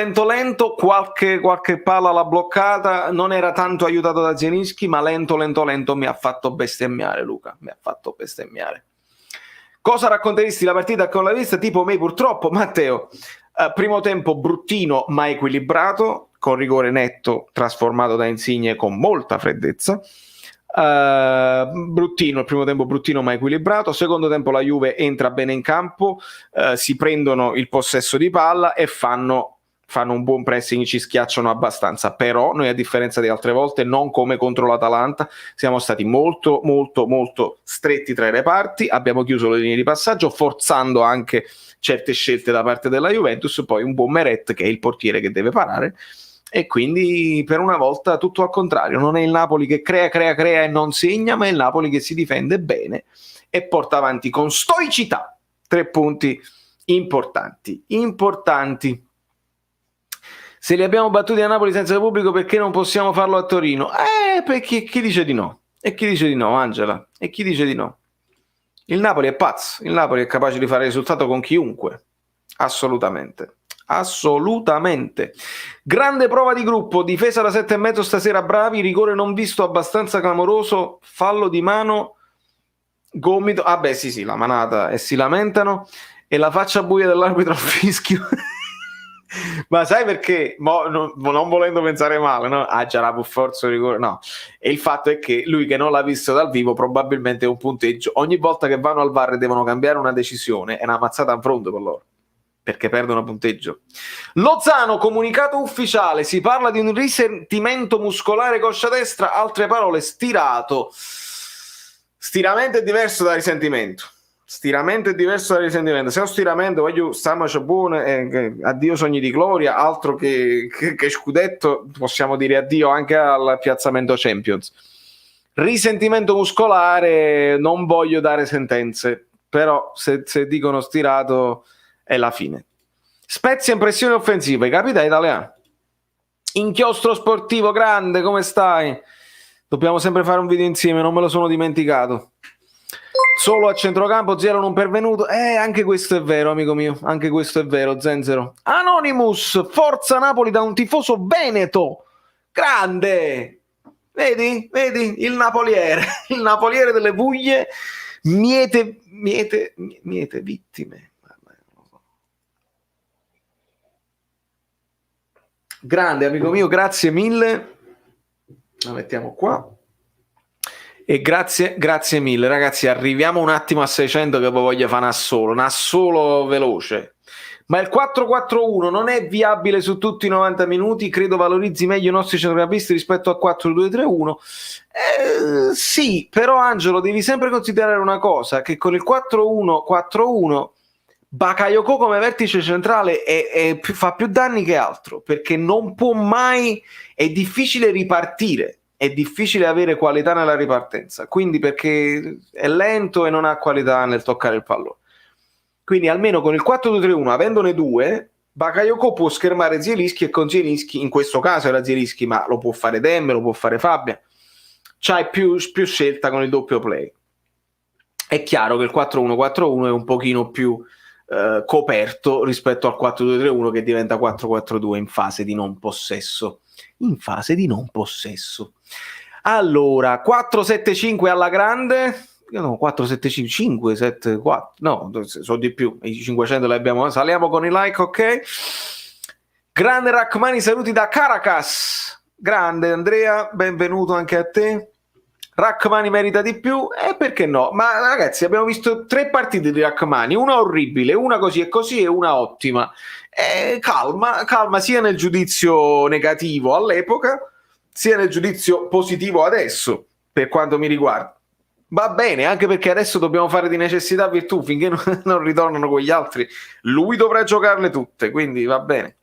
qualche palla l'ha bloccata, non era tanto aiutato da Zielinski, ma lento mi ha fatto bestemmiare Luca, mi ha fatto bestemmiare. Cosa racconteresti la partita con la vista? Tipo me purtroppo, Matteo, primo tempo bruttino ma equilibrato, con rigore netto trasformato da Insigne con molta freddezza. Bruttino, il primo tempo bruttino ma equilibrato, secondo tempo la Juve entra bene in campo, si prendono il possesso di palla e fanno un buon pressing, ci schiacciano abbastanza, però noi a differenza di altre volte, non come contro l'Atalanta, siamo stati molto stretti tra i reparti, abbiamo chiuso le linee di passaggio forzando anche certe scelte da parte della Juventus, poi un buon Meret che è il portiere che deve parare. E quindi per una volta tutto al contrario, non è il Napoli che crea e non segna, ma è il Napoli che si difende bene e porta avanti con stoicità 3 punti importanti. Se li abbiamo battuti a Napoli senza pubblico, perché non possiamo farlo a Torino? Perché chi dice di no? E chi dice di no, Angela? E chi dice di no? Il Napoli è pazzo, il Napoli è capace di fare risultato con chiunque, assolutamente. Grande prova di gruppo, difesa da 7,5 stasera, bravi, rigore non visto abbastanza clamoroso, fallo di mano, gomito, sì, la manata, e si lamentano, e la faccia buia dell'arbitro al fischio. Ma sai perché? Non volendo pensare male, no? Già la forza rigore, no. E il fatto è che lui che non l'ha visto dal vivo probabilmente è un punteggio, ogni volta che vanno al VAR devono cambiare una decisione, è una mazzata in fronte per loro, perché perdono punteggio. Lozano, comunicato ufficiale, si parla di un risentimento muscolare coscia destra, altre parole stiramento è diverso da risentimento. Stiramento è diverso dal risentimento. Se ho stiramento voglio starci buono, addio sogni di gloria, altro che scudetto, possiamo dire addio anche al piazzamento Champions. Risentimento muscolare, non voglio dare sentenze, però se dicono stirato è la fine. Spezia impressioni offensive, capita italiano. Inchiostro sportivo grande, come stai? Dobbiamo sempre fare un video insieme, non me lo sono dimenticato. Solo a centrocampo, Zielo non pervenuto. Anche questo è vero, amico mio. Anche questo è vero, Zenzero. Anonymous, forza Napoli da un tifoso veneto. Grande! Vedi? Il napoliere. Il napoliere delle Puglie. Miete vittime. Grande, amico mio, grazie mille. La mettiamo qua. E grazie mille, ragazzi. Arriviamo un attimo a 600 che poi voglio fare un assolo veloce. Ma il 4-4-1 non è viabile su tutti i 90 minuti? Credo valorizzi meglio i nostri centrocampisti rispetto al 4-2-3-1. Sì, però Angelo, devi sempre considerare una cosa, che con il 4-1-4-1 Bakayoko come vertice centrale fa più danni che altro, perché non può mai, è difficile ripartire. È difficile avere qualità nella ripartenza, quindi perché è lento e non ha qualità nel toccare il pallone. Quindi almeno con il 4-2-3-1, avendone due, Bakayoko può schermare Zielinski, e con Zielinski, in questo caso era Zielinski, ma lo può fare Demme, lo può fare Fabian, c'hai più scelta con il doppio play. È chiaro che il 4-1-4-1 è un pochino più coperto rispetto al 4-2-3-1 che diventa 4-4-2 in fase di non possesso. Allora 4-7-5 alla grande, no, 4-7-5 5-7-4, no, sono di più, i 500 li abbiamo, saliamo con i like, ok. Grande Rachmani, saluti da Caracas. Grande Andrea, benvenuto anche a te. Rachmani merita di più, e perché no? Ma ragazzi, abbiamo visto 3 partite di Rachmani, una orribile, una così e una ottima. Calma sia nel giudizio negativo all'epoca, sia nel giudizio positivo adesso, per quanto mi riguarda. Va bene, anche perché adesso dobbiamo fare di necessità virtù, finché non ritornano quegli altri. Lui dovrà giocarle tutte, quindi va bene.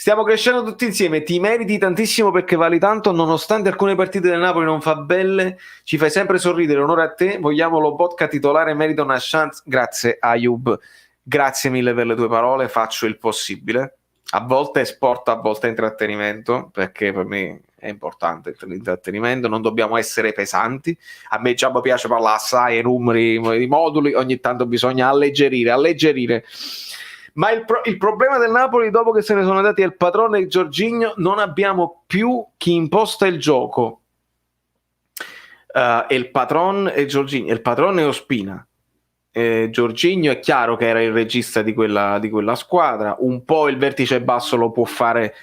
Stiamo crescendo tutti insieme, ti meriti tantissimo perché vali tanto, nonostante alcune partite del Napoli non fa belle, ci fai sempre sorridere, onore a te, vogliamo Lobotka titolare, merita una chance. Grazie Ayub, grazie mille per le tue parole, faccio il possibile. A volte è sport, a volte è intrattenimento, perché per me è importante l'intrattenimento, non dobbiamo essere pesanti. A me già mi piace parlare assai, i numeri, i moduli, ogni tanto bisogna alleggerire. Ma il problema del Napoli, dopo che se ne sono andati il Patrone e Jorginho, non abbiamo più chi imposta il gioco. Il Patrone e Jorginho, il Patrone e Ospina. Jorginho è chiaro che era il regista di quella squadra, un po' il vertice basso lo può fare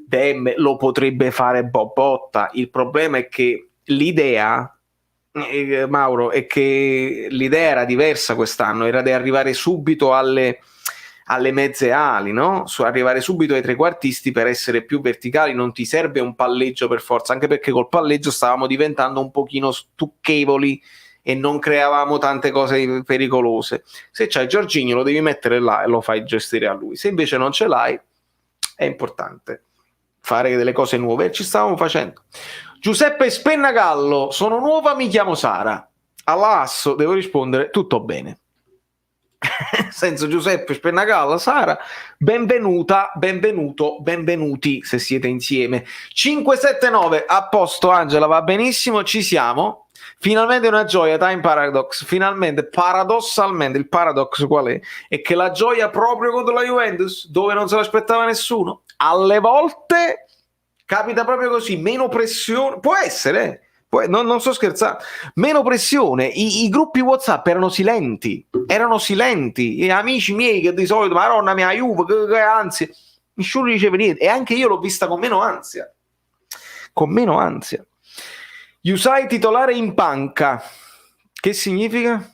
Demme, lo potrebbe fare Bobotta. Il problema è che l'idea, Mauro, è che l'idea era diversa quest'anno, era di arrivare subito alle mezze ali, no? Arrivare subito ai trequartisti per essere più verticali. Non ti serve un palleggio per forza, anche perché col palleggio stavamo diventando un pochino stucchevoli e non creavamo tante cose pericolose. Se c'hai Jorginho lo devi mettere là e lo fai gestire a lui. Se invece non ce l'hai, è importante fare delle cose nuove, e ci stavamo facendo. Giuseppe Spennagallo, sono nuova, mi chiamo Sara. All'asso devo rispondere tutto bene. Senso Giuseppe Spennagallo, Sara, benvenuta, benvenuti se siete insieme. 579, a posto Angela, va benissimo, ci siamo. Finalmente una gioia, Time Paradox, finalmente, paradossalmente, il paradox qual è? È che la gioia proprio contro la Juventus, dove non se l'aspettava nessuno, alle volte capita proprio così, meno pressione, può essere, non sto scherzando, meno pressione, i gruppi WhatsApp erano silenti, e amici miei che di solito, madonna mia, Juve, che ansia, nessuno diceva niente, e anche io l'ho vista con meno ansia. Yusai titolare in panca, che significa?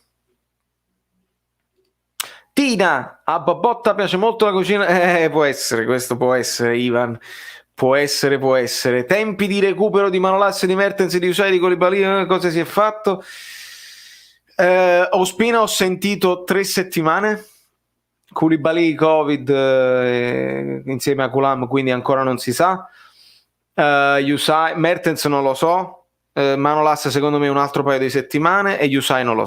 Tina, a Bobotta piace molto la cucina, può essere, questo può essere, Ivan, può essere. Tempi di recupero di Manolas, di Mertens, di Usai, di Koulibaly, cosa si è fatto? Ospina ho sentito 3 settimane. Koulibaly Covid insieme a Kulam, quindi ancora non si sa. Usai, Mertens non lo so. Manolas secondo me un altro paio di settimane. E Usai non lo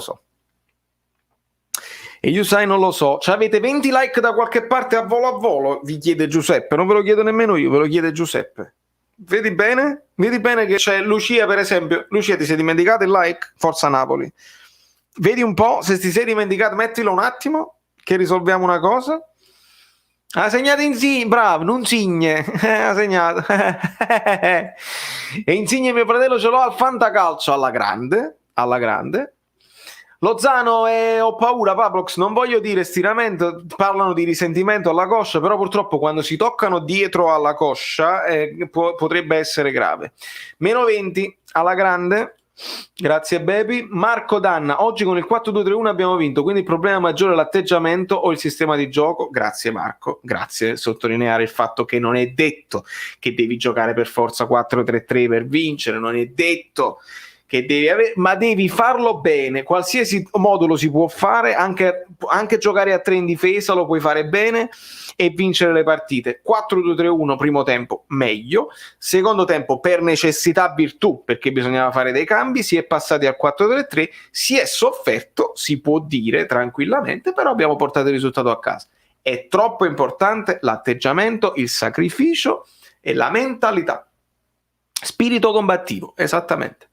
so. Ci avete 20 like da qualche parte a volo? Vi chiede Giuseppe. Non ve lo chiedo nemmeno io, ve lo chiede Giuseppe. Vedi bene che c'è Lucia, per esempio. Lucia, ti sei dimenticato il like? Forza Napoli. Vedi un po', se ti sei dimenticato, mettilo un attimo che risolviamo una cosa. Ha segnato Insigne, bravo, non Signe, ha segnato. E Insigne mio fratello ce l'ho al Fantacalcio alla grande. Lozano ho paura, Pablox, non voglio dire stiramento, parlano di risentimento alla coscia, però purtroppo quando si toccano dietro alla coscia potrebbe essere grave. -20 alla grande. Grazie baby. Marco Danna, oggi con il 4-2-3-1 abbiamo vinto, quindi il problema maggiore è l'atteggiamento o il sistema di gioco. Grazie Marco, grazie. Sottolineare il fatto che non è detto che devi giocare per forza 4-3-3 per vincere, non è detto che devi avere, ma devi farlo bene. Qualsiasi modulo si può fare, anche giocare a 3 in difesa lo puoi fare bene e vincere le partite. 4-2-3-1 primo tempo meglio, secondo tempo per necessità virtù, perché bisognava fare dei cambi, si è passati al 4-3-3, si è sofferto, si può dire tranquillamente, però abbiamo portato il risultato a casa. È troppo importante l'atteggiamento, il sacrificio e la mentalità. Spirito combattivo, esattamente.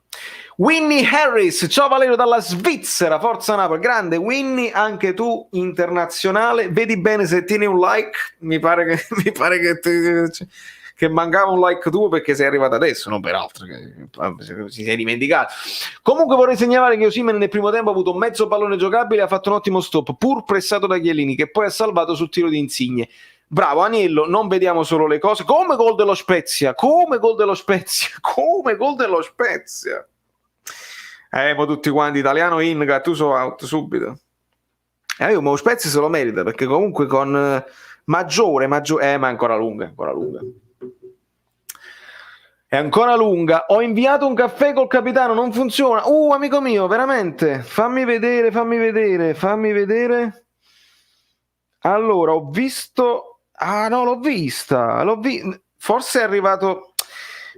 Winnie Harris, ciao Valerio dalla Svizzera, forza Napoli, grande Winnie, anche tu internazionale, vedi bene se tieni un like, mi pare che mancava un like tuo perché sei arrivato adesso, non per altro, che si sei dimenticato. Comunque vorrei segnalare che Osimhen nel primo tempo ha avuto mezzo pallone giocabile e ha fatto un ottimo stop, pur pressato da Chiellini, che poi ha salvato sul tiro di Insigne. Bravo Aniello, non vediamo solo le cose, come gol dello Spezia. Ma tutti quanti italiano in Gattuso out subito. Ma lo Spezia se lo merita, perché comunque con maggiore ma è ancora lunga. È ancora lunga. Ho inviato un caffè col capitano, non funziona. Amico mio, veramente. Fammi vedere. Allora, ho visto. L'ho vista. Forse è arrivato.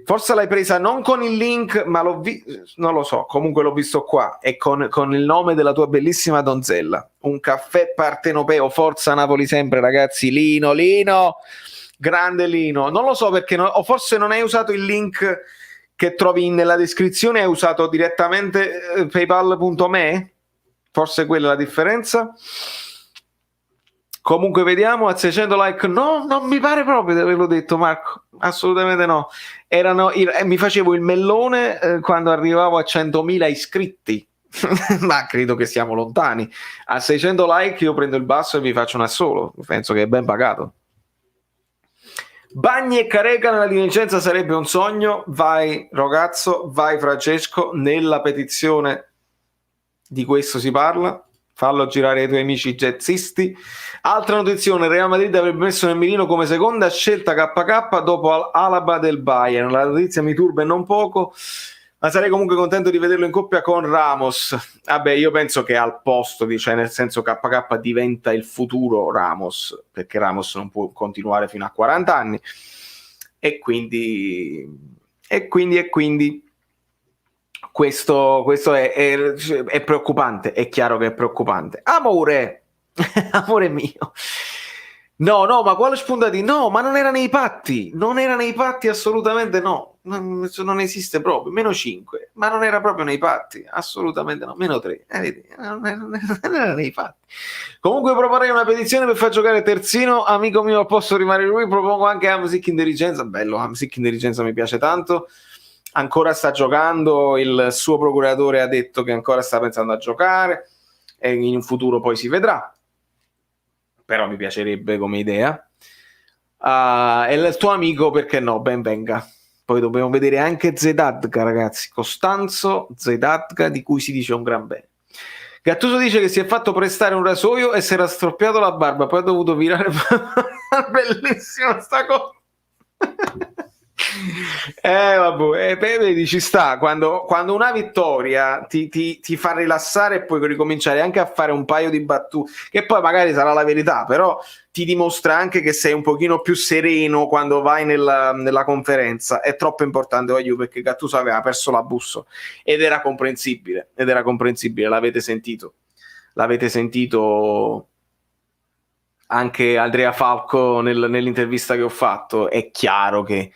Forse l'hai presa non con il link, ma non lo so, comunque l'ho visto qua, e con il nome della tua bellissima donzella. Un caffè partenopeo, forza Napoli sempre ragazzi, Lino, grande Lino. Non lo so perché, o forse non hai usato il link che trovi nella descrizione, hai usato direttamente paypal.me, forse quella è la differenza. Comunque vediamo, a 600 like, no, non mi pare proprio di averlo detto Marco, assolutamente no. Mi facevo il mellone quando arrivavo a 100.000 iscritti, ma credo che siamo lontani. A 600 like io prendo il basso e vi faccio un assolo, penso che è ben pagato. Bagni e Careca nella dirigenza sarebbe un sogno, vai ragazzo, vai Francesco, nella petizione di questo si parla. Fallo girare ai tuoi amici jazzisti. Altra notizia, Real Madrid avrebbe messo nel mirino come seconda scelta KK dopo Alaba del Bayern. La notizia mi turba e non poco, ma sarei comunque contento di vederlo in coppia con Ramos. Vabbè, io penso che al posto cioè nel senso KK diventa il futuro Ramos, perché Ramos non può continuare fino a 40 anni e quindi questo è preoccupante, è chiaro che è preoccupante. Amore mio. No, ma quale spuntati? No, ma non era nei patti assolutamente no. Non esiste proprio. -5, ma non era proprio nei patti, assolutamente no. -3, non era nei patti. Comunque proporrei una petizione per far giocare terzino, amico mio, posso rimanere lui, propongo anche Hamsik in dirigenza. Bello, Hamsik in dirigenza mi piace tanto. Ancora sta giocando, il suo procuratore ha detto che ancora sta pensando a giocare e in un futuro poi si vedrà, però mi piacerebbe come idea. E il tuo amico, perché no, ben venga. Poi dobbiamo vedere anche Zedadka, ragazzi, Costanzo Zedadka, di cui si dice un gran bene. Gattuso dice che si è fatto prestare un rasoio e si era storpiato la barba, poi ha dovuto virare. Bellissima sta cosa. Vabbè, vedi, ci sta, quando una vittoria ti fa rilassare e puoi ricominciare anche a fare un paio di battute, che poi magari sarà la verità, però ti dimostra anche che sei un pochino più sereno quando vai nella conferenza. È troppo importante, voglio, perché Gattuso aveva perso la bussola ed era comprensibile, l'avete sentito anche Andrea Falco nell'intervista che ho fatto. È chiaro che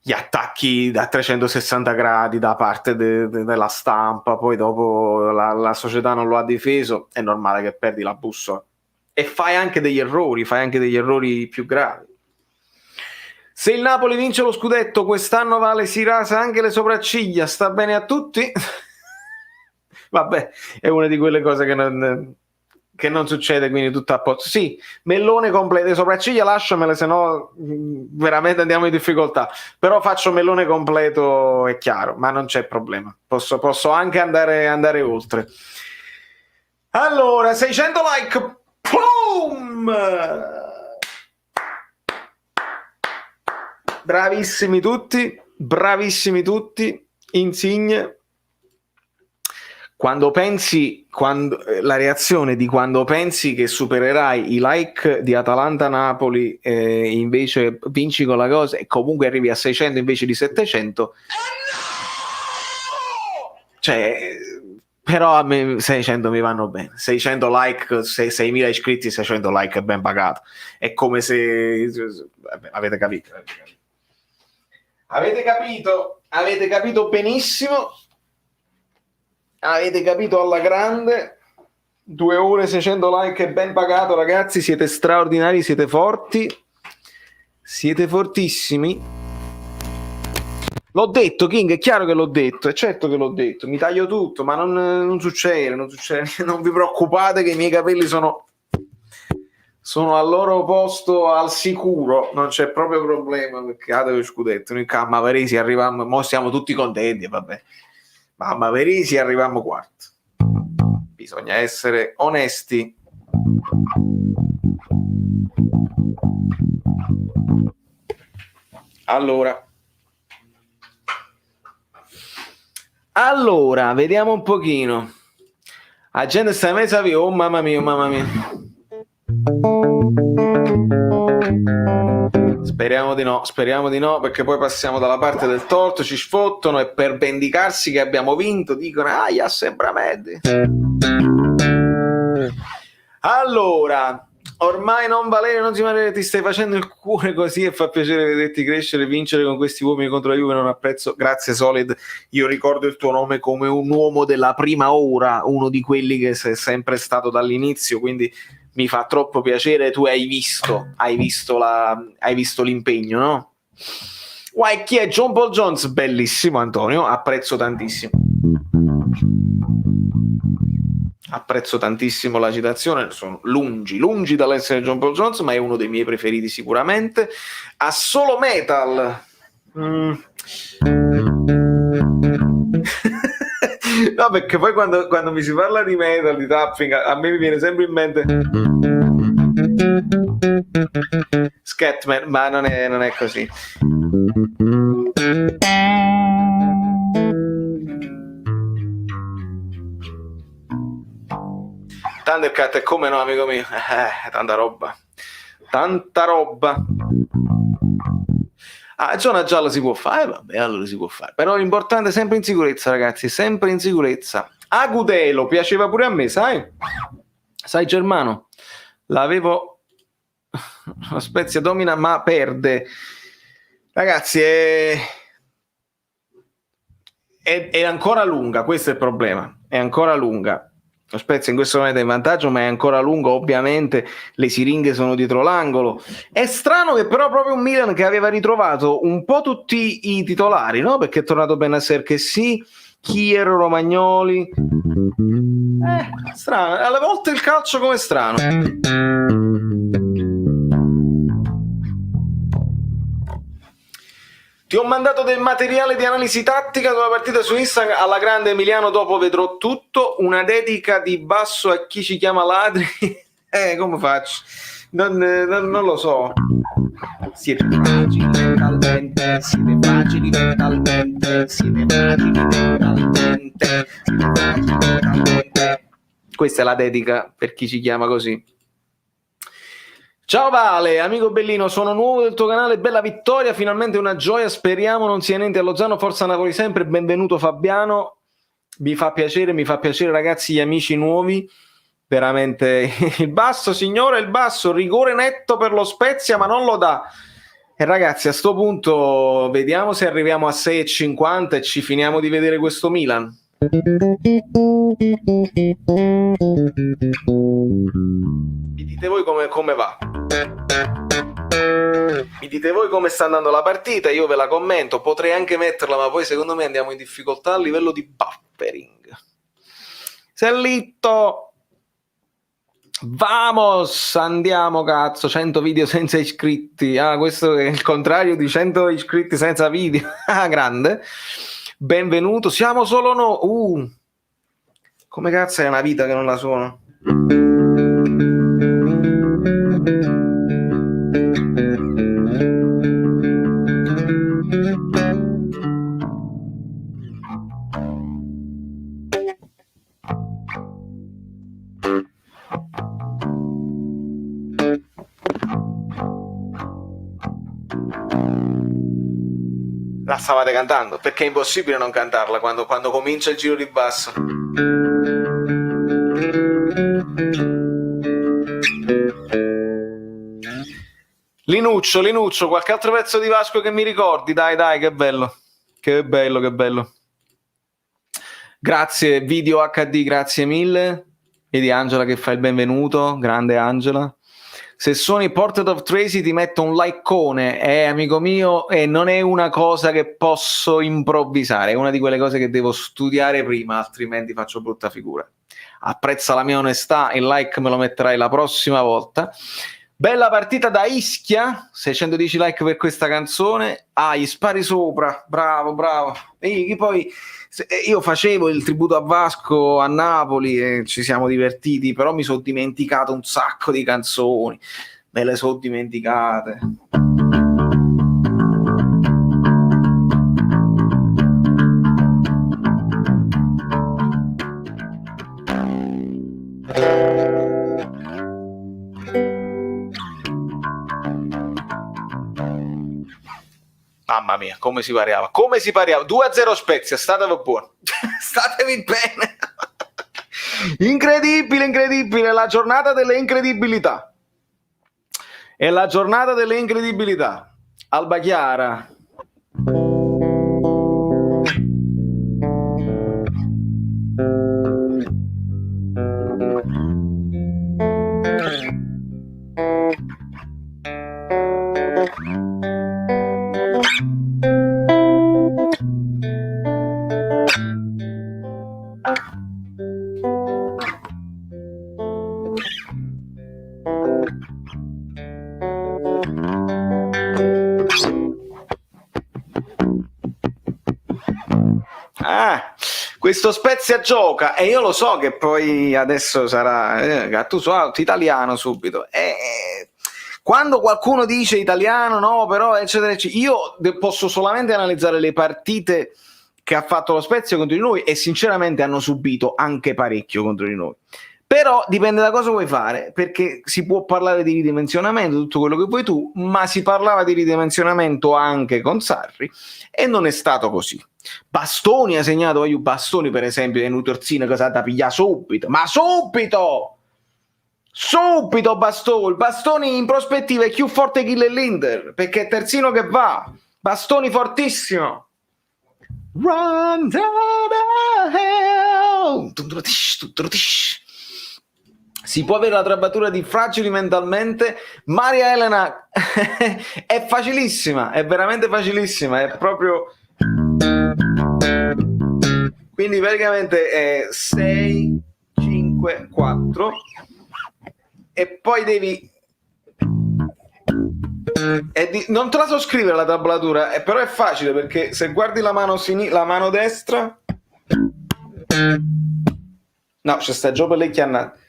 gli attacchi da 360 gradi da parte della stampa, poi dopo la società non lo ha difeso, è normale che perdi la bussola e fai anche degli errori più gravi. Se il Napoli vince lo scudetto quest'anno, Vale si rasa anche le sopracciglia, sta bene a tutti? Vabbè, è una di quelle cose che non succede, quindi tutto a posto. Sì, mellone completo, le sopracciglia lasciamele, se no veramente andiamo in difficoltà. Però faccio mellone completo, è chiaro, ma non c'è problema. Posso anche andare oltre. Allora, 600 like. Boom! Bravissimi tutti, Insigne. La reazione di quando pensi che supererai i like di Atalanta-Napoli e invece vinci con la cosa e comunque arrivi a 600 invece di 700, cioè, però a me 600 mi vanno bene. 600 like, 6.000 iscritti, 600 like è ben pagato. È come se avete capito benissimo. Avete capito alla grande. 2 ore, 600 like è ben pagato, ragazzi. Siete straordinari, siete forti, siete fortissimi. L'ho detto, King, è chiaro che l'ho detto, è certo che l'ho detto. Mi taglio tutto, ma non succede. Non vi preoccupate che i miei capelli sono al loro posto, al sicuro, non c'è proprio problema. Peccato che scudetto, noi a Mavaresi arriviamo, mo siamo tutti contenti, vabbè. Ma a Mavaresi arriviamo quarto. Bisogna essere onesti. Allora, vediamo un pochino. La gente sta messa via, oh mamma mia. Speriamo di no, perché poi passiamo dalla parte del torto, ci sfottono e per vendicarsi che abbiamo vinto dicono aia, sembra Medi. Allora, ormai non valere, non si valere, ti stai facendo il cuore così e fa piacere vederti crescere e vincere con questi uomini contro la Juve, non apprezzo. Grazie Solid, io ricordo il tuo nome come un uomo della prima ora, uno di quelli che sei sempre stato dall'inizio, quindi mi fa troppo piacere. Tu hai visto l'impegno, no? Guai, chi è John Paul Jones? Bellissimo Antonio, apprezzo tantissimo la citazione. Sono lungi dall'essere John Paul Jones, ma è uno dei miei preferiti sicuramente. A solo metal no, perché poi quando mi si parla di metal, di tapping, a me mi viene sempre in mente Scatman, ma non è così. Thundercat è come no, amico mio, tanta roba. Zona gialla si può fare, vabbè, allora si può fare. Però l'importante è sempre in sicurezza, ragazzi, sempre in sicurezza. Agudelo piaceva pure a me, sai Germano? L'avevo. La Spezia domina ma perde. Ragazzi, è ancora lunga, questo è il problema. È ancora lunga. Lo Spezia in questo momento è in vantaggio, ma è ancora lungo, ovviamente le siringhe sono dietro l'angolo. È strano che però proprio un Milan che aveva ritrovato un po' tutti i titolari, no? Perché è tornato Bennacer che sì, Kier, Romagnoli. Strano, alle volte il calcio come strano. Ti ho mandato del materiale di analisi tattica della partita su Instagram, alla grande Emiliano, dopo vedrò tutto, una dedica di basso a chi ci chiama ladri. Come faccio? non lo so. Siete fragili mentalmente, siete fragili mentalmente, siete fragili mentalmente, siete fragili mentalmente. Questa è la dedica per chi ci chiama così. Ciao Vale, amico bellino, sono nuovo del tuo canale, bella vittoria, finalmente una gioia, speriamo non sia niente a Lozano, forza Napoli sempre, benvenuto Fabiano, mi fa piacere ragazzi, gli amici nuovi, veramente il basso signore, il basso, rigore netto per lo Spezia ma non lo dà. E ragazzi, a sto punto vediamo se arriviamo a 6,50 e ci finiamo di vedere questo Milan. Mi dite voi come va? Mi dite voi come sta andando la partita? Io ve la commento, potrei anche metterla, ma poi secondo me andiamo in difficoltà a livello di buffering. Sellito! Vamos, andiamo cazzo, 100 video senza iscritti. Ah, questo è il contrario di 100 iscritti senza video. Ah, grande. Benvenuto, siamo solo noi. Come cazzo è una vita che non la suono? La stavate cantando, perché è impossibile non cantarla quando comincia il giro di basso. Linuccio, qualche altro pezzo di Vasco che mi ricordi? Dai, che bello. Che bello. Grazie, Video HD, grazie mille. Vedi Angela che fa il benvenuto, grande Angela. Se suoni Portrait of Tracy ti metto un likeone, amico mio, e non è una cosa che posso improvvisare, è una di quelle cose che devo studiare prima, altrimenti faccio brutta figura. Apprezza la mia onestà, il like me lo metterai la prossima volta. Bella partita da Ischia, 610 like per questa canzone. Ah, gli spari sopra, bravo. E poi io facevo il tributo a Vasco a Napoli e ci siamo divertiti, però mi sono dimenticato un sacco di canzoni, me le sono dimenticate. Mamma mia, come si pariava. 2-0 Spezia, statevi buoni. Statevi bene. Incredibile, la giornata delle incredibilità. È la giornata delle incredibilità. Alba Chiara. Questo Spezia gioca e io lo so che poi adesso sarà Gattuso out italiano subito. Quando qualcuno dice italiano, no, però eccetera, io posso solamente analizzare le partite che ha fatto lo Spezia contro di noi e sinceramente hanno subito anche parecchio contro di noi. Però dipende da cosa vuoi fare, perché si può parlare di ridimensionamento, tutto quello che vuoi tu, ma si parlava di ridimensionamento anche con Sarri e non è stato così. Bastoni ha segnato, Bastoni per esempio, è un terzino che si è da pigliare subito, ma subito Bastoni in prospettiva è più forte che l'Inter, perché è terzino che va, Bastoni fortissimo. Run down the hill. Si può avere la trabatura di fragili mentalmente. Maria Elena è facilissima, è veramente facilissima, è proprio, quindi praticamente è 6 5 4 e poi devi non te la so scrivere la tablatura, però è facile perché se guardi la mano destra, no, c'è sta giù per le chiannate.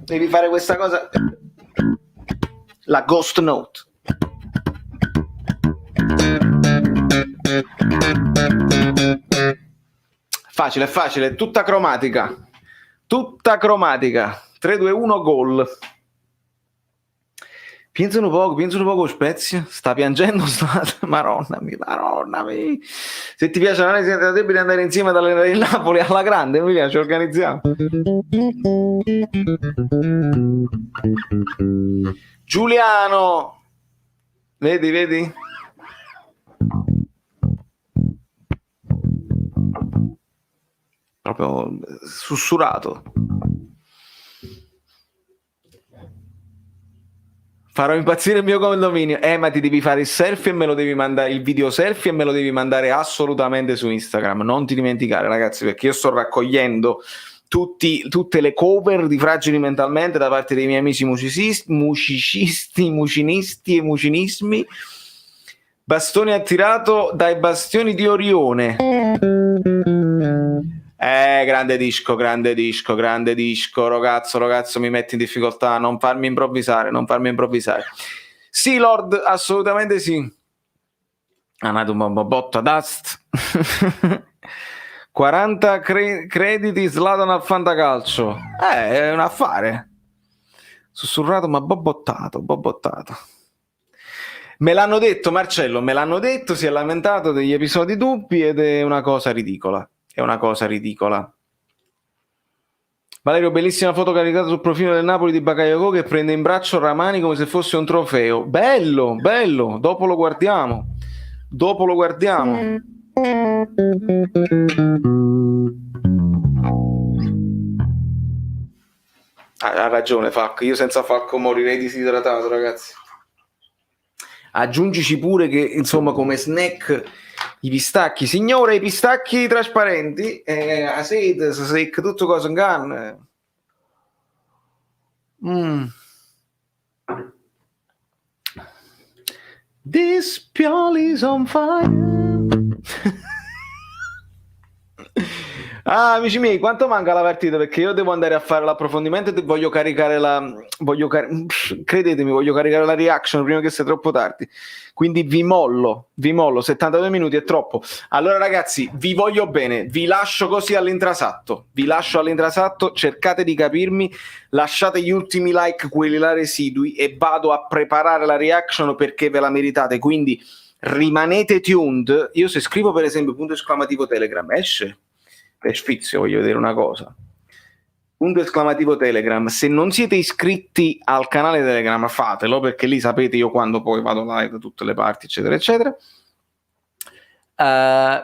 Devi fare questa cosa, la ghost note. Facile, facile, tutta cromatica. 3, 2, 1, gol. Pensa un poco Spezia, sta piangendo, Maronna mia. Se ti piace l'analisi da debiti andare insieme ad allenare il Napoli alla grande, mi piace, organizziamo. Giuliano, vedi? Proprio sussurrato. Farò impazzire il mio condominio. Ma ti devi fare il selfie e me lo devi mandare, il video selfie e me lo devi mandare assolutamente su Instagram. Non ti dimenticare, ragazzi, perché io sto raccogliendo tutte le cover di Fragili Mentalmente da parte dei miei amici musicisti, mucinisti e mucinismi. Bastoni attirato dai bastioni di Orione. Grande disco, ragazzo, mi metti in difficoltà, non farmi improvvisare. Sì, Lord, assolutamente sì. Anatoma botta dust. 40 crediti Zlatan al fantacalcio. È un affare. Sussurrato ma bobottato. Me l'hanno detto, Marcello, si è lamentato degli episodi dubbi ed è una cosa ridicola. Valerio, bellissima foto caricata sul profilo del Napoli di Bakayoko che prende in braccio Ramani come se fosse un trofeo. Bello, dopo lo guardiamo. Ha ragione Falco, io senza Falco morirei disidratato, ragazzi. Aggiungici pure che, insomma, come snack i pistacchi, signore, i pistacchi trasparenti, a sede, secca, tutto cosa in canna. This pioli is on fire. Amici miei, quanto manca la partita? Perché io devo andare a fare l'approfondimento e voglio caricare credetemi, voglio caricare la reaction prima che sia troppo tardi. Quindi vi mollo, 72 minuti è troppo. Allora ragazzi, vi voglio bene, vi lascio così all'intrasatto, cercate di capirmi, lasciate gli ultimi like, quelli là residui, e vado a preparare la reaction perché ve la meritate, quindi rimanete tuned. Io se scrivo per esempio ! Telegram esce per sfizio, voglio vedere una cosa. ! Telegram, se non siete iscritti al canale Telegram fatelo, perché lì sapete io quando poi vado live da tutte le parti eccetera eccetera.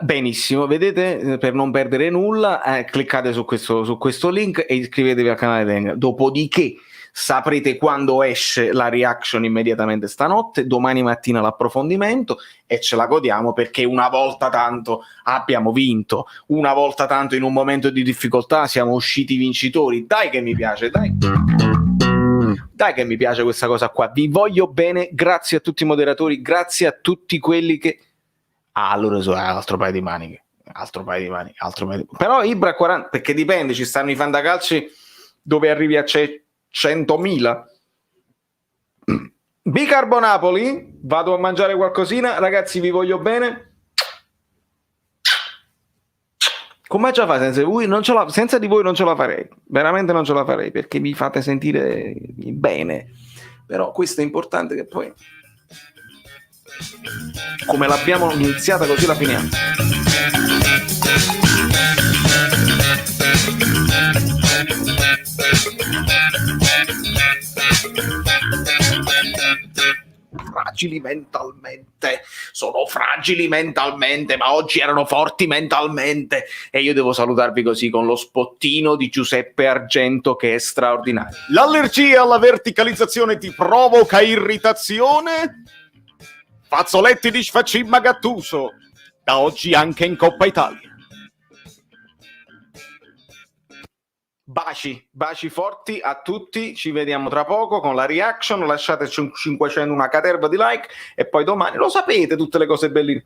Benissimo, vedete, per non perdere nulla cliccate su questo link e iscrivetevi al canale Telegram. Dopodiché saprete quando esce la reaction immediatamente stanotte, domani mattina l'approfondimento, e ce la godiamo perché una volta tanto abbiamo vinto, una volta tanto in un momento di difficoltà siamo usciti vincitori. Dai che mi piace, dai che mi piace questa cosa qua. Vi voglio bene, grazie a tutti i moderatori, grazie a tutti quelli che allora altro paio di maniche. Però Ibra 40, perché dipende, ci stanno i fantacalci dove arrivi a 100.000. Bicarbo Napoli, vado a mangiare qualcosina, ragazzi, vi voglio bene. Come ce la fate senza voi? Senza di voi non ce la farei, veramente non ce la farei, perché vi fate sentire bene. Però questo è importante, che poi come l'abbiamo iniziata così la finiamo. Sono fragili mentalmente, ma oggi erano forti mentalmente, e io devo salutarvi così con lo spottino di Giuseppe Argento che è straordinario. L'allergia alla verticalizzazione ti provoca irritazione? Fazzoletti di Sfacimma Gattuso, da oggi anche in Coppa Italia. Baci forti a tutti, ci vediamo tra poco con la reaction, lasciateci un 500, una caterva di like, e poi domani, lo sapete, tutte le cose belline.